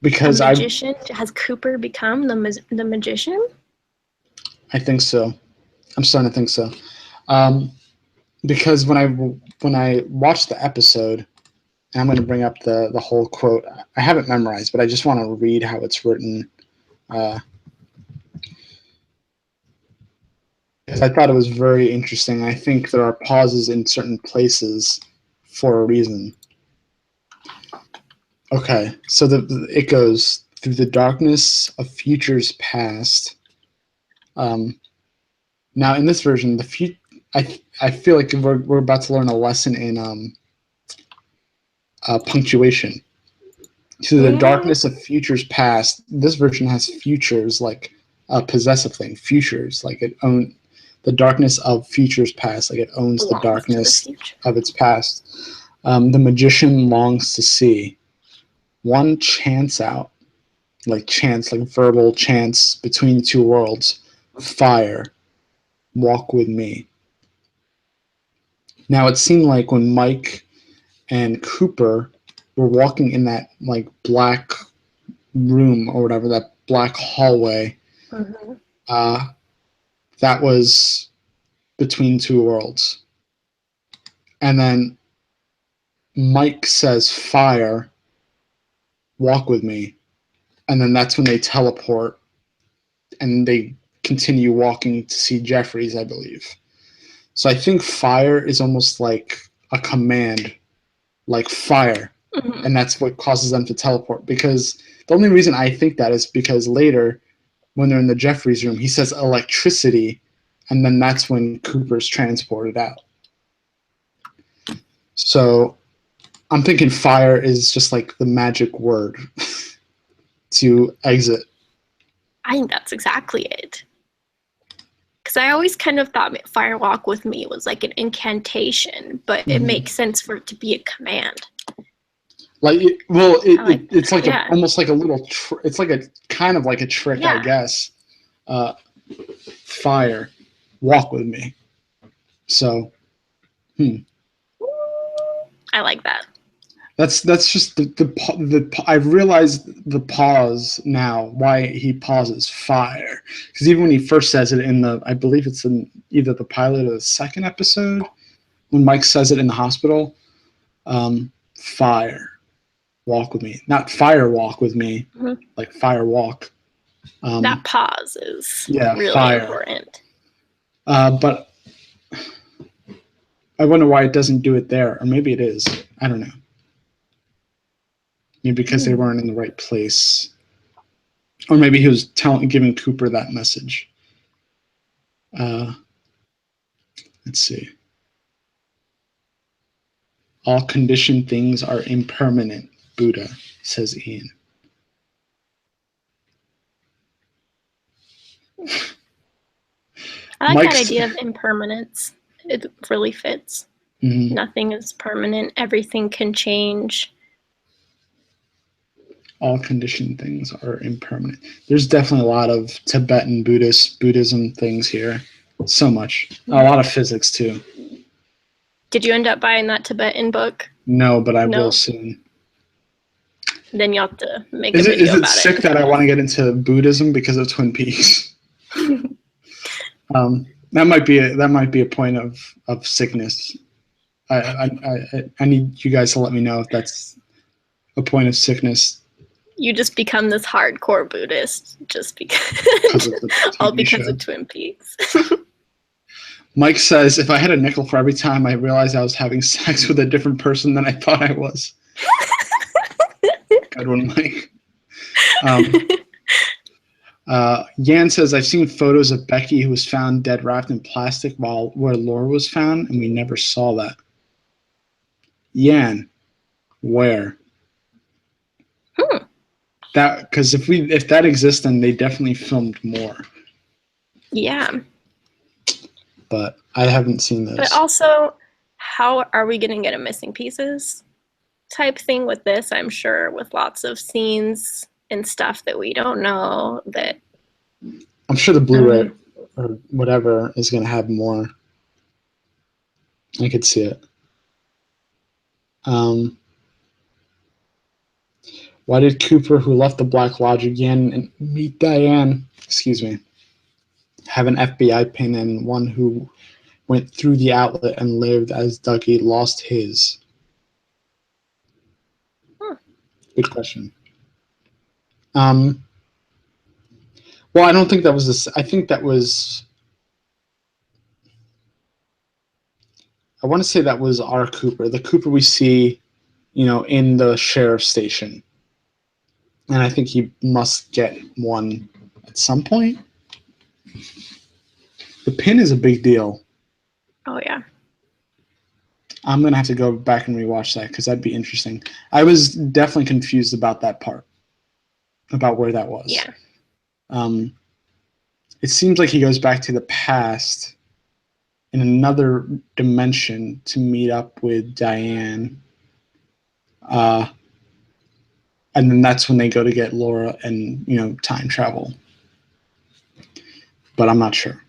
Because a magician? Has Cooper become the magician? I think so. I'm starting to think so. Because when I watched the episode, and I'm going to bring up the whole quote. I haven't memorized, but I just want to read how it's written. Because I thought it was very interesting. I think there are pauses in certain places for a reason. Okay, so it goes through the darkness of futures past. Now in this version, I feel like we're about to learn a lesson in punctuation. To the darkness of futures past. This version has futures like a possessive thing. Futures, like it owns the darkness of futures past, like it owns the darkness of its past. The magician longs to see. One chance out, like verbal chance between two worlds. Fire, walk with me. Now it seemed like when Mike and Cooper were walking in that like black room or whatever, that black hallway, that was between two worlds. And then Mike says, fire, walk with me. And then that's when they teleport and they continue walking to see Jeffries, I believe. So I think fire is almost like a command, like fire. And that's what causes them to teleport. Because the only reason I think that is because later, when they're in the Jeffries room, he says electricity, and then that's when Cooper's transported out. So I'm thinking fire is just like the magic word to exit. I think that's exactly it. Because I always kind of thought fire walk with me was like an incantation, but it makes sense for it to be a command. Like, it's like almost like a little. It's like a kind of like a trick, I guess. Fire, walk with me. So, I like that. That's just the I've realized the pause now, why he pauses fire, because even when he first says it in I believe it's in either the pilot or the second episode, when Mike says it in the hospital, fire, walk with me, not fire walk with me, like fire walk. That pause is really fire. important. But I wonder why it doesn't do it there, or maybe it is. I don't know. Maybe because they weren't in the right place. Or maybe he was giving Cooper that message. Let's see. All conditioned things are impermanent, Buddha, says Ian. I like that idea of impermanence. It really fits. Nothing is permanent. Everything can change. all conditioned things are impermanent. There's definitely a lot of Tibetan Buddhism things here. So much. A lot of physics too. Did you end up buying that Tibetan book? No, but I will soon. Then you'll have to make a video about it. Is it sick that I want to get into Buddhism because of Twin Peaks? That might be a point of sickness. I need you guys to let me know if that's a point of sickness. You just become this hardcore Buddhist just because all because of Twin Peaks. Mike says, if I had a nickel for every time I realized I was having sex with a different person than I thought I was. Good one, Mike. Yan says, I've seen photos of Becky who was found dead wrapped in plastic where Laura was found, and we never saw that. Yan, where? That, because if that exists, then they definitely filmed more. Yeah. But I haven't seen this. But also, how are we going to get a missing pieces type thing with this? I'm sure with lots of scenes and stuff that we don't know that. I'm sure the Blu-ray or whatever is going to have more. I could see it. Why did Cooper, who left the Black Lodge again and meet Diane, have an FBI pin, and one who went through the outlet and lived as Dougie lost his? Good question. Well, I don't think that was this. I think that was. I want to say that was our Cooper, the Cooper we see, in the sheriff's station. And I think he must get one at some point. The pin is a big deal. Oh, yeah. I'm going to have to go back and rewatch that because that'd be interesting. I was definitely confused about that part, about where that was. Yeah. It seems like he goes back to the past in another dimension to meet up with Diane. And then that's when they go to get Laura and, time travel. But I'm not sure.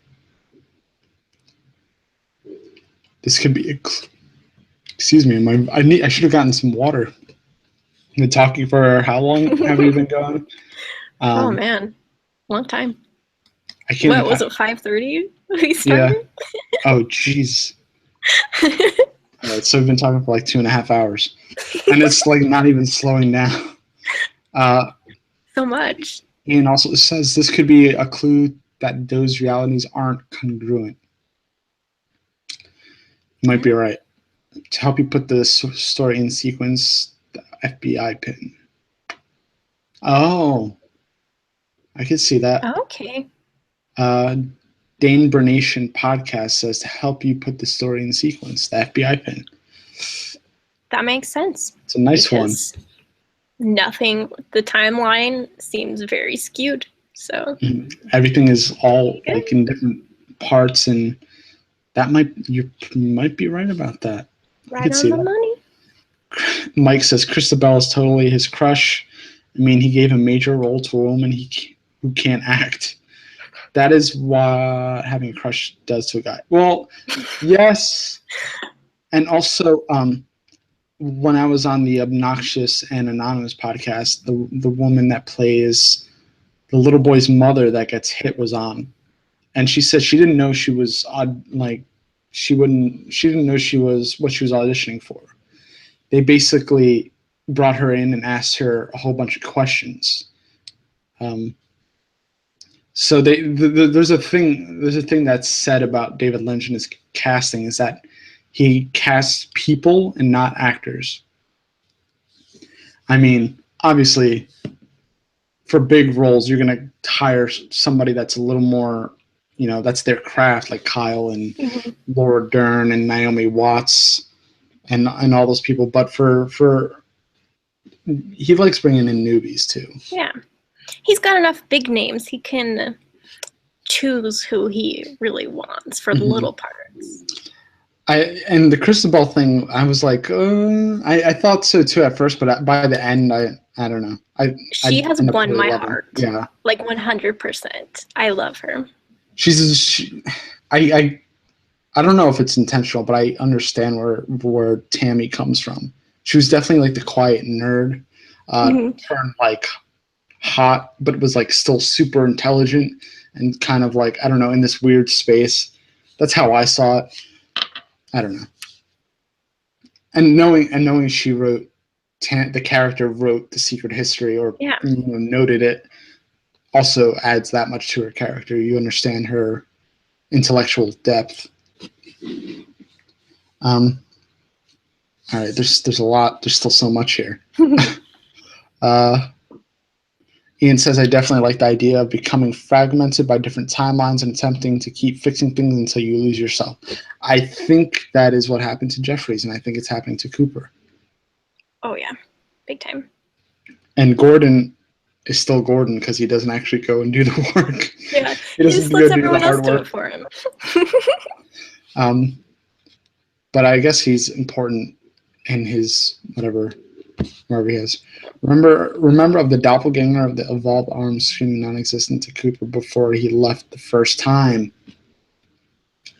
This could be excuse me, I should have gotten some water. Been talking for how long have we been going? Oh man, long time. I can't. What was it? 5:30 we started. Yeah. Oh jeez. Right, so we've been talking for like 2.5 hours, and it's like not even slowing down. So much. Ian also says this could be a clue that those realities aren't congruent. You might be right. To help you put the story in sequence, the FBI pin. Oh, I could see that. Okay. Dane Bernation podcast says to help you put the story in sequence, the FBI pin. That makes sense. It's a nice one. Nothing, the timeline seems very skewed. So everything is all like in different parts, and you might be right about that. Right on the money. Mike says Christabel is totally his crush. I mean, he gave a major role to a woman who can't act. That is what having a crush does to a guy. Well, yes. And also, when I was on the Obnoxious and Anonymous podcast, the woman that plays the little boy's mother that gets hit was on. And she said she didn't know she was she didn't know she was what she was auditioning for. They basically brought her in and asked her a whole bunch of questions. So there's a thing that's said about David Lynch and his casting is that he casts people and not actors. I mean, obviously, for big roles, you're going to hire somebody that's a little more, that's their craft, like Kyle and Laura Dern and Naomi Watts and all those people. But he likes bringing in newbies too. Yeah. He's got enough big names. He can choose who he really wants for the little parts. And the Christabel thing, I was like, I thought so too at first, but by the end, I I don't know. She has end up won really my loving. heart. Yeah, Like 100%. I love her. I don't know if it's intentional, but I understand where Tammy comes from. She was definitely like the quiet nerd, turned like hot, but was like still super intelligent and kind of like, I don't know, in this weird space. That's how I saw it. I don't know. And knowing she wrote the character wrote the secret history or noted it also adds that much to her character. You understand her intellectual depth. All right, there's a lot. There's still so much here. Ian says, I definitely like the idea of becoming fragmented by different timelines and attempting to keep fixing things until you lose yourself. I think that is what happened to Jeffries, and I think it's happening to Cooper. Oh, yeah. Big time. And Gordon is still Gordon because he doesn't actually go and do the work. Yeah, he just lets everyone else do it for him. But I guess he's important in his wherever he is. Remember of the doppelganger of the evolved arms screaming non-existent to Cooper before he left the first time.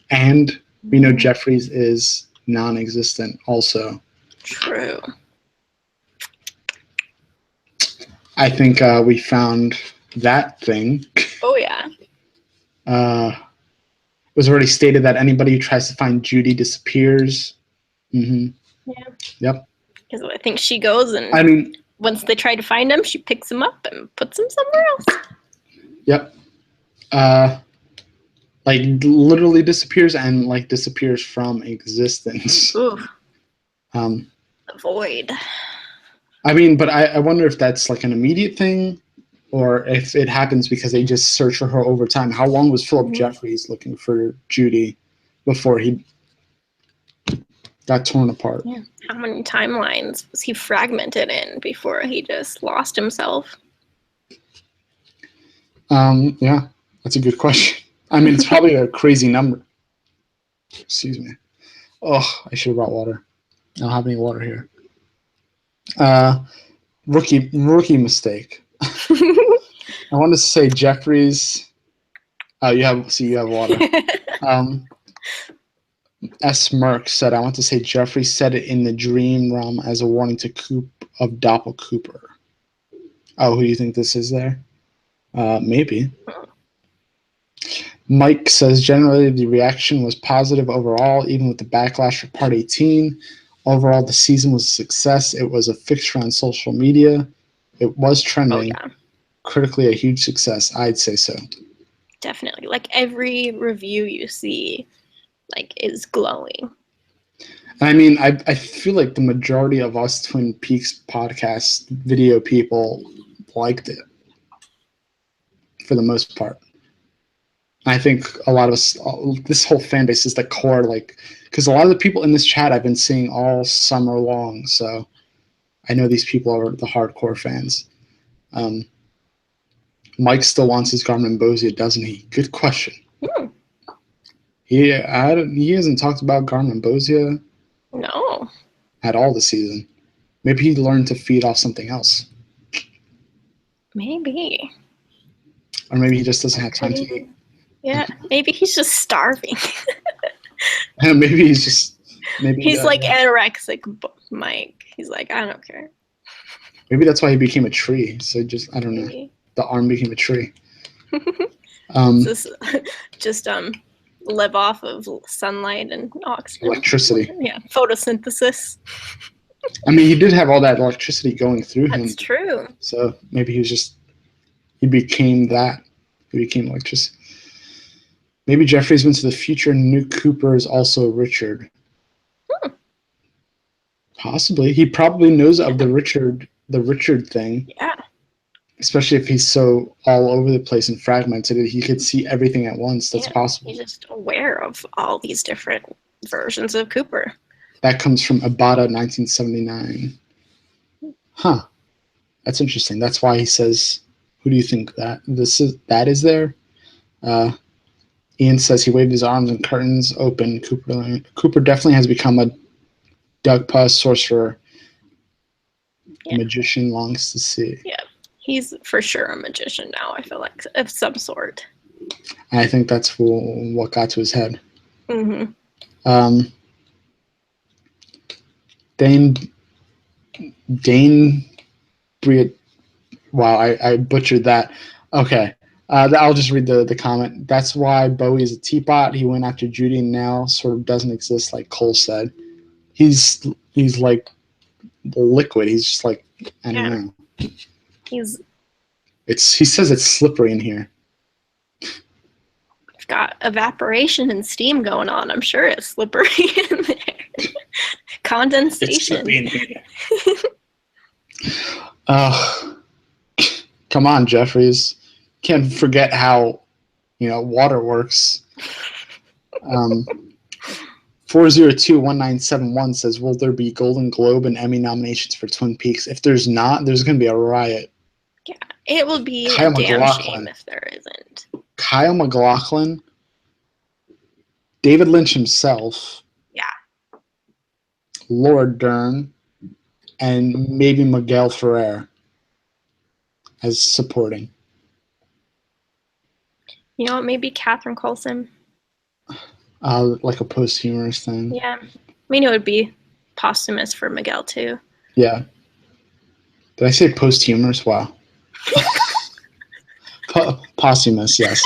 And we know Jeffries is non-existent also. True. I think we found that thing. Oh, yeah. It was already stated that anybody who tries to find Judy disappears. Mm-hmm. Yeah. Yep. Because I think she goes and once they try to find him, she picks him up and puts him somewhere else. Yep. Like literally disappears and like disappears from existence. Ooh. The void. But I wonder if that's like an immediate thing or if it happens because they just search for her over time. How long was Philip Jeffries looking for Judy before he got torn apart? Yeah. How many timelines was he fragmented in before he just lost himself? Yeah, that's a good question. It's probably a crazy number. Excuse me. Oh, I should have brought water. I don't have any water here. Rookie mistake. I wanted to say Jeffries. Oh, you have water. S. Merck said, I want to say Jeffrey said it in the dream realm as a warning to Coop of Doppel Cooper. Oh, who do you think this is there? Maybe. Mike says, generally the reaction was positive overall, even with the backlash for Part 18. Overall, the season was a success. It was a fixture on social media. It was trending. Oh, yeah. Critically a huge success. I'd say so. Definitely. Like every review you see is glowing. I feel like the majority of us Twin Peaks podcast video people liked it for the most part. I think a lot of us, this whole fan base is the core, because a lot of the people in this chat I've been seeing all summer long, so I know these people are the hardcore fans. Mike still wants his Garmin Bosia, doesn't he? Good question. He hasn't talked about Garmin Bosia at all this season. Maybe he learned to feed off something else. Maybe. Or maybe he just doesn't have time to eat. Yeah, maybe he's just starving. Maybe he's anorexic Mike. He's like, I don't care. Maybe that's why he became a tree. So I don't know. The arm became a tree. Just live off of sunlight and oxygen. Electricity. Yeah, photosynthesis. He did have all that electricity going through him. That's true. So maybe he became that. He became electricity. Maybe Jeffries went to the future and knew Cooper is also Richard. Possibly. He probably knows of the Richard thing. Yeah. Especially if he's so all over the place and fragmented, he could see everything at once. That's possible. He's just aware of all these different versions of Cooper. That comes from Abada 1979. Huh. That's interesting. That's why he says, who do you think that is there? Ian says he waved his arms and curtains open. Cooper definitely has become a Dugpa sorcerer. the magician longs to see. Yeah, he's for sure a magician now, I feel like, of some sort. And I think that's what got to his head. Mm-hmm. Dane Briat. Wow, I butchered that. Okay. I'll just read the comment. That's why Bowie is a teapot. He went after Judy and now sort of doesn't exist, like Cole said. He's like liquid. He's just like, I don't know. He says it's slippery in here. We've got evaporation and steam going on. I'm sure it's slippery in there. Condensation. It's slippery in here. Come on, Jeffries. Can't forget how, water works. 4021971 says, will there be Golden Globe and Emmy nominations for Twin Peaks? If there's not, there's going to be a riot. Yeah, it will be a damn shame if there isn't. Kyle MacLachlan, David Lynch himself. Yeah. Laura Dern, and maybe Miguel Ferrer as supporting. You know what? Maybe Catherine Coulson. Like a posthumous thing. Yeah. I mean, it would be posthumous for Miguel, too. Yeah. Did I say posthumous? Wow. Posthumous, yes.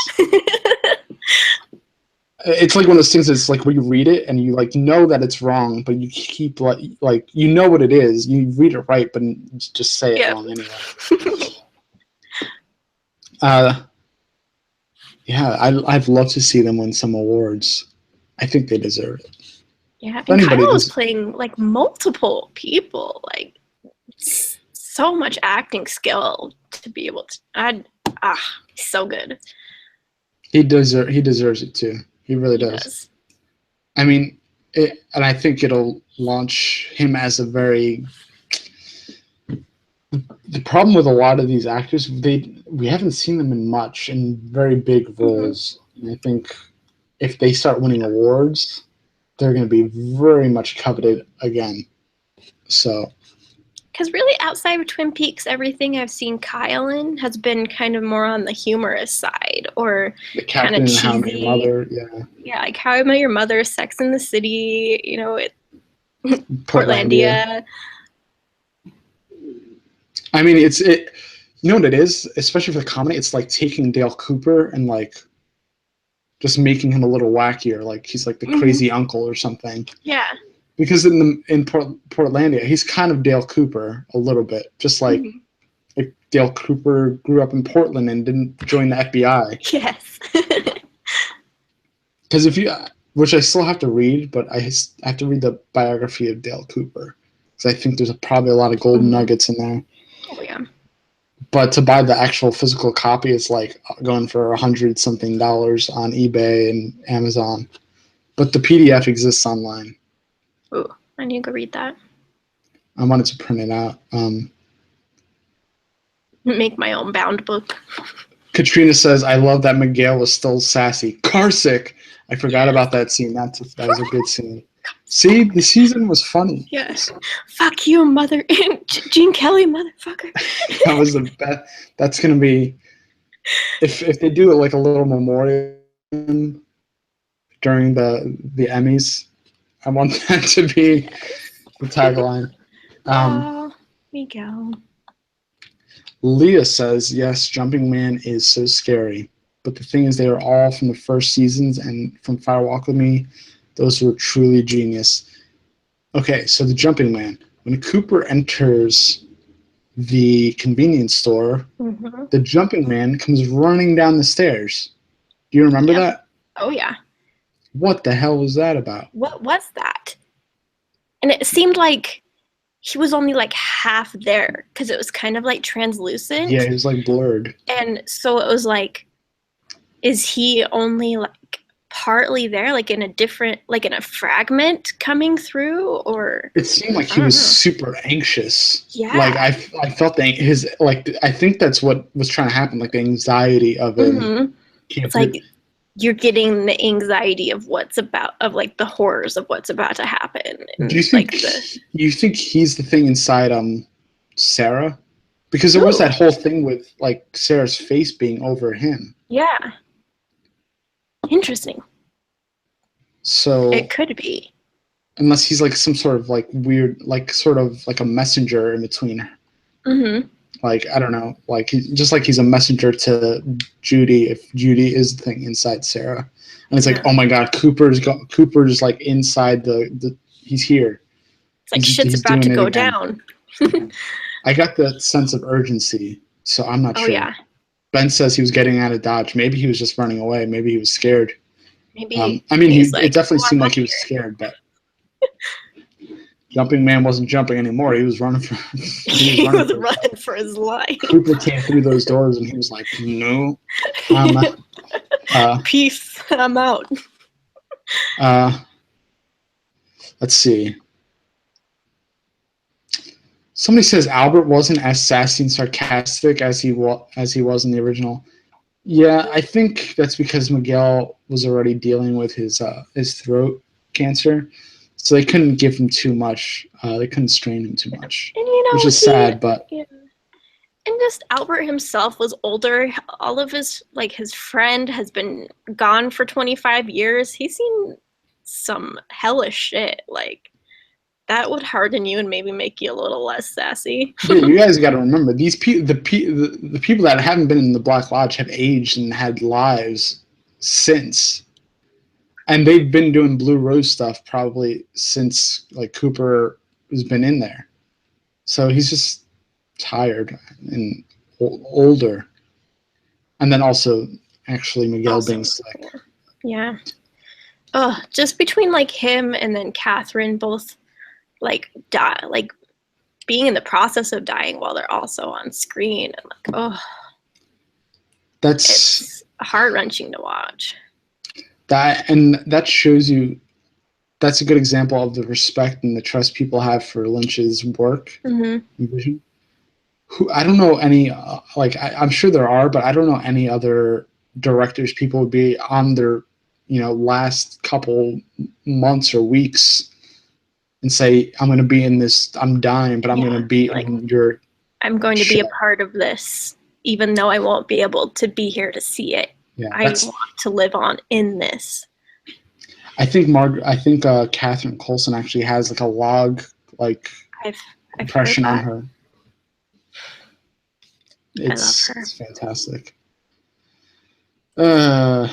It's like one of those things that's like where you read it and you like know that it's wrong, but you keep like you know what it is. You read it right, but just say it wrong anyway. Yeah, I'd love to see them win some awards. I think they deserve it. Yeah, and Kyle is playing like multiple people, like so much acting skill to be able to. He's so good. He deserves it too. He really does. I mean, and I think it'll launch him as a very. The problem with a lot of these actors, we haven't seen them in very big roles. Mm-hmm. And I think if they start winning awards, they're going to be very much coveted again. So. Because really, outside of Twin Peaks, everything I've seen Kyle in has been kind of more on the humorous side, or kind of cheesy. How I Met Your Mother, yeah, like How I Met Your Mother, Sex and the City, Portlandia. I mean, it. You know what it is, especially for the comedy. It's like taking Dale Cooper and like just making him a little wackier, like he's like the crazy uncle or something. Yeah. Because in Portlandia, he's kind of Dale Cooper a little bit, just like Dale Cooper grew up in Portland and didn't join the FBI. Yes. Because which I still have to read, but I have to read the biography of Dale Cooper because I think there's probably a lot of golden nuggets in there. Oh yeah. But to buy the actual physical copy, it's like going for $100-something on eBay and Amazon. But the PDF exists online. Ooh, I need to go read that. I wanted to print it out. Make my own bound book. Katrina says, I love that Miguel was still sassy. Carsick! I forgot about that scene. That was a good scene. See, the season was funny. Yes. Fuck you, mother. Gene Kelly, motherfucker. That was the best. That's going to be, if they do it like a little memorial during the Emmys, I want that to be the tagline. Miguel. Leah says, yes, Jumping Man is so scary. But the thing is, they are all from the first seasons, and from Fire Walk With Me, those were truly genius. Okay, so the Jumping Man. When Cooper enters the convenience store, the Jumping Man comes running down the stairs. Do you remember that? Oh, yeah. What the hell was that about? What was that? And it seemed like he was only like half there because it was kind of like translucent. Yeah, it was like blurred. And so it was like, is he only like partly there, like in a fragment coming through, or? It seemed like he was super anxious. Yeah. Like I felt that I think that's what was trying to happen, like the anxiety of it. It's like you're getting the anxiety of like the horrors of what's about to happen. And do you think you think he's the thing inside Sarah, because there was that whole thing with like Sarah's face being over him. Yeah. Interesting. So it could be. Unless he's like some sort of like weird, like sort of like a messenger in between. Mm-hmm. Like, I don't know, like just like he's a messenger to Judy if Judy is the thing inside Sarah. And it's like, oh my God, Cooper's like inside the he's here. It's like shit's about to go down. I got that sense of urgency, so I'm not sure. Yeah. Ben says he was getting out of Dodge. Maybe he was just running away. Maybe he was scared. Maybe I mean, it definitely seemed like he was scared, but Jumping Man wasn't jumping anymore. He was running for. He was running for his life. Cooper came through those doors, and he was like, "No, I'm out. Peace. I'm out." Let's see. Somebody says Albert wasn't as sassy and sarcastic as he was in the original. Yeah, I think that's because Miguel was already dealing with his throat cancer, so they couldn't give him too much. They couldn't strain him too much, and, which is sad. But and just Albert himself was older. All of his friend has been gone for 25 years. He's seen some hellish shit. Like, that would harden you and maybe make you a little less sassy. Yeah, you guys got to remember, these the people that haven't been in the Black Lodge have aged and had lives since, and they've been doing Blue Rose stuff probably since like Cooper has been in there. So he's just tired and older, and then also actually Miguel being sick. Yeah. Just between like him and then Catherine both being in the process of dying while they're also on screen, and it's heart-wrenching to watch. That shows you, that's a good example of the respect and the trust people have for Lynch's work and vision. I don't know any I'm sure there are, but I don't know any other directors people would be on their last couple months or weeks and say, I'm going to be in this, I'm dying, but I'm going to be in your I'm going to be a part of this, even though I won't be able to be here to see it. Yeah, I want to live on in this. I think Catherine Coulson actually has like a log impression on her. It's fantastic. Capto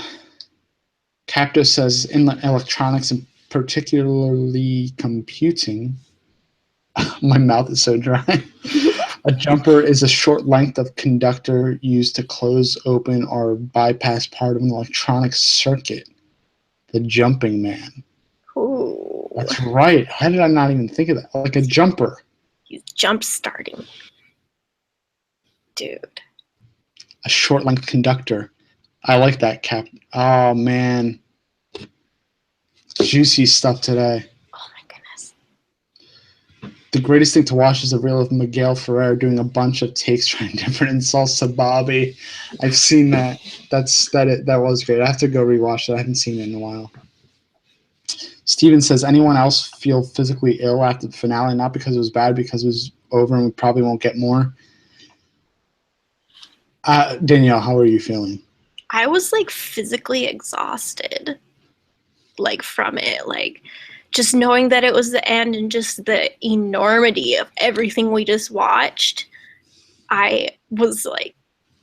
says in electronics and particularly computing, my mouth is so dry. A jumper is a short length of conductor used to close, open, or bypass part of an electronic circuit. The jumping man. Ooh. That's right. How did I not even think of that? Like a jumper. He's jump starting. Dude. A short length conductor. I like that, Cap. Oh, man. Juicy stuff today. Oh, my goodness. The greatest thing to watch is the reel of Miguel Ferrer doing a bunch of takes trying different insults to Bobby. I've seen that. That was great. I have to go rewatch that. I haven't seen it in a while. Steven says, anyone else feel physically ill after the finale? Not because it was bad, because it was over and we probably won't get more. Danielle, how are you feeling? I was physically exhausted from it, just knowing that it was the end and just the enormity of everything we just watched. I was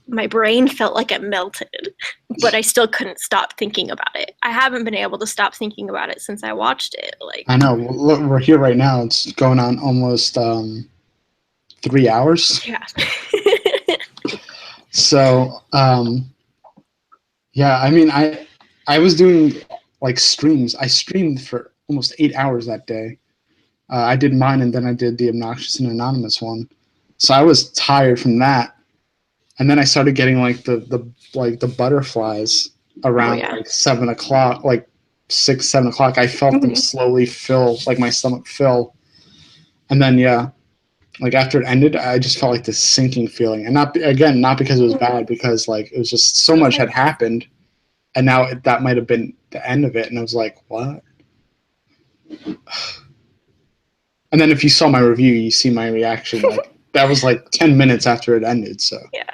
my brain felt like it melted, but I still couldn't stop thinking about it. I haven't been able to stop thinking about it since I watched it. I know. Look, we're here right now. It's going on almost 3 hours. Yeah. So, yeah, I mean, I was doing streams. I streamed for almost 8 hours that day. I did mine, and then I did the Obnoxious and Anonymous one. So I was tired from that. And then I started getting the butterflies around 7 o'clock, 6, 7 o'clock. I felt them slowly fill, my stomach fill. And then, after it ended, I just felt this sinking feeling. And not because it was bad, because it was just so much had happened. And now that might have been the end of it. And I was like, what? And then if you saw my review, you see my reaction. that was like 10 minutes after it ended. So Yeah.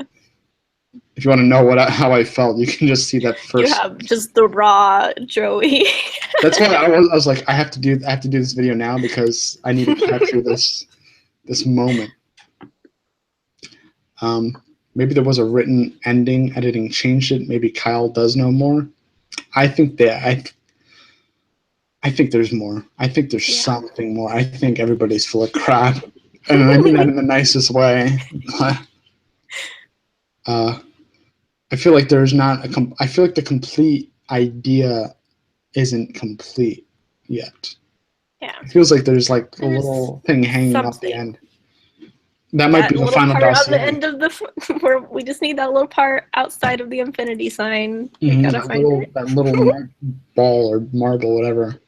if you want to know how I felt, you can just see that first. You have just the raw Joey. That's why I was like, I have to do this video now because I need to capture this moment. Maybe there was a written ending. Editing changed it. Maybe Kyle does know more. I think I think there's more. I think there's something more. I think everybody's full of crap, and I mean that in the nicest way. I feel like there's not I feel like the complete idea isn't complete yet. Yeah. It feels like there's like a little thing hanging off the end. That might be the final part dossier. On the end of where we just need that little part outside of the infinity sign. We gotta find it. That little ball or marble, whatever.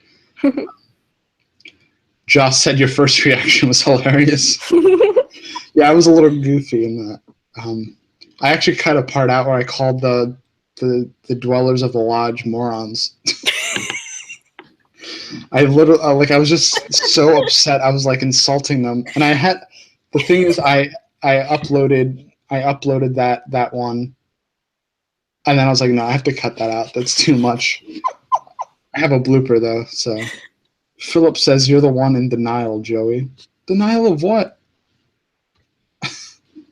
Joss said your first reaction was hilarious. Yeah, I was a little goofy in that. I actually cut a part out where I called the dwellers of the lodge morons. I literally I was just so upset. I was like insulting them, and the thing is I uploaded that one, and then I was like, no, I have to cut that out. That's too much. I have a blooper though. So Philip says you're the one in denial, Joey. Denial of what?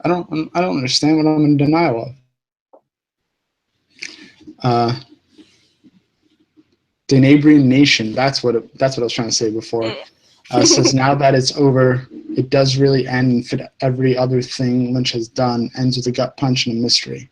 I don't understand what I'm in denial of. Denabrian Nation. That's what I was trying to say before. Says now that it's over, it does really end and fit every other thing Lynch has done. Ends with a gut punch and a mystery.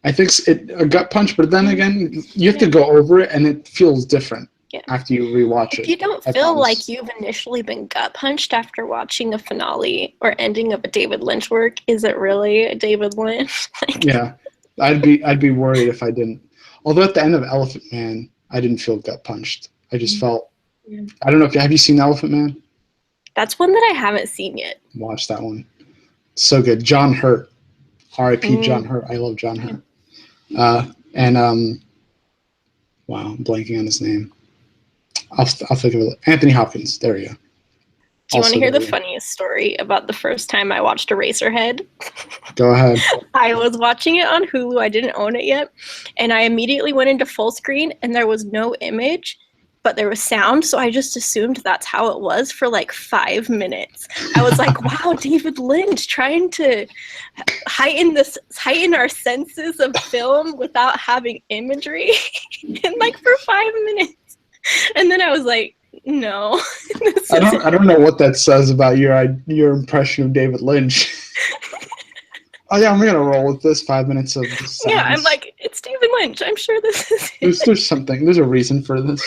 I think a gut punch, but then again, you have to go over it, and it feels different after you rewatch it. If you don't feel like you've initially been gut punched after watching a finale or ending of a David Lynch work, is it really a David Lynch? Yeah, I'd be worried if I didn't. Although at the end of Elephant Man, I didn't feel gut punched. I just felt. I don't know have you seen Elephant Man? That's one that I haven't seen yet. Watch that one. So good. John Hurt. R.I.P. John Hurt. I love John Hurt. Wow, I'm blanking on his name. I'll think of it. Anthony Hopkins. There we go. Do you want to hear the funniest story about the first time I watched Eraserhead? Go ahead. I was watching it on Hulu. I didn't own it yet. And I immediately went into full screen, and there was no image, but there was sound. So I just assumed that's how it was for like 5 minutes. I was like, wow, David Lynch trying to heighten our senses of film without having imagery and like for 5 minutes. And then I was like, no. I don't know what that says about your impression of David Lynch. Oh yeah, I'm gonna roll with this 5 minutes of sounds. Yeah, I'm like, it's David Lynch. I'm sure this is there's something. There's a reason for this.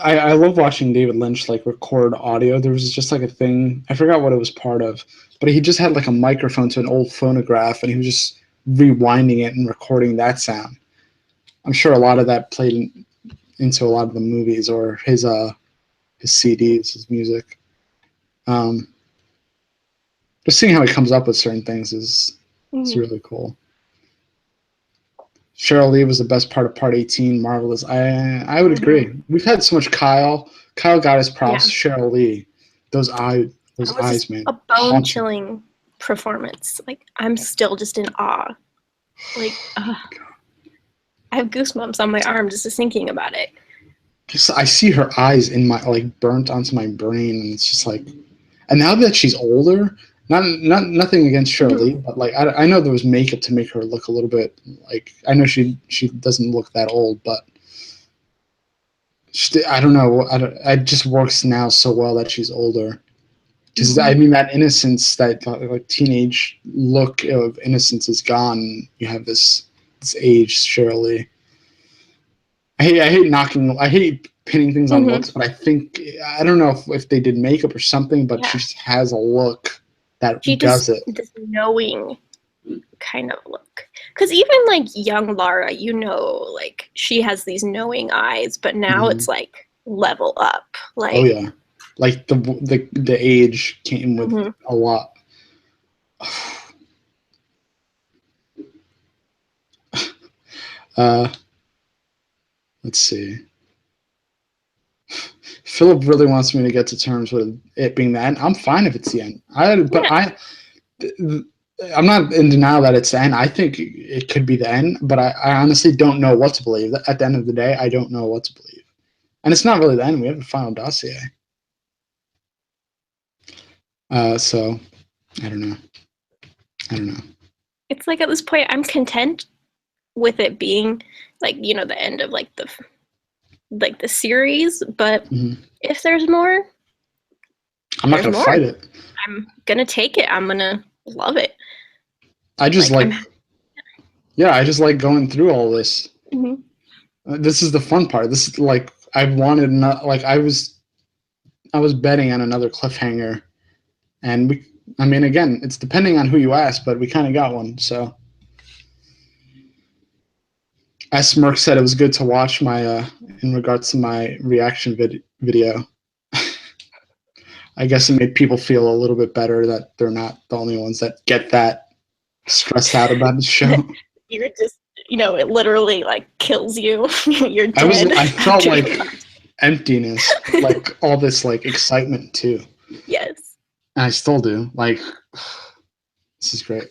I love watching David Lynch like record audio. There was just like a thing, I forgot what it was part of, but he just had like a microphone to an old phonograph, and he was just rewinding it and recording that sound. I'm sure a lot of that played into a lot of the movies or his CDs, his music. Just seeing how he comes up with certain things is really cool. Sheryl Lee was the best part of Part 18. Marvelous. I would agree. We've had so much Kyle. Kyle got his props. Yeah. Sheryl Lee, those eyes, man. A bone-chilling performance. Like, I'm still just in awe. Like, I have goosebumps on my arm just thinking about it. I see her eyes in my burnt onto my brain, and it's just like. And now that she's older, nothing against Sheryl Lee, but like I know there was makeup to make her look a little bit like. I know she doesn't look that old, but I don't know. It just works now so well that she's older. Because I mean that innocence, that like teenage look of innocence is gone. You have this aged Sheryl Lee. I hate pinning things on looks, but I don't know if they did makeup or something, but she just has a look that does it. This knowing kind of look. Because even like young Lara, like she has these knowing eyes, but now it's like level up. Like, oh yeah, like the age came with a lot. Let's see. Philip really wants me to get to terms with it being the end. I'm fine if it's the end. I'm not in denial that it's the end. I think it could be the end, but I honestly don't know what to believe. At the end of the day, I don't know what to believe. And it's not really the end. We have a final dossier. So, I don't know. It's like at this point, I'm content with it being like, you know, the end of like the series. But if there's more, I'm not gonna fight it. I'm gonna take it. I'm gonna love it. I just I just like going through all this. This is the fun part. This is like I was betting on another cliffhanger, and again, it's depending on who you ask, but we kind of got one. So, as Smirk said, it was good to watch my in regards to my reaction video. I guess it made people feel a little bit better that they're not the only ones that get that stressed out about the show. You're just, it literally like kills you. You're dead. I felt like emptiness, like all this like excitement too. Yes. And I still do. Like, this is great.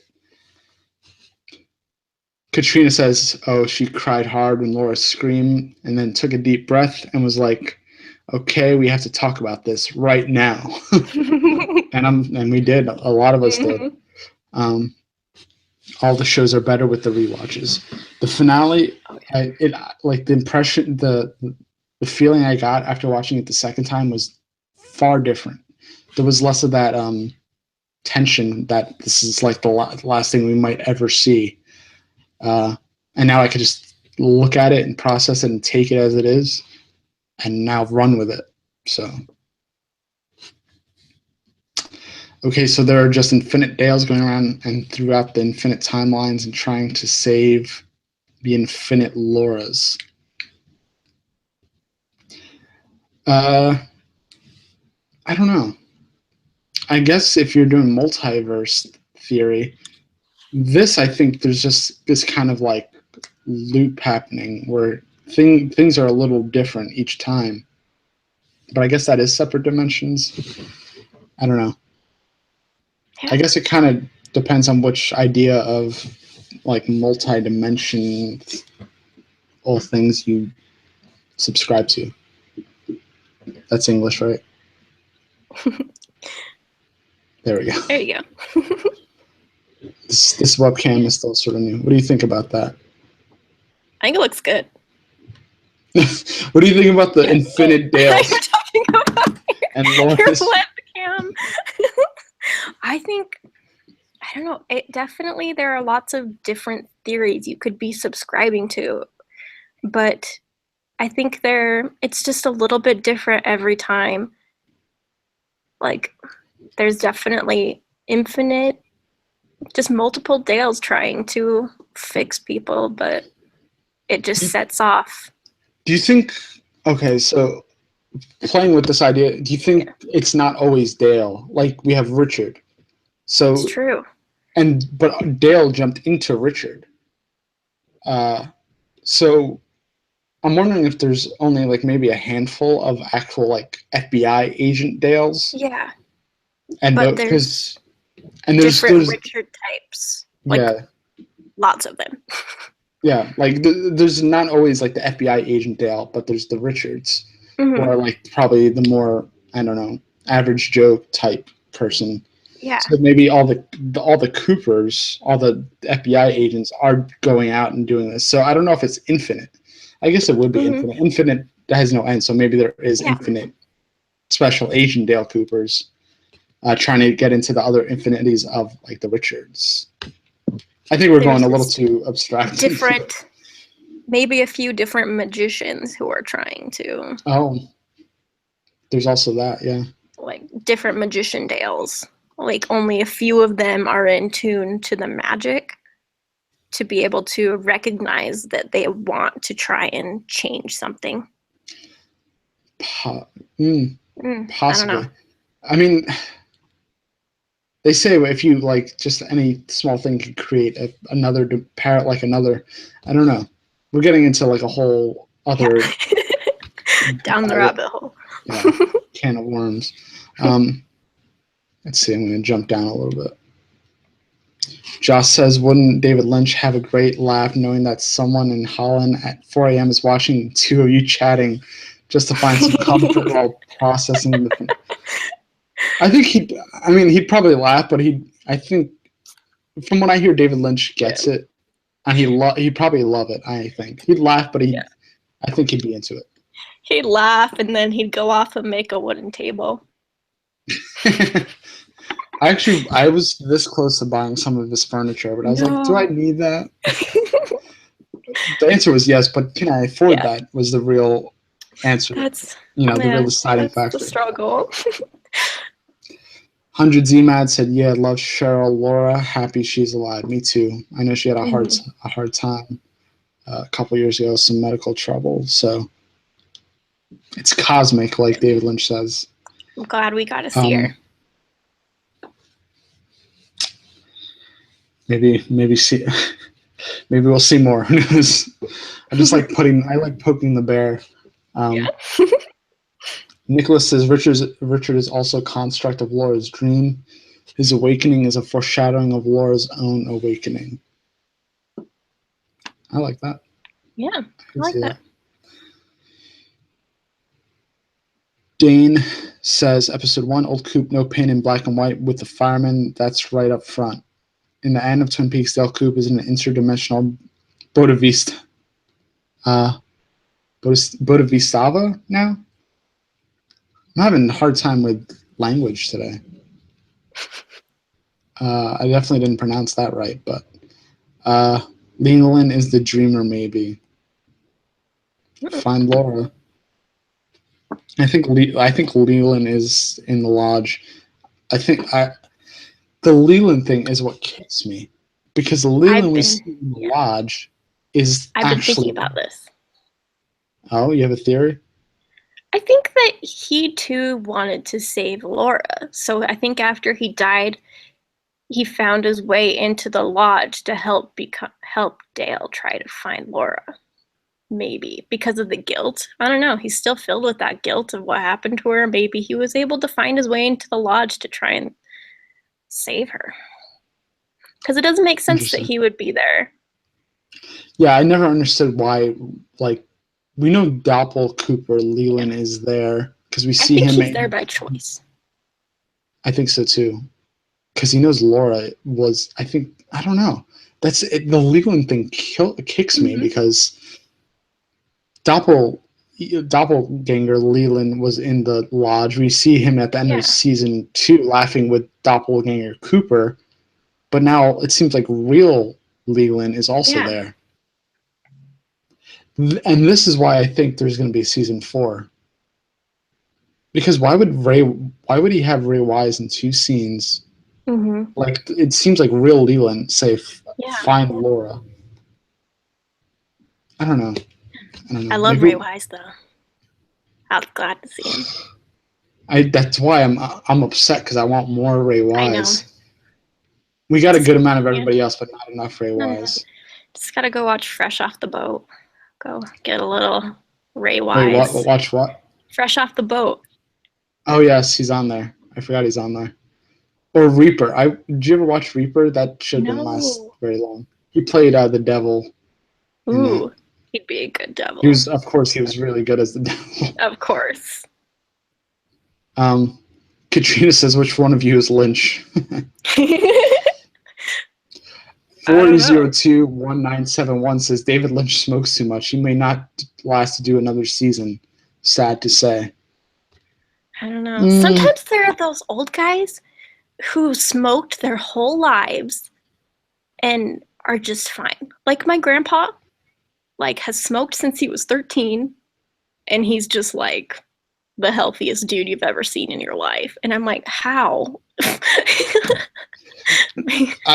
Katrina says, "Oh, she cried hard when Laura screamed and then took a deep breath and was like, okay, we have to talk about this right now." and we did. A lot of us did. All the shows are better with the rewatches. The finale, the impression, the feeling I got after watching it the second time was far different. There was less of that tension that this is like the last thing we might ever see. And now I could just look at it and process it and take it as it is, and now run with it. So, okay, so there are just infinite Dales going around and throughout the infinite timelines and trying to save the infinite Lauras. I don't know. I guess if you're doing multiverse theory, I think there's just this kind of like loop happening where things are a little different each time. But I guess that is separate dimensions. I don't know. Yeah. I guess it kind of depends on which idea of like multi-dimension all things you subscribe to. That's English, right? There we go. There you go. This webcam is still sort of new. What do you think about that? I think it looks good. What do you think about the infinite Dales? You're talking about your webcam. I don't know. Definitely there are lots of different theories you could be subscribing to, but I think it's just a little bit different every time. Like, there's definitely infinite, just multiple Dales trying to fix people, but it just sets off. Do you think, okay, so playing with this idea, do you think it's not always Dale? Like, we have Richard. So it's true. But Dale jumped into Richard. So I'm wondering if there's only like maybe a handful of actual like FBI agent Dales. Yeah. But there's different Richard types. Like, lots of them. Yeah, like there's not always like the FBI agent Dale, but there's the Richards, who are like probably the more, I don't know, average Joe type person. Yeah. So maybe all the Coopers, all the FBI agents are going out and doing this. So I don't know if it's infinite. I guess it would be infinite. Infinite has no end, so maybe there is infinite special agent Dale Coopers trying to get into the other infinities of like the Richards. I think we're going a little too abstract. Maybe a few different magicians who are trying to. Oh, there's also that, yeah. Like different magician Dales. Like only a few of them are in tune to the magic to be able to recognize that they want to try and change something. Possibly. I don't know. I mean, they say if you like just any small thing can create another parrot like another. I don't know. We're getting into like a whole other down the rabbit hole. Yeah, can of worms. Let's see, I'm going to jump down a little bit. Josh says, wouldn't David Lynch have a great laugh knowing that someone in Holland at 4 a.m. is watching two of you chatting just to find some comfort while processing the... I think he'd probably laugh, but I think, from what I hear, David Lynch gets it, and he'd probably love it, I think. He'd laugh, but I think he'd be into it. He'd laugh, and then he'd go off and make a wooden table. I was this close to buying some of his furniture, but I was like, do I need that? The answer was yes, but can I afford that was the real answer. That's, the real deciding factor. The struggle. 100 ZMAD said, yeah, love Sheryl. Laura, happy she's alive. Me too. I know she had a hard time a couple years ago, some medical trouble. So it's cosmic, like David Lynch says. I'm glad we got to see her. Maybe we'll see more. Who knows? I like poking the bear. Nicholas says Richard is also a construct of Laura's dream. His awakening is a foreshadowing of Laura's own awakening. I like that. Yeah, I like that. Dane says, episode 1, Old Coop, no pain in black and white with the fireman. That's right up front. In the end of Twin Peaks, Del Coop is an interdimensional Bodhisattva now? I'm having a hard time with language today. I definitely didn't pronounce that right, but Leland is the dreamer, maybe. Find Laura. I think Leland is in the lodge. The Leland thing is what kicks me, because the Leland we see in the lodge is I've been thinking about this. Oh, you have a theory? I think that he too wanted to save Laura. So I think after he died, he found his way into the lodge to help Dale try to find Laura. Maybe because of the guilt. I don't know. He's still filled with that guilt of what happened to her. Maybe he was able to find his way into the lodge to try and save her. Because it doesn't make sense that he would be there. Yeah, I never understood why. We know Doppel Cooper Leland is there because we see him. He's there by choice. I think so too, because he knows Laura was. I don't know. That's it, the Leland thing kicks me because Doppelganger Leland was in the lodge. We see him at the end of season 2 laughing with Doppelganger Cooper, but now it seems like real Leland is also there. And this is why I think there's going to be season 4. Because why would he have Ray Wise in 2 scenes? Like, it seems like real Leland say, find Laura. I don't know. I love Ray Wise though. I was glad to see him. That's why I'm upset, because I want more Ray Wise. I know. We got a good amount of everybody else, but not enough Ray Wise. Just gotta go watch Fresh Off the Boat. Go get a little Ray Wise. Wait, watch what? Fresh Off the Boat. Oh yes, he's on there. I forgot he's on there. Or Reaper. Did you ever watch Reaper? That should didn't last very long. He played the devil. Ooh, he'd be a good devil. He was really good as the devil. Of course. Katrina says, which one of you is Lynch? 40211971 says, David Lynch smokes too much. He may not last to do another season. Sad to say. I don't know. Sometimes there are those old guys who smoked their whole lives and are just fine. Like my grandpa, has smoked since he was 13, and he's just like the healthiest dude you've ever seen in your life. And I'm like, how?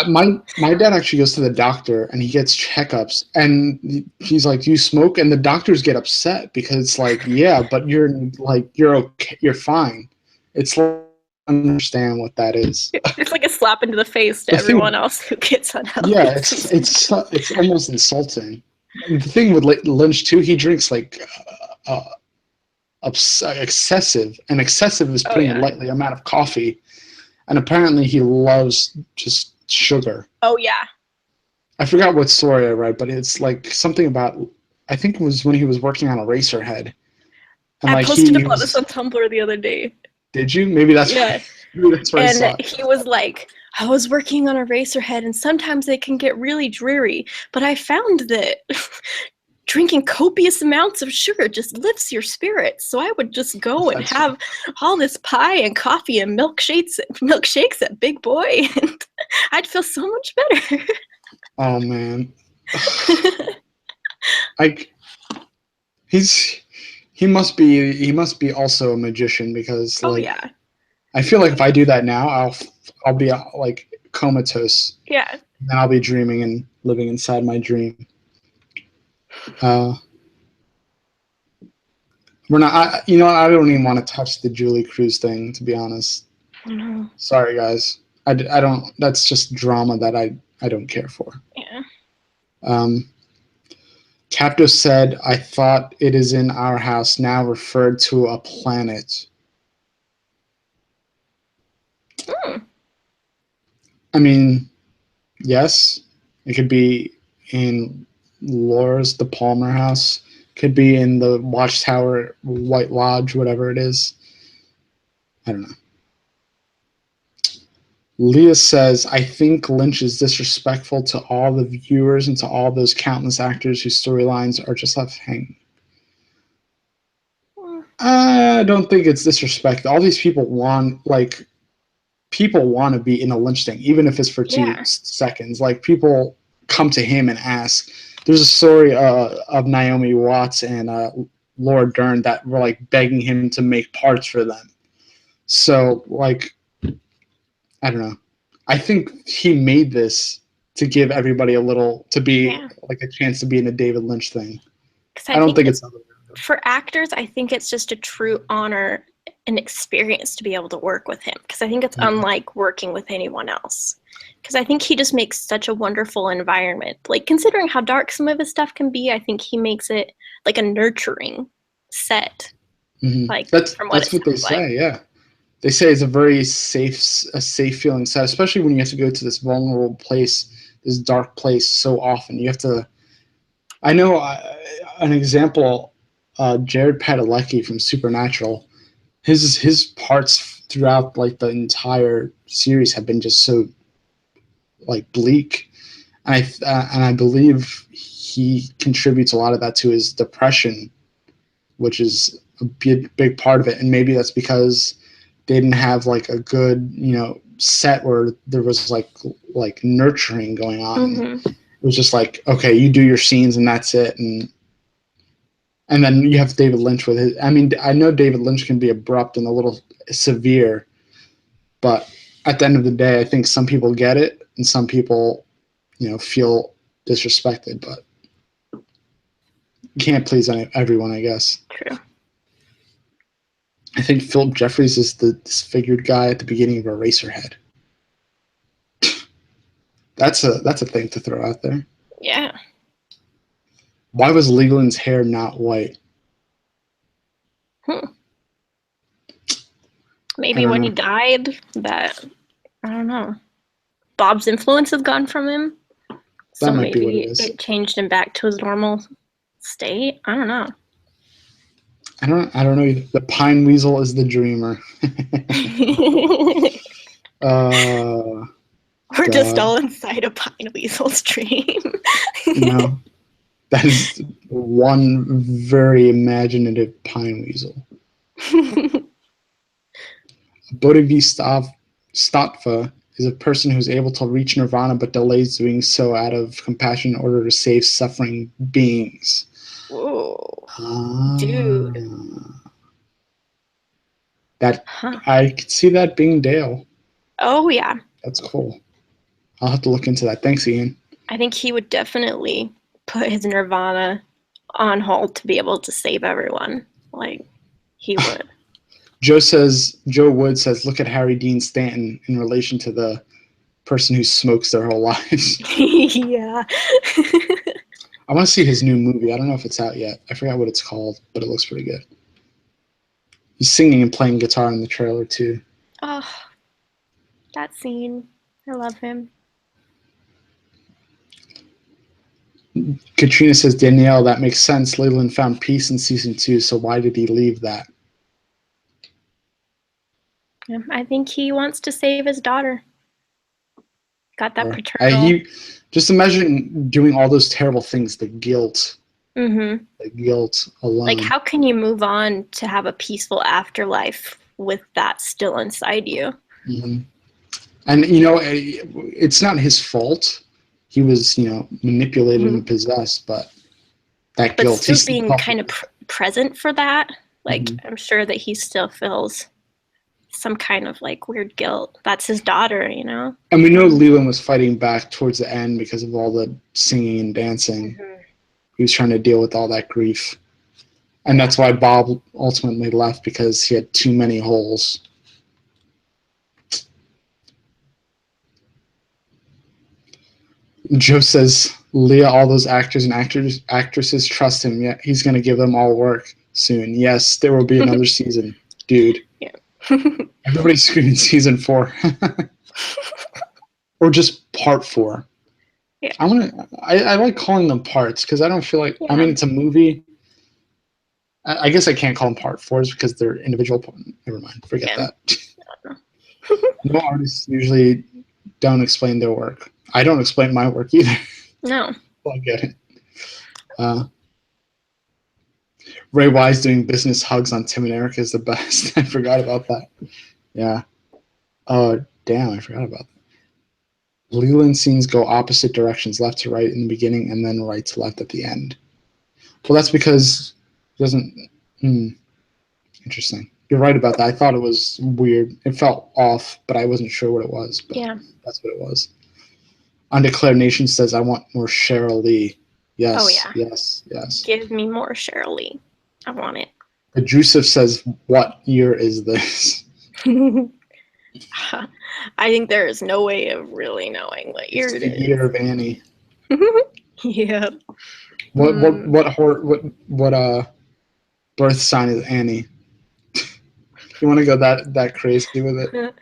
My dad actually goes to the doctor and he gets checkups, and he's like, "Do you smoke?" And the doctors get upset because it's like, "Yeah, but you're okay, you're fine." It's like, I don't understand what that is. It's like a slap into the face to everyone else who gets unhealthy. Yeah, it's almost insulting. And the thing with Lynch too, he drinks excessive, and excessive is Oh putting it yeah. lightly, amount of coffee. And apparently he loves just sugar. Oh yeah. I forgot what story I read, but it's like something about, I think it was when he was working on Eraserhead. And I like posted he about this was, on Tumblr the other day. did you? Maybe that's Yeah. maybe that's where I And saw it. he was like, I was working on Eraserhead, and sometimes they can get really dreary, but I found that drinking copious amounts of sugar just lifts your spirits. So I would just go and That's have all this pie and coffee and milkshakes at Big Boy, and I'd feel so much better. oh man. Like he must be also a magician because Oh like yeah. I feel like if I do that now, I'll be like comatose. Yeah. And I'll be dreaming and living inside my dream. We're not. You know what? I don't even want to touch the Julie Cruz thing, to be honest. No. Sorry, guys. I don't. That's just drama that I don't care for. Yeah. Capto said, "I thought it is in our house now referred to a planet." Mm. I mean, yes, it could be in Laura's, the Palmer house. Could be in the Watchtower, White Lodge, whatever it is. I don't know. Leah says, I think Lynch is disrespectful to all the viewers and to all those countless actors whose storylines are just left hanging. I don't think it's disrespect. All these people want to be in a Lynch thing, even if it's for 2 seconds. Like people come to him and ask. There's a story of Naomi Watts and Laura Dern that were like begging him to make parts for them. So like, I don't know. I think he made this to give everybody like a chance to be in a David Lynch thing. I don't think it's for actors. I think it's just a true honor and experience to be able to work with him, because I think it's unlike working with anyone else. Because I think he just makes such a wonderful environment. Like considering how dark some of his stuff can be, I think he makes it like a nurturing set. Mm-hmm. Like that's what they say. Yeah. They say it's a safe feeling set, especially when you have to go to this vulnerable place, this dark place so often. You have to. I know an example, Jared Padalecki from Supernatural. His parts throughout like the entire series have been just so like bleak, and I believe he contributes a lot of that to his depression, which is a big part of it, and maybe that's because they didn't have like a good set where there was like nurturing going on. Mm-hmm. It was just like, okay, you do your scenes and that's it, and then you have David Lynch with his. I mean, I know David Lynch can be abrupt and a little severe, but at the end of the day, I think some people get it and some people feel disrespected, but you can't please everyone, I guess. True. I think Philip Jeffries is the disfigured guy at the beginning of Eraserhead. That's a thing to throw out there. Yeah. Why was Leland's hair not white? Maybe when he died, that I don't know. Bob's influence has gone from him, so That might be what maybe it is. it changed him back to his normal state. I don't know. I don't know. The pine weasel is the dreamer. We're just all inside a pine weasel's dream. No, that is one very imaginative pine weasel. Bodhisattva is a person who's able to reach nirvana but delays doing so out of compassion in order to save suffering beings. Whoa. Dude. I could see that being Dale. Oh, yeah. That's cool. I'll have to look into that. Thanks, Ian. I think he would definitely put his nirvana on hold to be able to save everyone. Like, he would. Joe Wood says, look at Harry Dean Stanton in relation to the person who smokes their whole lives. Yeah. I want to see his new movie. I don't know if it's out yet. I forgot what it's called, but it looks pretty good. He's singing and playing guitar in the trailer too. Oh, that scene. I love him. Katrina says, Danielle, that makes sense. Leland found peace in season 2, so why did he leave that? I think he wants to save his daughter. Got that paternal. He just imagine doing all those terrible things. The guilt. Mm-hmm. The guilt alone. Like, how can you move on to have a peaceful afterlife with that still inside you? Mm-hmm. And it's not his fault. He was, manipulated and possessed, but that guilt. But still being kind of present for that. Like, I'm sure that he still feels some kind of like weird guilt. That's his daughter, And we know Leland was fighting back towards the end because of all the singing and dancing. He was trying to deal with all that grief. And that's why Bob ultimately left, because he had too many holes. Joe says, Leah, all those actors and actresses trust him. Yeah, he's going to give them all work soon. Yes, there will be another season, dude. Yeah. Everybody's screaming season 4. Or just part 4. Yeah. I like calling them parts because I don't feel like, I mean, it's a movie. I guess I can't call them part 4s because they're individual. Never mind. Forget that. No artists usually don't explain their work. I don't explain my work either. No. I get it. Ray Wise doing business hugs on Tim and Eric is the best. I forgot about that. Yeah. Oh, damn, I forgot about that. Leland scenes go opposite directions, left to right in the beginning and then right to left at the end. Well, that's because it doesn't... Interesting. You're right about that. I thought it was weird. It felt off, but I wasn't sure what it was. But that's what it was. Undeclared Nation says, I want more Sheryl Lee. Yes. Oh, yeah. Yes. Give me more Sheryl Lee. I want it. Joseph says, what year is this? I think there is no way of really knowing what year it is. The year of Annie. Yeah. What birth sign is Annie? You want to go that crazy with it?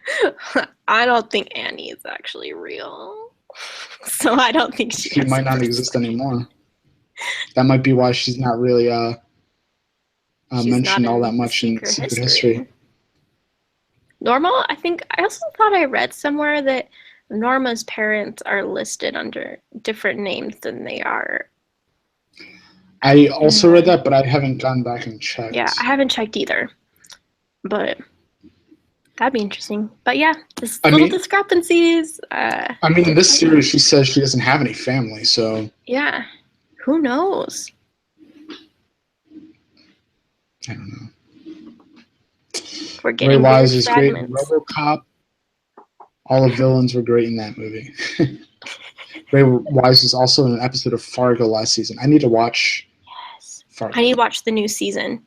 I don't think Annie is actually real. So I don't think she might not exist anymore. That might be why she's not really mentioned all that much in Secret History. Norma, I also thought I read somewhere that Norma's parents are listed under different names than they are. I also read that, but I haven't gone back and checked. Yeah, I haven't checked either. But that'd be interesting. But yeah, just little discrepancies. In this series, she says she doesn't have any family, so... Yeah. Who knows? I don't know. We're getting Ray Wise is great in RoboCop. All the villains were great in that movie. Ray Wise was also in an episode of Fargo last season. I need to watch Fargo. I need to watch the new season.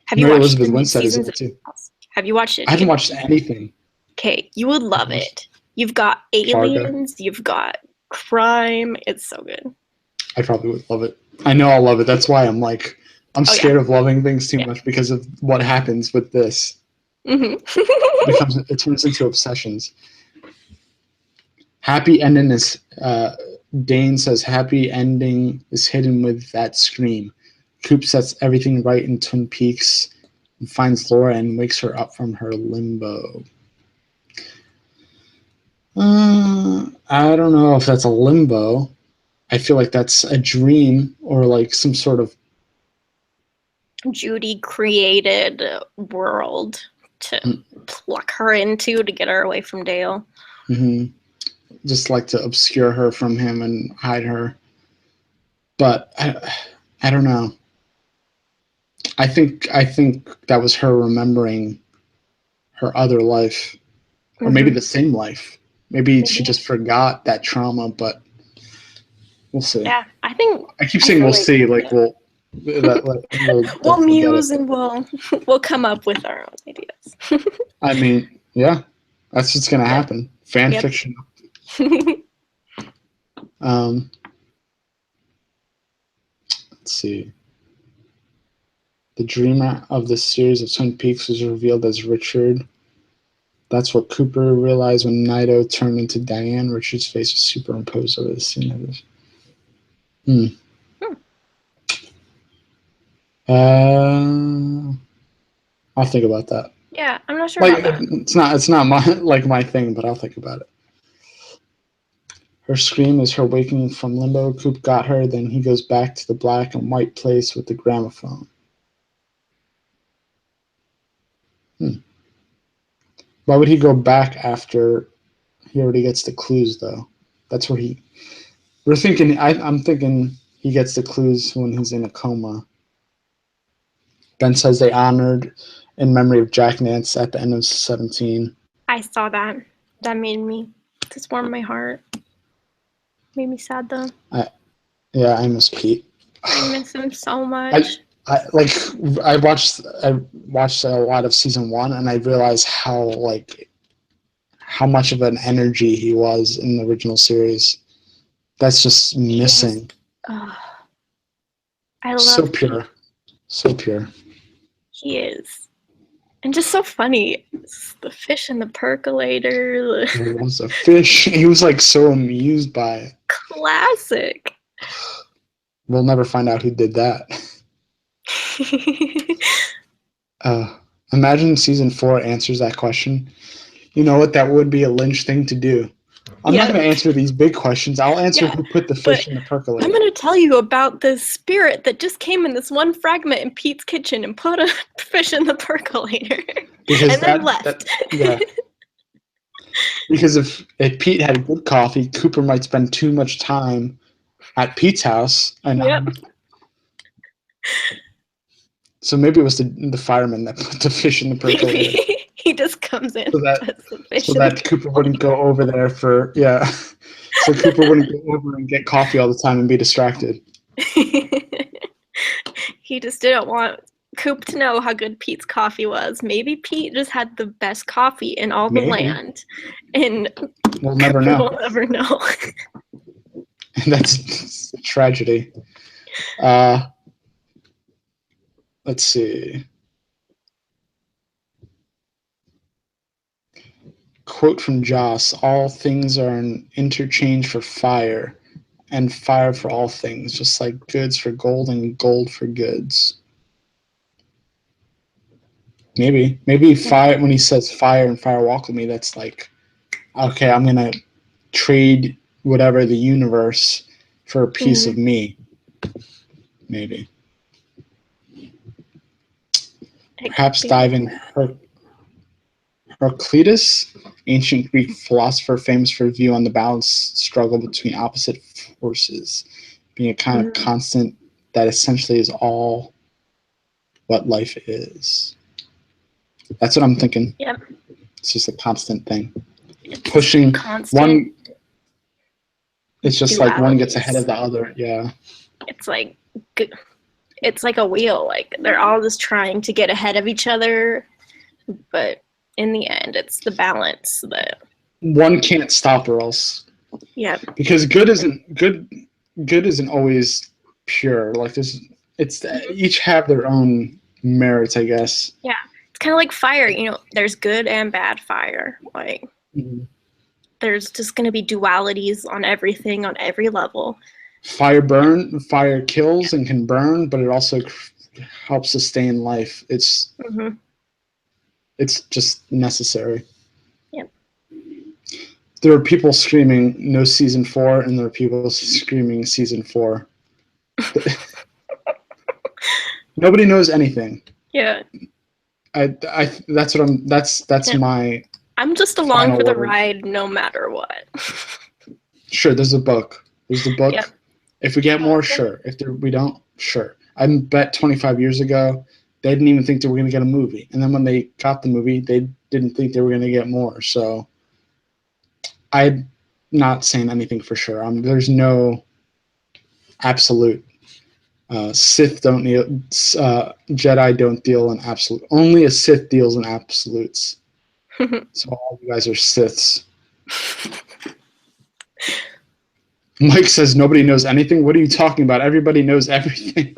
Have you watched Elizabeth Winstead is in it too. Have you watched it? I haven't watched anything. Okay, you would love it. You've got aliens, you've got crime. It's so good. I probably would love it. I know I'll love it. That's why I'm scared of loving things too much because of what happens with this. It turns into obsessions. Happy ending is Dane says happy ending is hidden with that scream. Coop sets everything right in Twin Peaks and finds Laura and wakes her up from her limbo. I don't know if that's a limbo. I feel like that's a dream or like some sort of Judy created world to pluck her into to get her away from Dale. Just like to obscure her from him and hide her. But I don't know. I think that was her remembering her other life, or maybe the same life. Maybe she just forgot that trauma, but we'll see. Yeah, I keep saying we'll see. Like we'll muse and we'll come up with our own ideas. I mean, yeah, that's what's gonna happen. Fan fiction. Let's see. The dreamer of the series of Twin Peaks was revealed as Richard. That's what Cooper realized when Naito turned into Diane. Richard's face was superimposed over the scene of this. I'll think about that. Yeah, I'm not sure about that. It's not my thing, but I'll think about it. Her scream is her waking from limbo. Coop got her, then he goes back to the black and white place with the gramophone. Why would he go back after he already gets the clues, though? That's where I'm thinking he gets the clues when he's in a coma. Ben says they honored in memory of Jack Nance at the end of 17. I saw that. That made me just warm my heart. Made me sad though. I miss Pete. I miss him so much. I watched a lot of season 1, and I realized how much of an energy he was in the original series. That's just missing. I love so pure. So pure. He is. And just so funny. It's the fish in the percolator. He was a fish. He was so amused by it. Classic. We'll never find out who did that. Imagine season 4 answers that question. You know what? That would be a Lynch thing to do. I'm not going to answer these big questions. I'll answer who put the fish in the percolator. I'm going to tell you about this spirit that just came in this one fragment in Pete's kitchen and put a fish in the percolator. Then left. Because if Pete had good coffee, Cooper might spend too much time at Pete's house. So maybe it was the fireman that put the fish in the percolator. He just comes in so that Cooper wouldn't go over there so Cooper wouldn't go over and get coffee all the time and be distracted. He just didn't want Coop to know how good Pete's coffee was. Maybe Pete just had the best coffee in all the land, and we'll never know. We'll never know. And that's a tragedy. Let's see. Quote from Joss: all things are an interchange for fire, and fire for all things, just like goods for gold and gold for goods. Maybe fire, when he says fire and fire walk with me, that's okay, I'm going to trade whatever the universe for a piece of me. Maybe. Perhaps dive in Heraclitus, ancient Greek philosopher famous for his view on the balanced struggle between opposite forces, being a kind of constant that essentially is all what life is. That's what I'm thinking. Yep. It's just a constant thing. Pushing one. It's just dualities. One gets ahead of the other. Yeah. It's like a wheel. They're all just trying to get ahead of each other, but in the end, it's the balance that one can't stop or else. Yeah. Because good isn't always pure. It's each have their own merits, I guess. Yeah. It's kind of like fire, there's good and bad fire. There's just going to be dualities on everything, on every level. Fire kills and can burn, but it also helps sustain life. It's just necessary. Yep. There are people screaming no season 4, and there are people screaming season 4. Nobody knows anything. Yeah. That's my. I'm just along for the ride, no matter what. Sure, there's a book. Yep. If we get more, sure. If we don't, sure. I bet 25 years ago, they didn't even think they were going to get a movie, and then when they got the movie, they didn't think they were going to get more. So, I'm not saying anything for sure. There's no absolute. Sith don't deal. Jedi don't deal in absolute. Only a Sith deals in absolutes. So all you guys are Siths. Mike says nobody knows anything. What are you talking about? Everybody knows everything.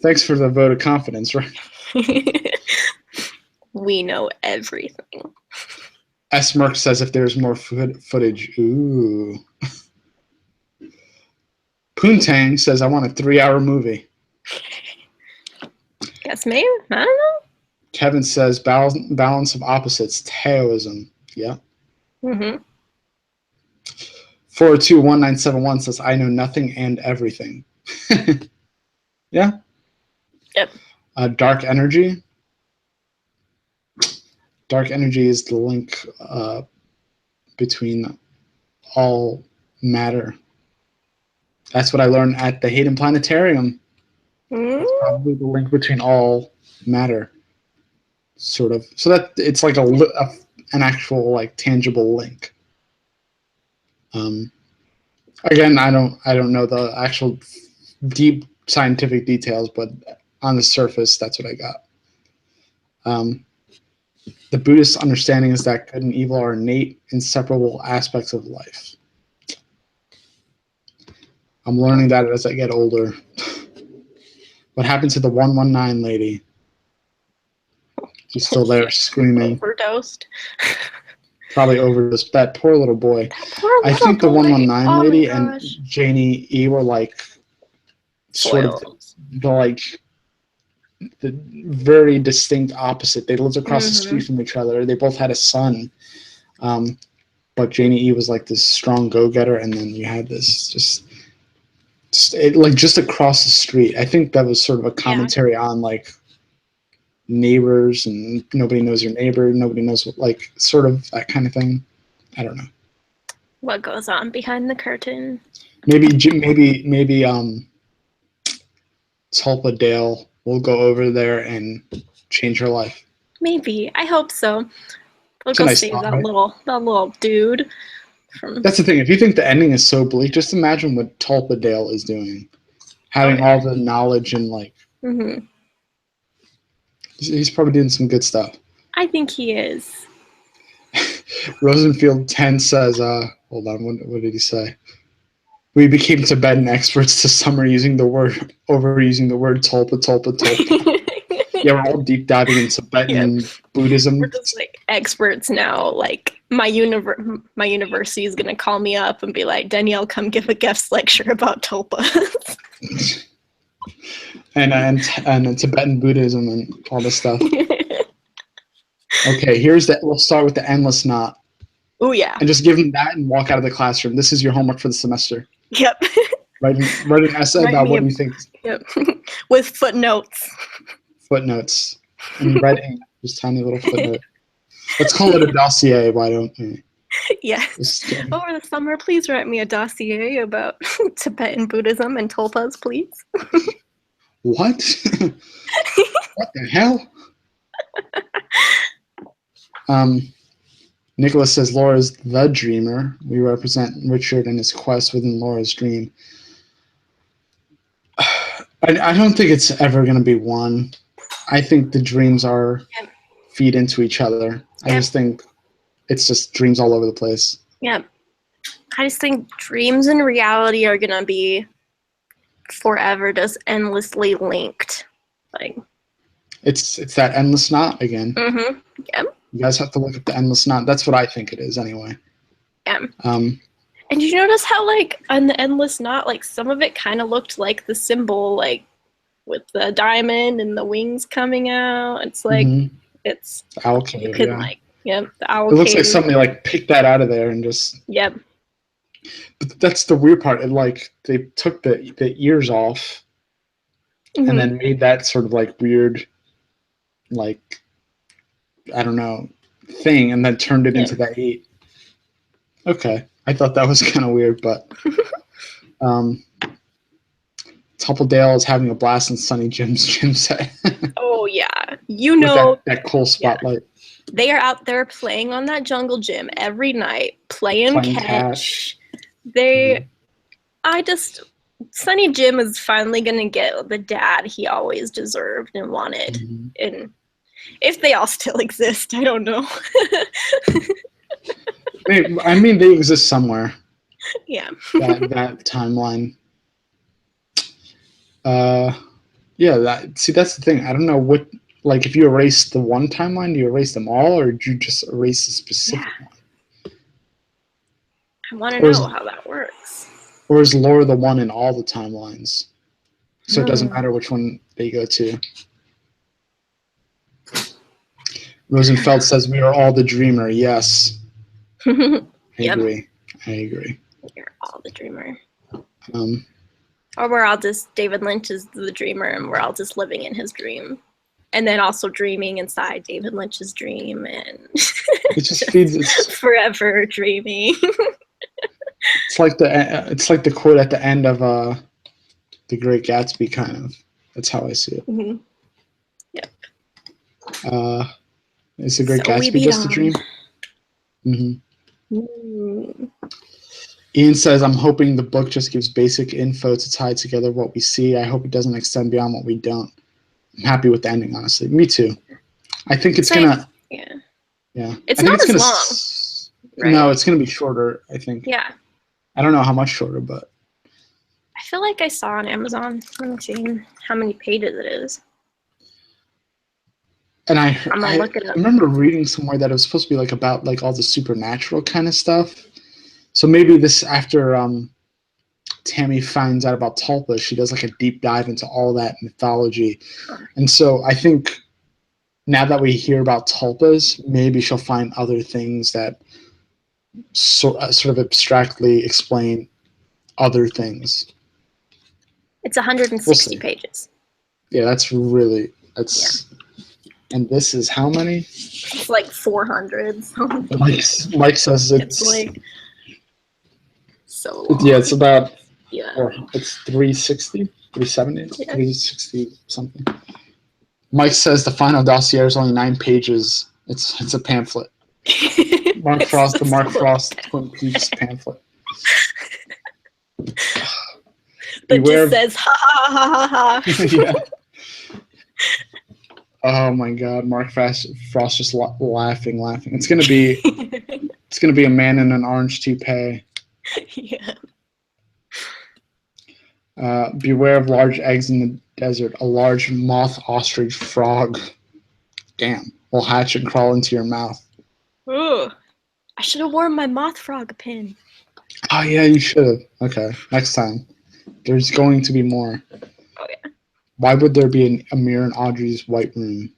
Thanks for the vote of confidence, right? We know everything. S. Merck says if there's more footage. Ooh. Poontang says I want a 3-hour movie. Guess maybe? I don't know. Kevin says balance of opposites, Taoism. Yeah. Mm-hmm. 4021971 says I know nothing and everything. Yeah. Yep. Dark energy. Dark energy is the link between all matter. That's what I learned at the Hayden Planetarium. It's probably the link between all matter, sort of. So that it's like an actual like tangible link. Again, I don't know the actual deep scientific details, but on the surface, that's what I got. The Buddhist understanding is that good and evil are innate, inseparable aspects of life. I'm learning that as I get older. What happened to the 119 lady? She's still there screaming. Overdosed. Probably overdosed. That poor little boy. I think the 119 lady and Janie E were like sort of the very distinct opposite. They lived across the street from each other. They both had a son. But Janie E was like this strong go-getter, and then you had this just across the street. I think that was sort of a commentary on like neighbors and nobody knows your neighbor, nobody knows what, like sort of that kind of thing. I don't know what goes on behind the curtain. Maybe Tulpa Dale will go over there and change her life. Maybe. I hope so. We'll go save that little dude. That's the thing. If you think the ending is so bleak, just imagine what Tulpa Dale is doing, having all the knowledge and like. Mm-hmm. He's probably doing some good stuff. I think he is. Rosenfield 10 says, hold on, what did he say? We became Tibetan experts this summer overusing the word tulpa. Yeah, we're all deep diving in Tibetan Buddhism. We're just like experts now. Like my university is gonna call me up and be like, Danielle, come give a guest lecture about tulpa. and Tibetan Buddhism and all this stuff. Okay, we'll start with the endless knot. Oh yeah. And just give them that and walk out of the classroom. This is your homework for the semester. Yep. Write an essay about what you think. Yep. With footnotes. Footnotes. And writing just tiny little footnote. Let's call it a dossier, why don't we? Yes. Over the summer, please write me a dossier about Tibetan Buddhism and tulpas, please. What? What the hell? Nicholas says Laura's the dreamer. We represent Richard and his quest within Laura's dream. I don't think it's ever going to be one. I think the dreams feed into each other. I just think it's just dreams all over the place. Yeah. I just think dreams and reality are going to be forever just endlessly linked. Like it's that endless knot again. Mm-hmm. Yeah. You guys have to look at the endless knot. That's what I think it is anyway. Yeah. And you notice how like on the endless knot, like some of it kind of looked like the symbol, like with the diamond and the wings coming out. It's like it's the owl cave. You could the owl cave. It looks like somebody like picked that out of there and just. Yep. But that's the weird part. It like they took the ears off, and then made that sort of like weird, like I don't know, thing, and then turned it into that 8. Okay, I thought that was kind of weird, but Tulpadale is having a blast in Sunny Jim's gym set. Oh yeah, you know that cool spotlight. Yeah. They are out there playing on that jungle gym every night, playing catch. Sunny Jim is finally gonna get the dad he always deserved and wanted, and if they all still exist, I don't know. I mean, they exist somewhere. Yeah. that timeline. Yeah, that's the thing. I don't know what, like, if you erase the one timeline, do you erase them all, or do you just erase a specific one? I want to know how that works. Or is Laura the one in all the timelines? So it doesn't matter which one they go to. Rosenfeld says we are all the dreamer. Yes. I agree. You're all the dreamer. Um, Or we're all just, David Lynch is the dreamer and we're all just living in his dream. And then also dreaming inside David Lynch's dream and it just feeds its forever dreaming. It's like the quote at the end of The Great Gatsby, kind of. That's how I see it. Mm-hmm. Yep. Is The Great Gatsby just a dream? Mm-hmm. Mm. Ian says, I'm hoping the book just gives basic info to tie together what we see. I hope it doesn't extend beyond what we don't. I'm happy with the ending, honestly. Me too. I think it's gonna... Yeah. Yeah. It's not as long. Right? No, it's gonna be shorter, I think. Yeah. I don't know how much shorter, but... I feel like I saw on Amazon. Let me see how many pages it is. And I look it up. remember reading somewhere that it was supposed to be like about like all the supernatural kind of stuff. So maybe this after Tammy finds out about Tulpa, she does like a deep dive into all that mythology. And so I think now that we hear about Tulpas, maybe she'll find other things that sort of abstractly explain other things. It's 160 pages. Yeah, that's really And this is how many? It's like 400. Mike says it's like so long. Yeah, it's about it's 360, 370, 360 something. Mike says the final dossier is only 9 pages. It's a pamphlet. Mark Frost Twin Peaks pamphlet. That just says ha ha ha ha ha. Yeah. Oh my God, Mark Frost just laughing. It's gonna be a man in an orange toupee. Yeah. Beware of large eggs in the desert. A large moth ostrich frog. Damn, will hatch and crawl into your mouth. Ooh, I should have worn my moth frog pin. Oh yeah, you should have. Okay, next time. There's going to be more. Oh yeah. Why would there be a mirror in Audrey's white room?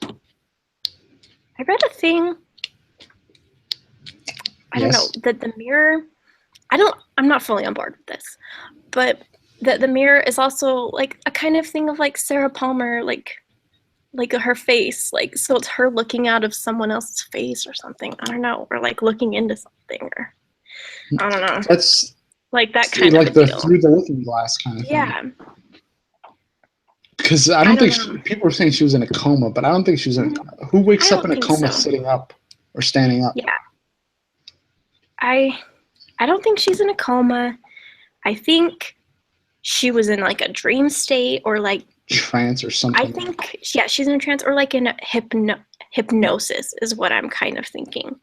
I read a thing. I don't know that the mirror. I'm not fully on board with this, but that the mirror is also like a kind of thing of like Sarah Palmer, like her face, like so it's her looking out of someone else's face or something. I don't know, or like looking into something, or I don't know. That's like that kind of like the deal. Through the looking glass kind of thing. Yeah. Because I don't think people were saying she was in a coma, but I don't think she was in. Who wakes up in a coma sitting up or standing up? Yeah. I don't think she's in a coma. I think she was in like a dream state or like trance or something. I think she's in a trance or like in a hypnosis is what I'm kind of thinking.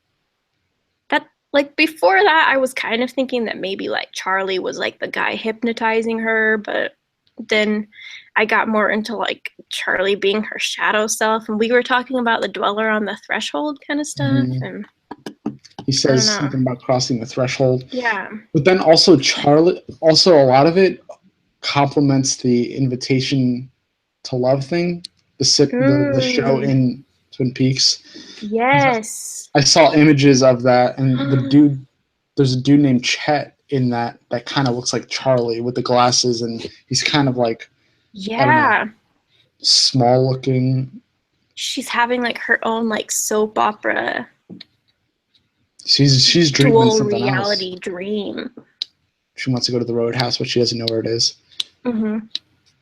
That like before that I was kind of thinking that maybe like Charlie was like the guy hypnotizing her, but then I got more into like Charlie being her shadow self, and we were talking about the dweller on the threshold kind of stuff. And he says something about crossing the threshold. Yeah. But then also Charlie, also a lot of it complements the Invitation to Love thing, the show in Twin Peaks. Yes. I saw images of that, and there's a dude named Chet in that kind of looks like Charlie with the glasses, and he's kind of like small looking. She's having like her own like soap opera. She's dreaming dual something reality else. Dream. She wants to go to the Roadhouse, but she doesn't know where it is. Mm-hmm.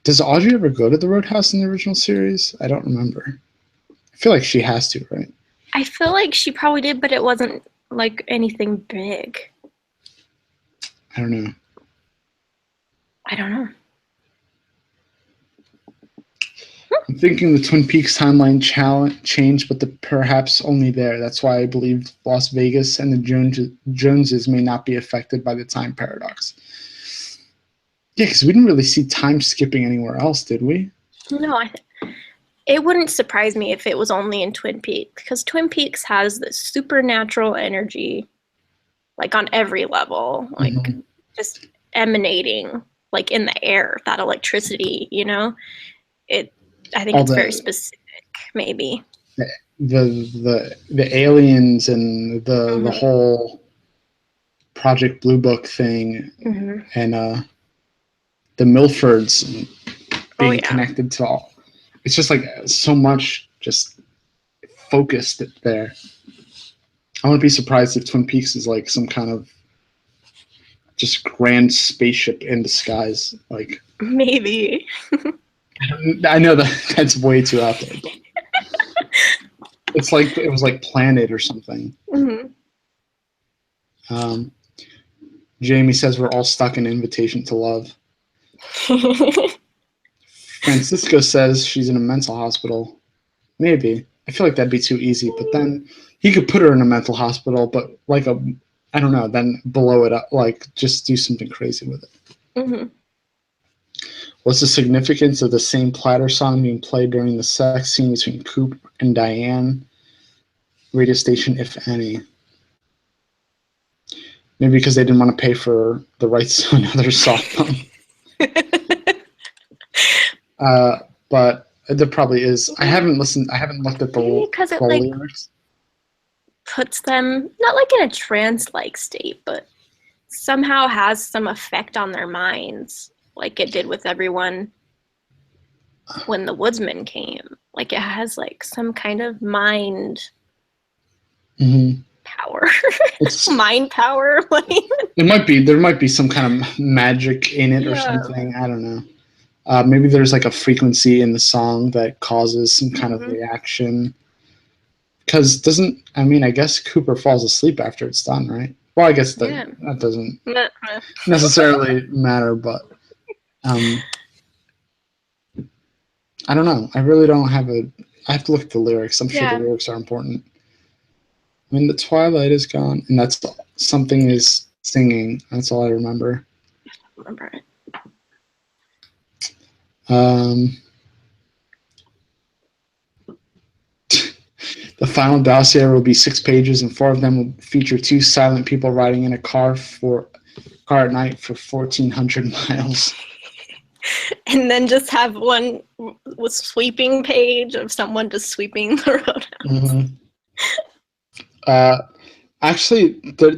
Does Audrey ever go to the Roadhouse in the original series? I don't remember. I feel like she has to, right? I feel like she probably did, but it wasn't like anything big. I don't know. I'm thinking the Twin Peaks timeline changed, but perhaps only there. That's why I believe Las Vegas and the Joneses may not be affected by the time paradox. Yeah, because we didn't really see time skipping anywhere else, did we? No, it wouldn't surprise me if it was only in Twin Peaks, because Twin Peaks has this supernatural energy, like on every level, like just emanating, like in the air, that electricity, you know? I think All it's very specific, maybe. the aliens and the whole Project Blue Book thing, and the Milfords being connected to all. It's just like so much just focused there. I wouldn't be surprised if Twin Peaks is like some kind of just grand spaceship in disguise. Like maybe. I know that's way too out there. But it's like it was like Planet or something. Jamie says we're all stuck in Invitation to Love. Francisco says she's in a mental hospital. Maybe. I feel like that'd be too easy, but then he could put her in a mental hospital, but like I don't know, then blow it up, like just do something crazy with it. What's the significance of the same Platter song being played during the sex scene between Cooper and Diane? Radio station, if any. Maybe because they didn't want to pay for the rights to another song. But there probably is. I haven't looked at the lyrics. Puts them not like in a trance-like state, but somehow has some effect on their minds, like it did with everyone when the Woodsman came. Like it has like some kind of mind power. It's mind power. There might be some kind of magic in it or something. I don't know. Maybe there's like a frequency in the song that causes some kind of reaction. Because I guess Cooper falls asleep after it's done, right? Well, I guess that doesn't necessarily matter, but I don't know. I really don't have I have to look at the lyrics. I'm sure the lyrics are important. When the twilight is gone, and that's something is singing. That's all I remember. I remember it. The final dossier will be 6 pages, and 4 of them will feature 2 silent people riding in a car at night for 1,400 miles. And then just have one with sweeping page of someone just sweeping the road out. Actually, there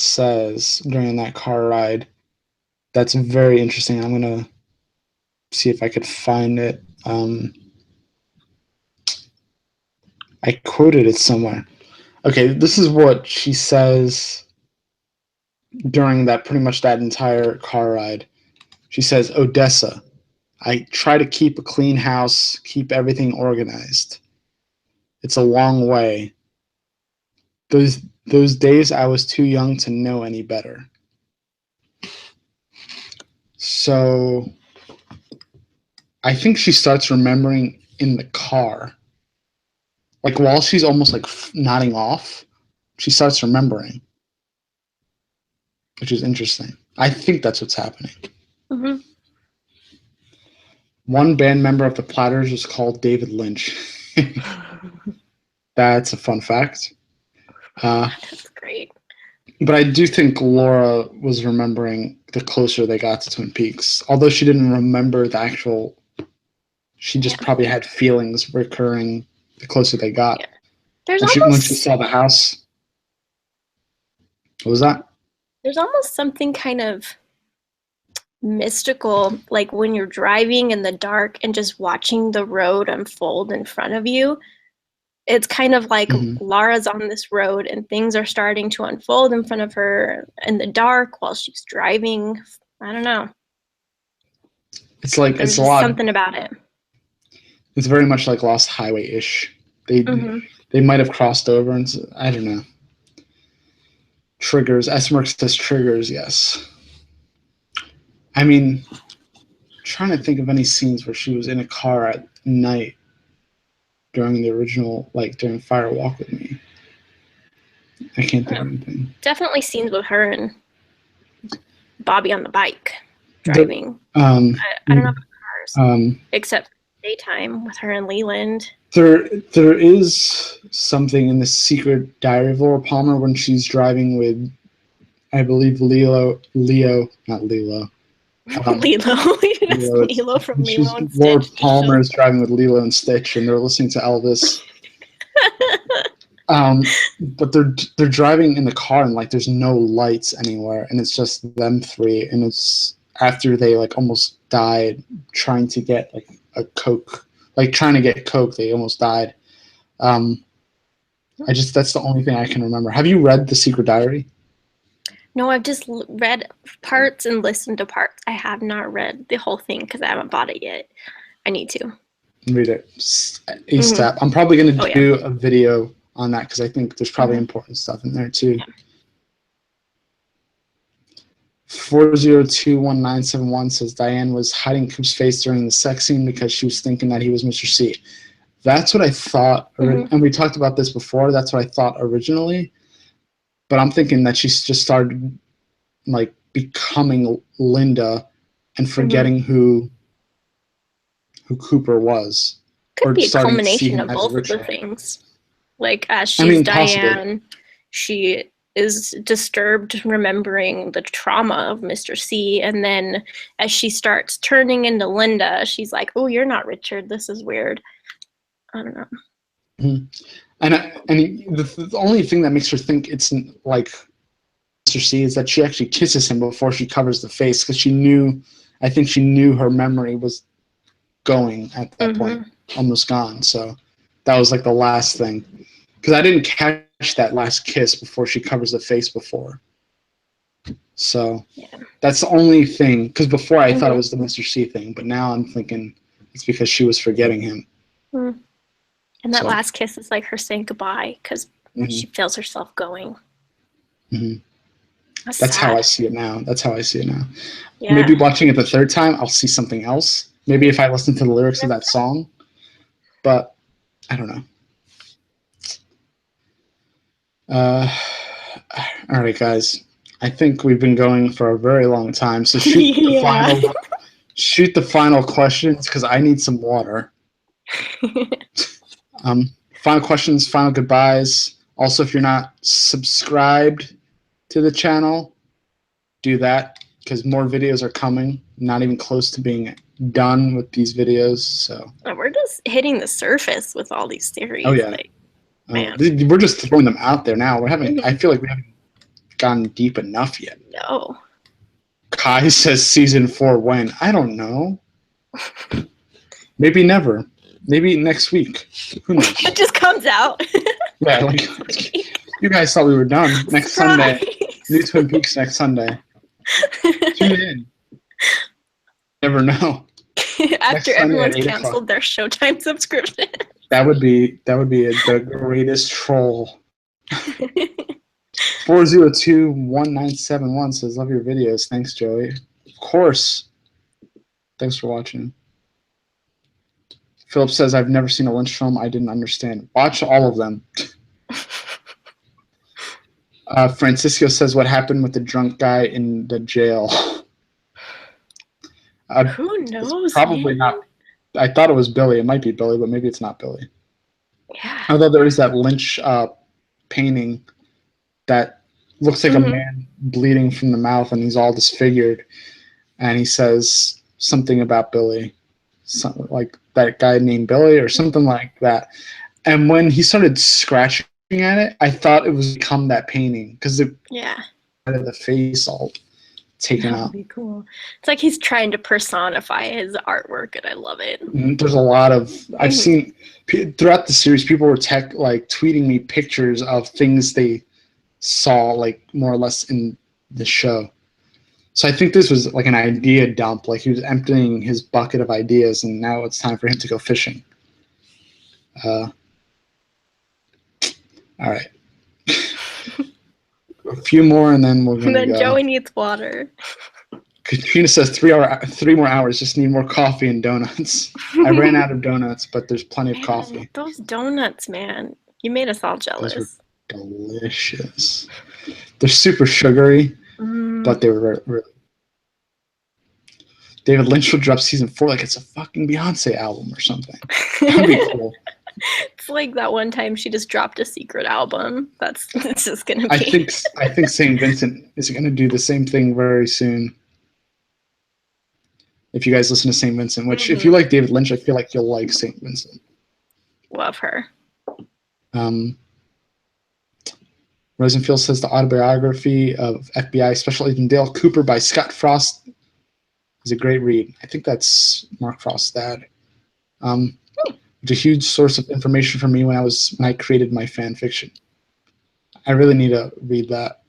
says during that car ride, that's very interesting. I'm gonna see if I could find it. I quoted it somewhere. Okay, this is what she says during pretty much that entire car ride. She says, Odessa, I try to keep a clean house, keep everything organized. It's a long way. Those days I was too young to know any better. So I think she starts remembering in the car. Like while she's almost like nodding off, she starts remembering, which is interesting. I think that's what's happening. One band member of the Platters was called David Lynch. That's a fun fact. That's great. But I do think Laura was remembering the closer they got to Twin Peaks. Although she didn't remember the actual, she just probably had feelings recurring the closer they got. There's when she saw the house. What was that? There's almost something kind of mystical, like when you're driving in the dark and just watching the road unfold in front of you. It's kind of like Laura's on this road and things are starting to unfold in front of her in the dark while she's driving. I don't know. It's like There's it's a lot. Something about it. It's very much like Lost Highway-ish. They might have crossed over, and I don't know. Triggers. Esmerk says triggers. Yes. I mean, I'm trying to think of any scenes where she was in a car at night during the original, like during Fire Walk with Me. I can't think of anything. Definitely scenes with her and Bobby on the bike. driving. I don't know about cars, except daytime with her and Leland. There is something in the secret diary of Laura Palmer when she's driving with, I believe, Lilo, not Lilo. Lilo from Lilo and Stitch. Laura Palmer is driving with Lilo and Stitch, and they're listening to Elvis. But they're driving in the car, and like there's no lights anywhere, and it's just them three, and it's after they like almost died trying to get like a Coke, like trying to get Coke. They almost died. That's the only thing I can remember. Have you read The Secret Diary? No, I've just read parts and listened to parts. I have not read the whole thing because I haven't bought it yet. I need to read it ASAP. I'm probably going to do a video on that because I think there's probably important stuff in there too. 4021971 says Diane was hiding Coop's face during the sex scene because she was thinking that he was Mr. C. That's what I thought, and we talked about this before. That's what I thought originally, but I'm thinking that she's just started like becoming Linda and forgetting who Cooper was. Could be a culmination of both of the things. Like as she's Diane, she is disturbed remembering the trauma of Mr. C, and then as she starts turning into Linda, she's like, "Oh, you're not Richard. This is weird." I don't know. And the only thing that makes her think it's like Mr. C is that she actually kisses him before she covers the face because I think she knew her memory was going at that point, almost gone. So that was like the last thing. Because I didn't catch that last kiss before she covers the face before. So that's the only thing. Because before I thought it was the Mr. C thing, but now I'm thinking it's because she was forgetting him. And that last kiss is like her saying goodbye because she feels herself going. That's how I see it now. Yeah. Maybe watching it the third time, I'll see something else. Maybe if I listen to the lyrics of that song. But I don't know. All right, guys. I think we've been going for a very long time. So shoot the final questions because I need some water. Final questions, final goodbyes. Also, if you're not subscribed to the channel, do that because more videos are coming. Not even close to being done with these videos. So we're just hitting the surface with all these theories. Oh yeah. We're just throwing them out there now. I feel like we haven't gotten deep enough yet. No. Kai says season 4 when? I don't know. Maybe never. Maybe next week. Who knows? It just comes out. Yeah, like you guys thought we were done. Next Sunday. New Twin Peaks next Sunday. Tune in. Never know. After everyone's canceled their Showtime subscription. That would be the greatest troll. 4021971 says, love your videos. Thanks, Joey. Of course. Thanks for watching. Philip says, I've never seen a Lynch film. I didn't understand. Watch all of them. Francisco says, what happened with the drunk guy in the jail? Who knows? Probably not. I thought it was Billy. It might be Billy, but maybe it's not Billy. Yeah. Although there is that Lynch painting that looks like a man bleeding from the mouth, and he's all disfigured, and he says something about Billy, something like that guy named Billy or something like that. And when he started scratching at it, I thought it was become that painting because the face all taken out. That'd be cool. It's like he's trying to personify his artwork, and I love it. There's a lot of I've seen throughout the series. People were tweeting me pictures of things they saw, like more or less in the show. So I think this was like an idea dump. Like he was emptying his bucket of ideas, and now it's time for him to go fishing. All right. A few more, and then we're going to go. And then Joey needs water. Katrina says 3 more hours. Just need more coffee and donuts. I ran out of donuts, but there's plenty of coffee. Those donuts, man. You made us all jealous. Those were delicious. They're super sugary, but they were really. David Lynch will drop season 4 like it's a fucking Beyonce album or something. That'd be cool. It's like that one time she just dropped a secret album. It's just gonna be. I think St. Vincent is gonna do the same thing very soon. If you guys listen to St. Vincent, which if you like David Lynch, I feel like you'll like St. Vincent. Love her. Rosenfield says the autobiography of FBI Special Agent Dale Cooper by Scott Frost is a great read. I think that's Mark Frost's dad. It's a huge source of information for me when I created my fan fiction. I really need to read that.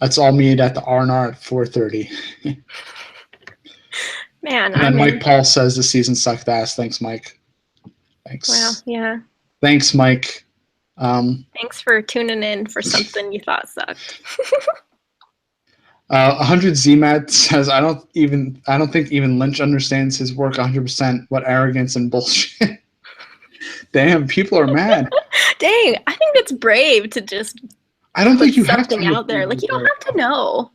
Let's all meet at the R&R at 4:30. Man, and then Mike Paul says the season sucked ass. Thanks, Mike. Thanks. Well, yeah. Thanks, Mike. Thanks for tuning in for something you thought sucked. 100 ZMAT says I don't think even Lynch understands his work 100%. What arrogance and bullshit. Damn, people are mad. Dang, I think it's brave to just I don't think you have something out there. Like, you don't have to know.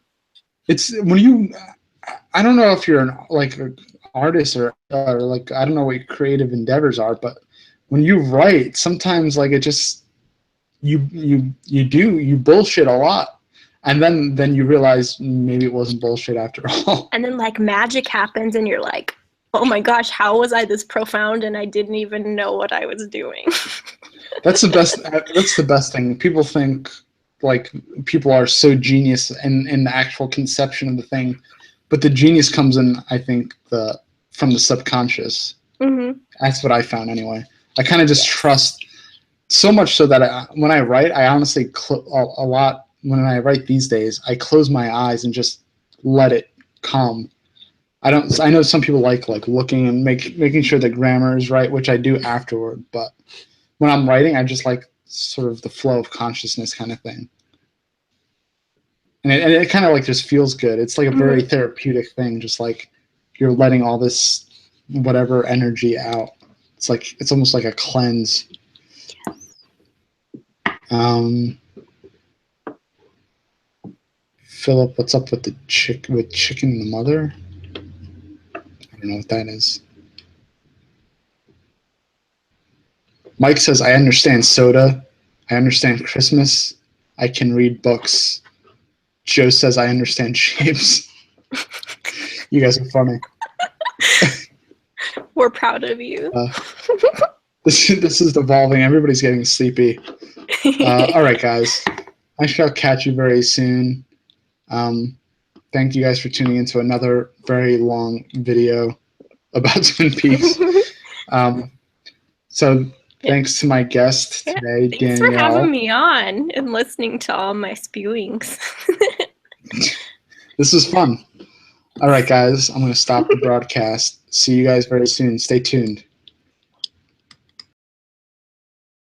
It's when you I don't know if you're an artist or like I don't know what your creative endeavors are, but when you write, sometimes like it just you bullshit a lot. And then you realize maybe it wasn't bullshit after all. And then like magic happens and you're like, oh my gosh, how was I this profound and I didn't even know what I was doing? That's the best thing. People think like people are so genius in the actual conception of the thing. But the genius comes in, I think, from the subconscious. Mm-hmm. That's what I found anyway. I kind of just trust so much so that when I write, I honestly a lot. When I write these days, I close my eyes and just let it come. I know some people like looking and making sure the grammar is right, which I do afterward. But when I'm writing, I just like sort of the flow of consciousness kind of thing. And it kind of like just feels good. It's like a very therapeutic thing, just like you're letting all this whatever energy out. It's almost like a cleanse. Philip, what's up with chicken and the mother? I don't know what that is. Mike says, I understand soda. I understand Christmas. I can read books. Joe says, I understand shapes. You guys are funny. We're proud of you. This is devolving. Everybody's getting sleepy. All right, guys. I shall catch you very soon. Thank you guys for tuning into another very long video about Twin Peaks. Thanks to my guest today, Danielle. Thanks for having me on and listening to all my spewings. This is fun. All right, guys. I'm going to stop the broadcast. See you guys very soon. Stay tuned.